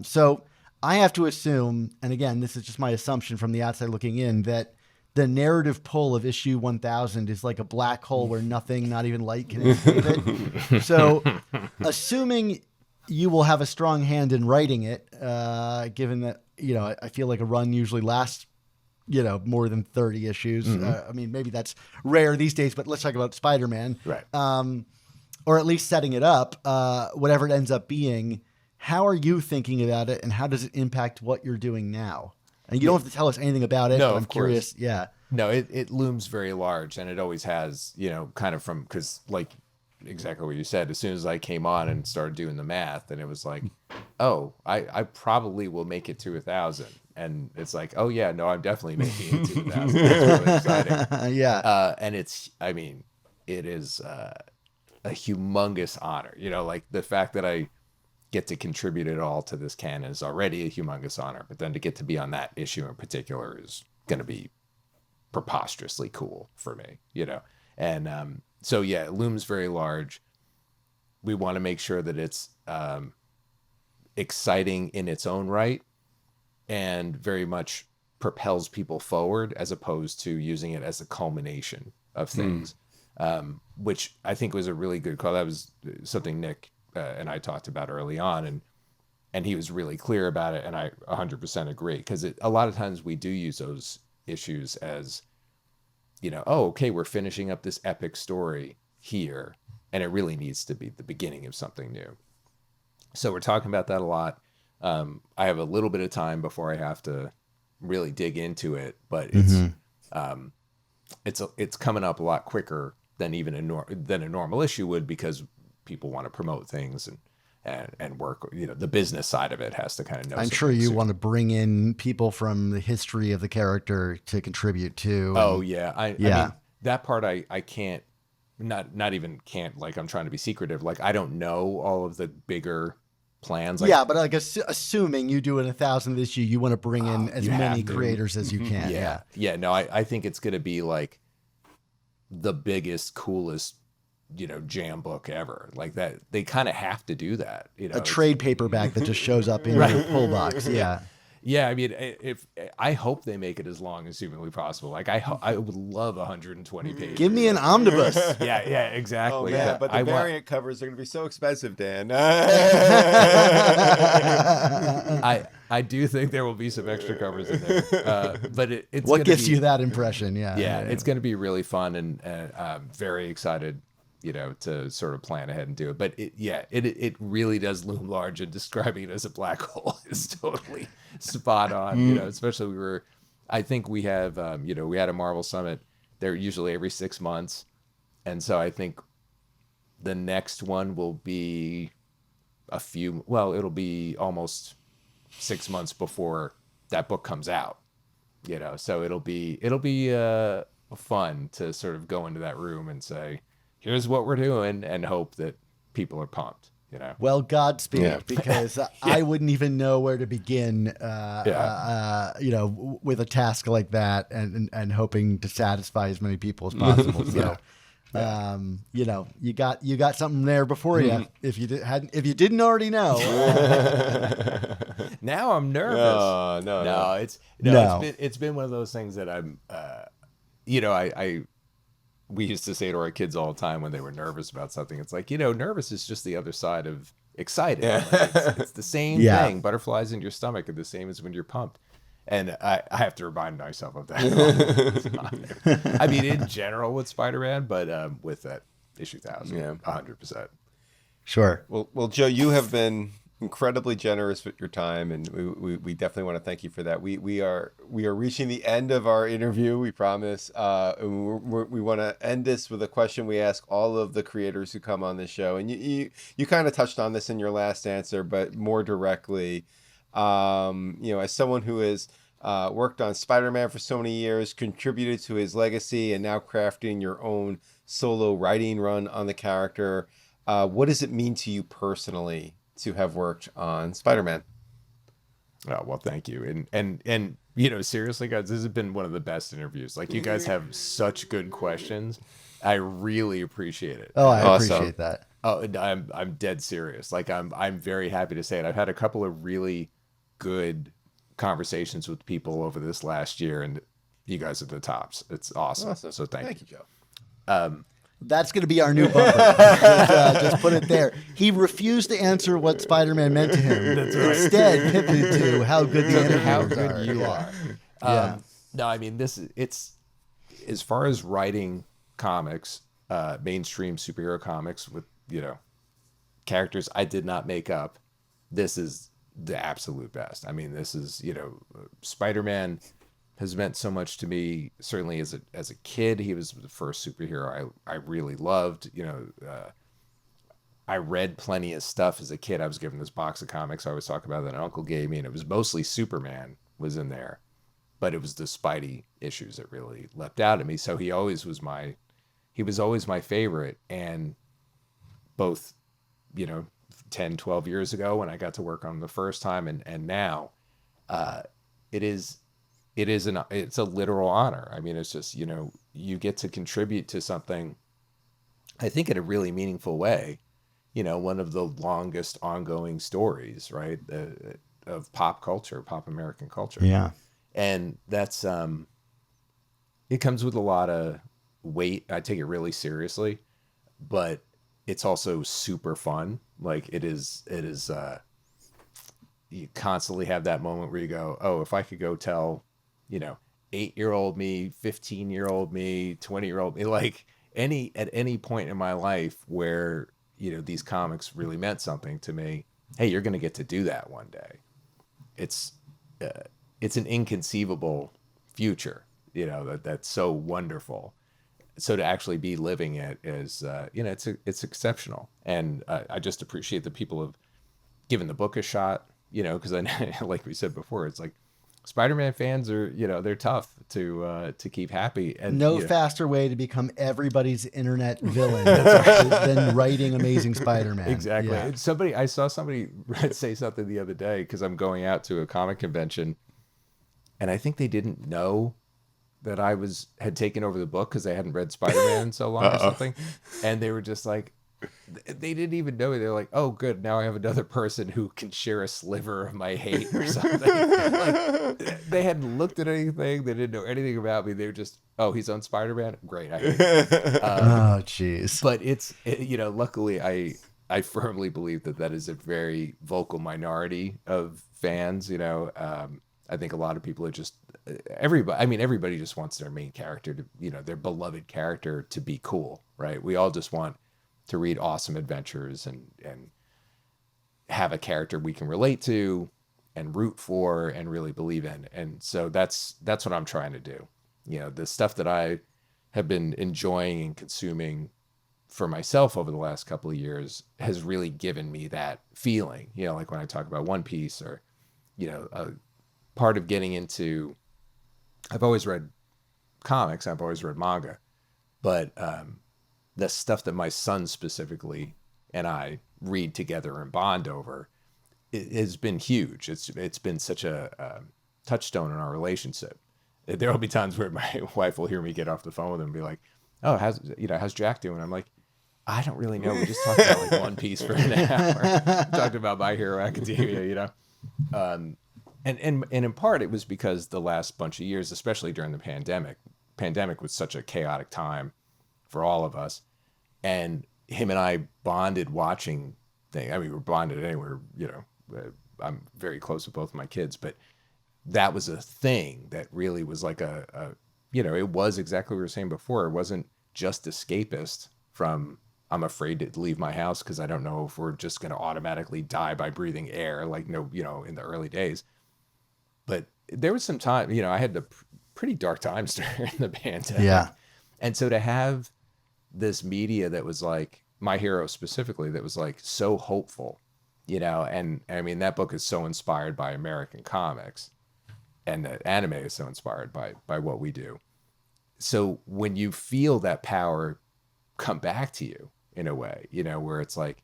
Speaker 2: So I have to assume, and again, this is just my assumption from the outside looking in, that the narrative pull of issue 1000 is like a black hole where nothing, not even light, can escape it. So assuming you will have a strong hand in writing it, given that, I feel like a run usually lasts, more than 30 issues. I mean, maybe that's rare these days, but let's talk about Spider-Man.
Speaker 4: Right.
Speaker 2: Or at least setting it up, whatever it ends up being. How are you thinking about it, and how does it impact what you're doing now? And you don't have to tell us anything about it,
Speaker 4: No,
Speaker 2: but I'm
Speaker 4: of course.
Speaker 2: curious. Yeah.
Speaker 4: No, it looms very large, and it always has, kind of because like exactly what you said, as soon as I came on and started doing the math, and it was like, oh, I probably will make it to 1,000. And it's like, oh yeah, no, I'm definitely making it to 1,000. It's really exciting.
Speaker 2: Yeah.
Speaker 4: And it is a humongous honor, like the fact that I get to contribute at all to this canon is already a humongous honor, but then to get to be on that issue in particular is going to be preposterously cool for me, and so yeah, it looms very large. We want to make sure that it's exciting in its own right and very much propels people forward, as opposed to using it as a culmination of things, which I think was a really good call. That was something Nick and I talked about early on, and he was really clear about it, and I 100% agree, because a lot of times we do use those issues as, oh, okay, we're finishing up this epic story here, and it really needs to be the beginning of something new. So we're talking about that a lot. I have a little bit of time before I have to really dig into it, but it's coming up a lot quicker than even a normal issue would, because people want to promote things and work, the business side of it has to kind of know.
Speaker 2: I'm sure you want to bring in people from the history of the character to contribute to.
Speaker 4: Oh yeah. I mean, that part I can't, not even can't, like I'm trying to be secretive. Like I don't know all of the bigger plans.
Speaker 2: Yeah, but like assuming you do it 1,000 this year, you want to bring in as many creators as you can.
Speaker 4: Yeah. No, I think it's going to be like the biggest, coolest, jam book ever. Like that, they kind of have to do that.
Speaker 2: A trade paperback that just shows up in your pull box. Yeah.
Speaker 4: Yeah, I mean, if I hope they make it as long as humanly possible. Like I would love 120 pages.
Speaker 2: Give me an omnibus.
Speaker 4: Yeah, exactly.
Speaker 1: Oh man, but the
Speaker 4: I want-
Speaker 1: variant covers are going to be so expensive, Dan.
Speaker 4: I do think there will be some extra covers in there, but it's
Speaker 2: What
Speaker 4: gonna
Speaker 2: gives
Speaker 4: be,
Speaker 2: you that impression? Yeah.
Speaker 4: it's going to be really fun, and I'm very excited, to sort of plan ahead and do it. But it really does loom large, and describing it as a black hole is totally spot on. Especially I think we have, we had a Marvel Summit. They're usually every 6 months, and so I think the next one will be it'll be almost 6 months before that book comes out. So it'll be fun to sort of go into that room and say, here's what we're doing, and hope that people are pumped.
Speaker 2: Well, Godspeed, because I wouldn't even know where to begin, with a task like that, and hoping to satisfy as many people as possible. So, you got something there before you. If you didn't already know.
Speaker 4: Now I'm nervous.
Speaker 1: No.
Speaker 4: It's been one of those things that I'm, we used to say to our kids all the time when they were nervous about something. It's like, nervous is just the other side of excited.
Speaker 1: Yeah.
Speaker 4: Like it's the same thing. Butterflies in your stomach are the same as when you're pumped. And I have to remind myself of that. I mean, in general with Spider-Man, but with that issue 1000, 100%.
Speaker 2: Sure.
Speaker 1: Well, Joe, you have been incredibly generous with your time, and we definitely want to thank you for that. We are reaching the end of our interview, we promise. We want to end this with a question we ask all of the creators who come on the show, and you kind of touched on this in your last answer, but more directly, as someone who has worked on Spider-Man for so many years, contributed to his legacy, and now crafting your own solo writing run on the character, what does it mean to you personally to have worked on Spider-Man?
Speaker 4: Oh, well, thank you. And seriously, guys, this has been one of the best interviews. Like, you guys have such good questions. I really appreciate it.
Speaker 2: Oh, I appreciate that.
Speaker 4: Oh, I'm dead serious. Like, I'm very happy to say it. I've had a couple of really good conversations with people over this last year, and you guys are the tops. It's awesome. So thank you,
Speaker 1: Joe.
Speaker 2: That's going to be our new bumper. Just put it there. He refused to answer what Spider-Man meant to him. That's right. Instead, pivoted to how good the interviews
Speaker 4: how good
Speaker 2: are.
Speaker 4: you are. No, I mean, it's as far as writing comics, mainstream superhero comics with, characters I did not make up. This is the absolute best. I mean, this is, Spider-Man has meant so much to me. Certainly as a kid, he was the first superhero I really loved. I read plenty of stuff as a kid. I was given this box of comics I always talk about that an uncle gave me, and it was mostly Superman was in there, but it was the Spidey issues that really leapt out at me. So he was always my favorite. And both, 10, 12 years ago when I got to work on him the first time, and now, it's a literal honor. I mean, it's just, you get to contribute to something, I think, in a really meaningful way. One of the longest ongoing stories, right, of pop American culture.
Speaker 2: Yeah.
Speaker 4: And that's, it comes with a lot of weight. I take it really seriously, but it's also super fun. Like it is, you constantly have that moment where you go, oh, if I could go tell, 8-year-old me, 15-year-old me, 20-year-old me, like at any point in my life where, these comics really meant something to me. Hey, you're going to get to do that one day. It's an inconceivable future, that's so wonderful. So to actually be living it is, it's exceptional. And I just appreciate that people have given the book a shot, because I, like we said before, it's like, Spider-Man fans are, they're tough to keep happy. And
Speaker 2: No faster way to become everybody's internet villain than writing Amazing Spider-Man.
Speaker 4: Exactly.
Speaker 2: Yeah.
Speaker 4: I saw somebody say something the other day because I'm going out to a comic convention, and I think they didn't know that I had taken over the book because they hadn't read Spider-Man in so long or something, and they were just like, they didn't even know. They're like, "Oh, good, now I have another person who can share a sliver of my hate or something." Like, they hadn't looked at anything. They didn't know anything about me. They were just, "Oh, he's on Spider-Man. Great, I hate him."
Speaker 2: Oh, jeez.
Speaker 4: But luckily, I firmly believe that is a very vocal minority of fans. I think a lot of people are just everybody. I mean, everybody just wants their main character to, their beloved character to be cool, right? We all just want to read awesome adventures and have a character we can relate to and root for and really believe in. And so that's what I'm trying to do. The stuff that I have been enjoying and consuming for myself over the last couple of years has really given me that feeling, like when I talk about One Piece or, a part of getting into, I've always read comics, I've always read manga, but the stuff that my son specifically and I read together and bond over has been huge. It's been such a touchstone in our relationship. There will be times where my wife will hear me get off the phone with him and be like, "Oh, how's Jack doing?" I'm like, "I don't really know. We just talked about like One Piece for an hour. Talked about My Hero Academia, And in part it was because the last bunch of years, especially during the pandemic was such a chaotic time for all of us. And him and I bonded watching things. I mean, we're bonded anywhere, I'm very close with both of my kids, but that was a thing that really was like it was exactly what we were saying before. It wasn't just escapist from, I'm afraid to leave my house because I don't know if we're just going to automatically die by breathing air, like, in the early days. But there was some time, I had the pretty dark times during the pandemic.
Speaker 2: Yeah.
Speaker 4: And so to have this media that was like, My Hero specifically, that was like so hopeful, and I mean, that book is so inspired by American comics, and the anime is so inspired by what we do. So when you feel that power come back to you in a way, where it's like,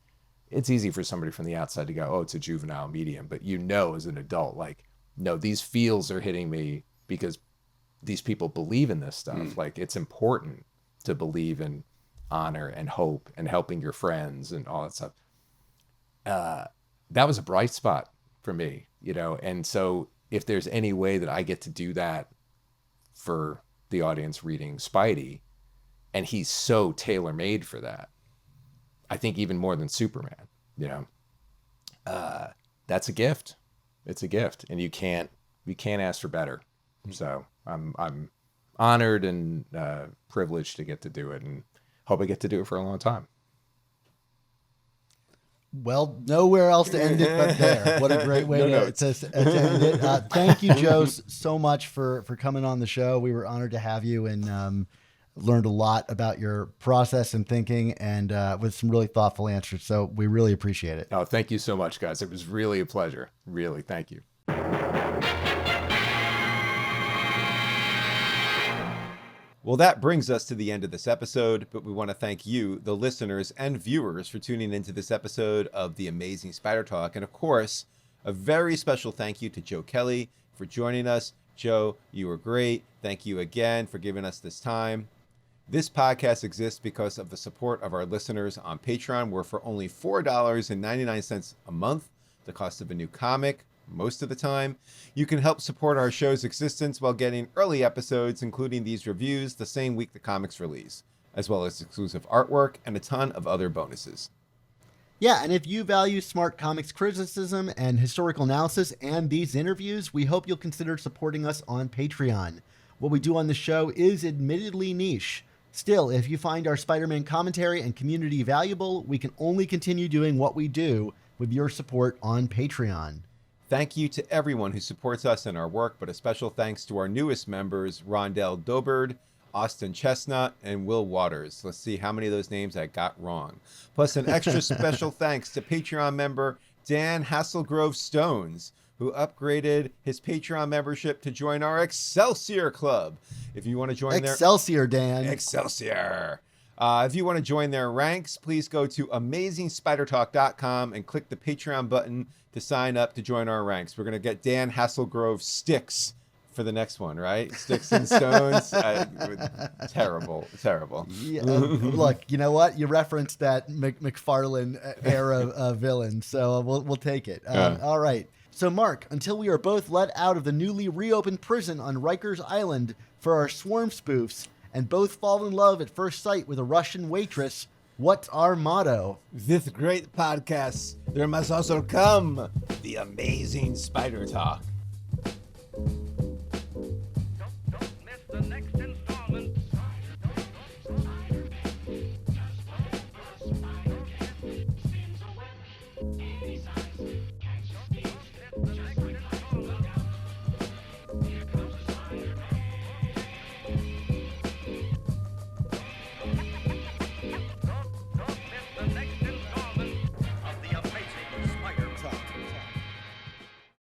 Speaker 4: it's easy for somebody from the outside to go, "Oh, it's a juvenile medium," but as an adult, like, no, these feels are hitting me because these people believe in this stuff. Like, it's important to believe in honor and hope and helping your friends and all that stuff. That was a bright spot for me, and so if there's any way that I get to do that for the audience reading Spidey, and he's so tailor-made for that, I think even more than Superman, that's a gift. It's a gift, and you can't ask for better. So I'm honored and privileged to get to do it, and hope I get to do it for a long time.
Speaker 2: Well, nowhere else to end it but there. What a great way to end it. Thank you, Joe, so much for coming on the show. We were honored to have you, and learned a lot about your process and thinking, and with some really thoughtful answers. So we really appreciate it.
Speaker 4: Oh, thank you so much, guys. It was really a pleasure. Really, thank you.
Speaker 1: Well, that brings us to the end of this episode, but we want to thank you, the listeners and viewers, for tuning into this episode of The Amazing Spider Talk. And of course, a very special thank you to Joe Kelly for joining us. Joe, you were great. Thank you again for giving us this time. This podcast exists because of the support of our listeners on Patreon, where for only $4.99 a month, the cost of a new comic, most of the time, you can help support our show's existence while getting early episodes, including these reviews, the same week the comics release, as well as exclusive artwork and a ton of other bonuses.
Speaker 2: Yeah, and if you value smart comics criticism and historical analysis and these interviews, we hope you'll consider supporting us on Patreon. What we do on the show is admittedly niche. Still, if you find our Spider-Man commentary and community valuable, we can only continue doing what we do with your support on Patreon.
Speaker 1: Thank you to everyone who supports us in our work, but a special thanks to our newest members, Rondell Doberd, Austin Chestnut, and Will Waters. Let's see how many of those names I got wrong. Plus an extra special thanks to Patreon member Dan Hasselgrove Stones, who upgraded his Patreon membership to join our Excelsior Club. If you want to join
Speaker 2: Excelsior, Dan.
Speaker 1: Excelsior. If you want to join their ranks, please go to amazingspidertalk.com and click the Patreon button to sign up to join our ranks. We're going to get Dan Hasselgrove sticks for the next one, right? Sticks and stones. Terrible.
Speaker 2: Yeah, look, you know what? You referenced that McFarlane era villain, so we'll take it. All right. So, Mark, until we are both let out of the newly reopened prison on Rikers Island for our swarm spoofs, and both fall in love at first sight with a Russian waitress, what's our motto?
Speaker 1: This great podcast, there must also come the amazing Spider Talk.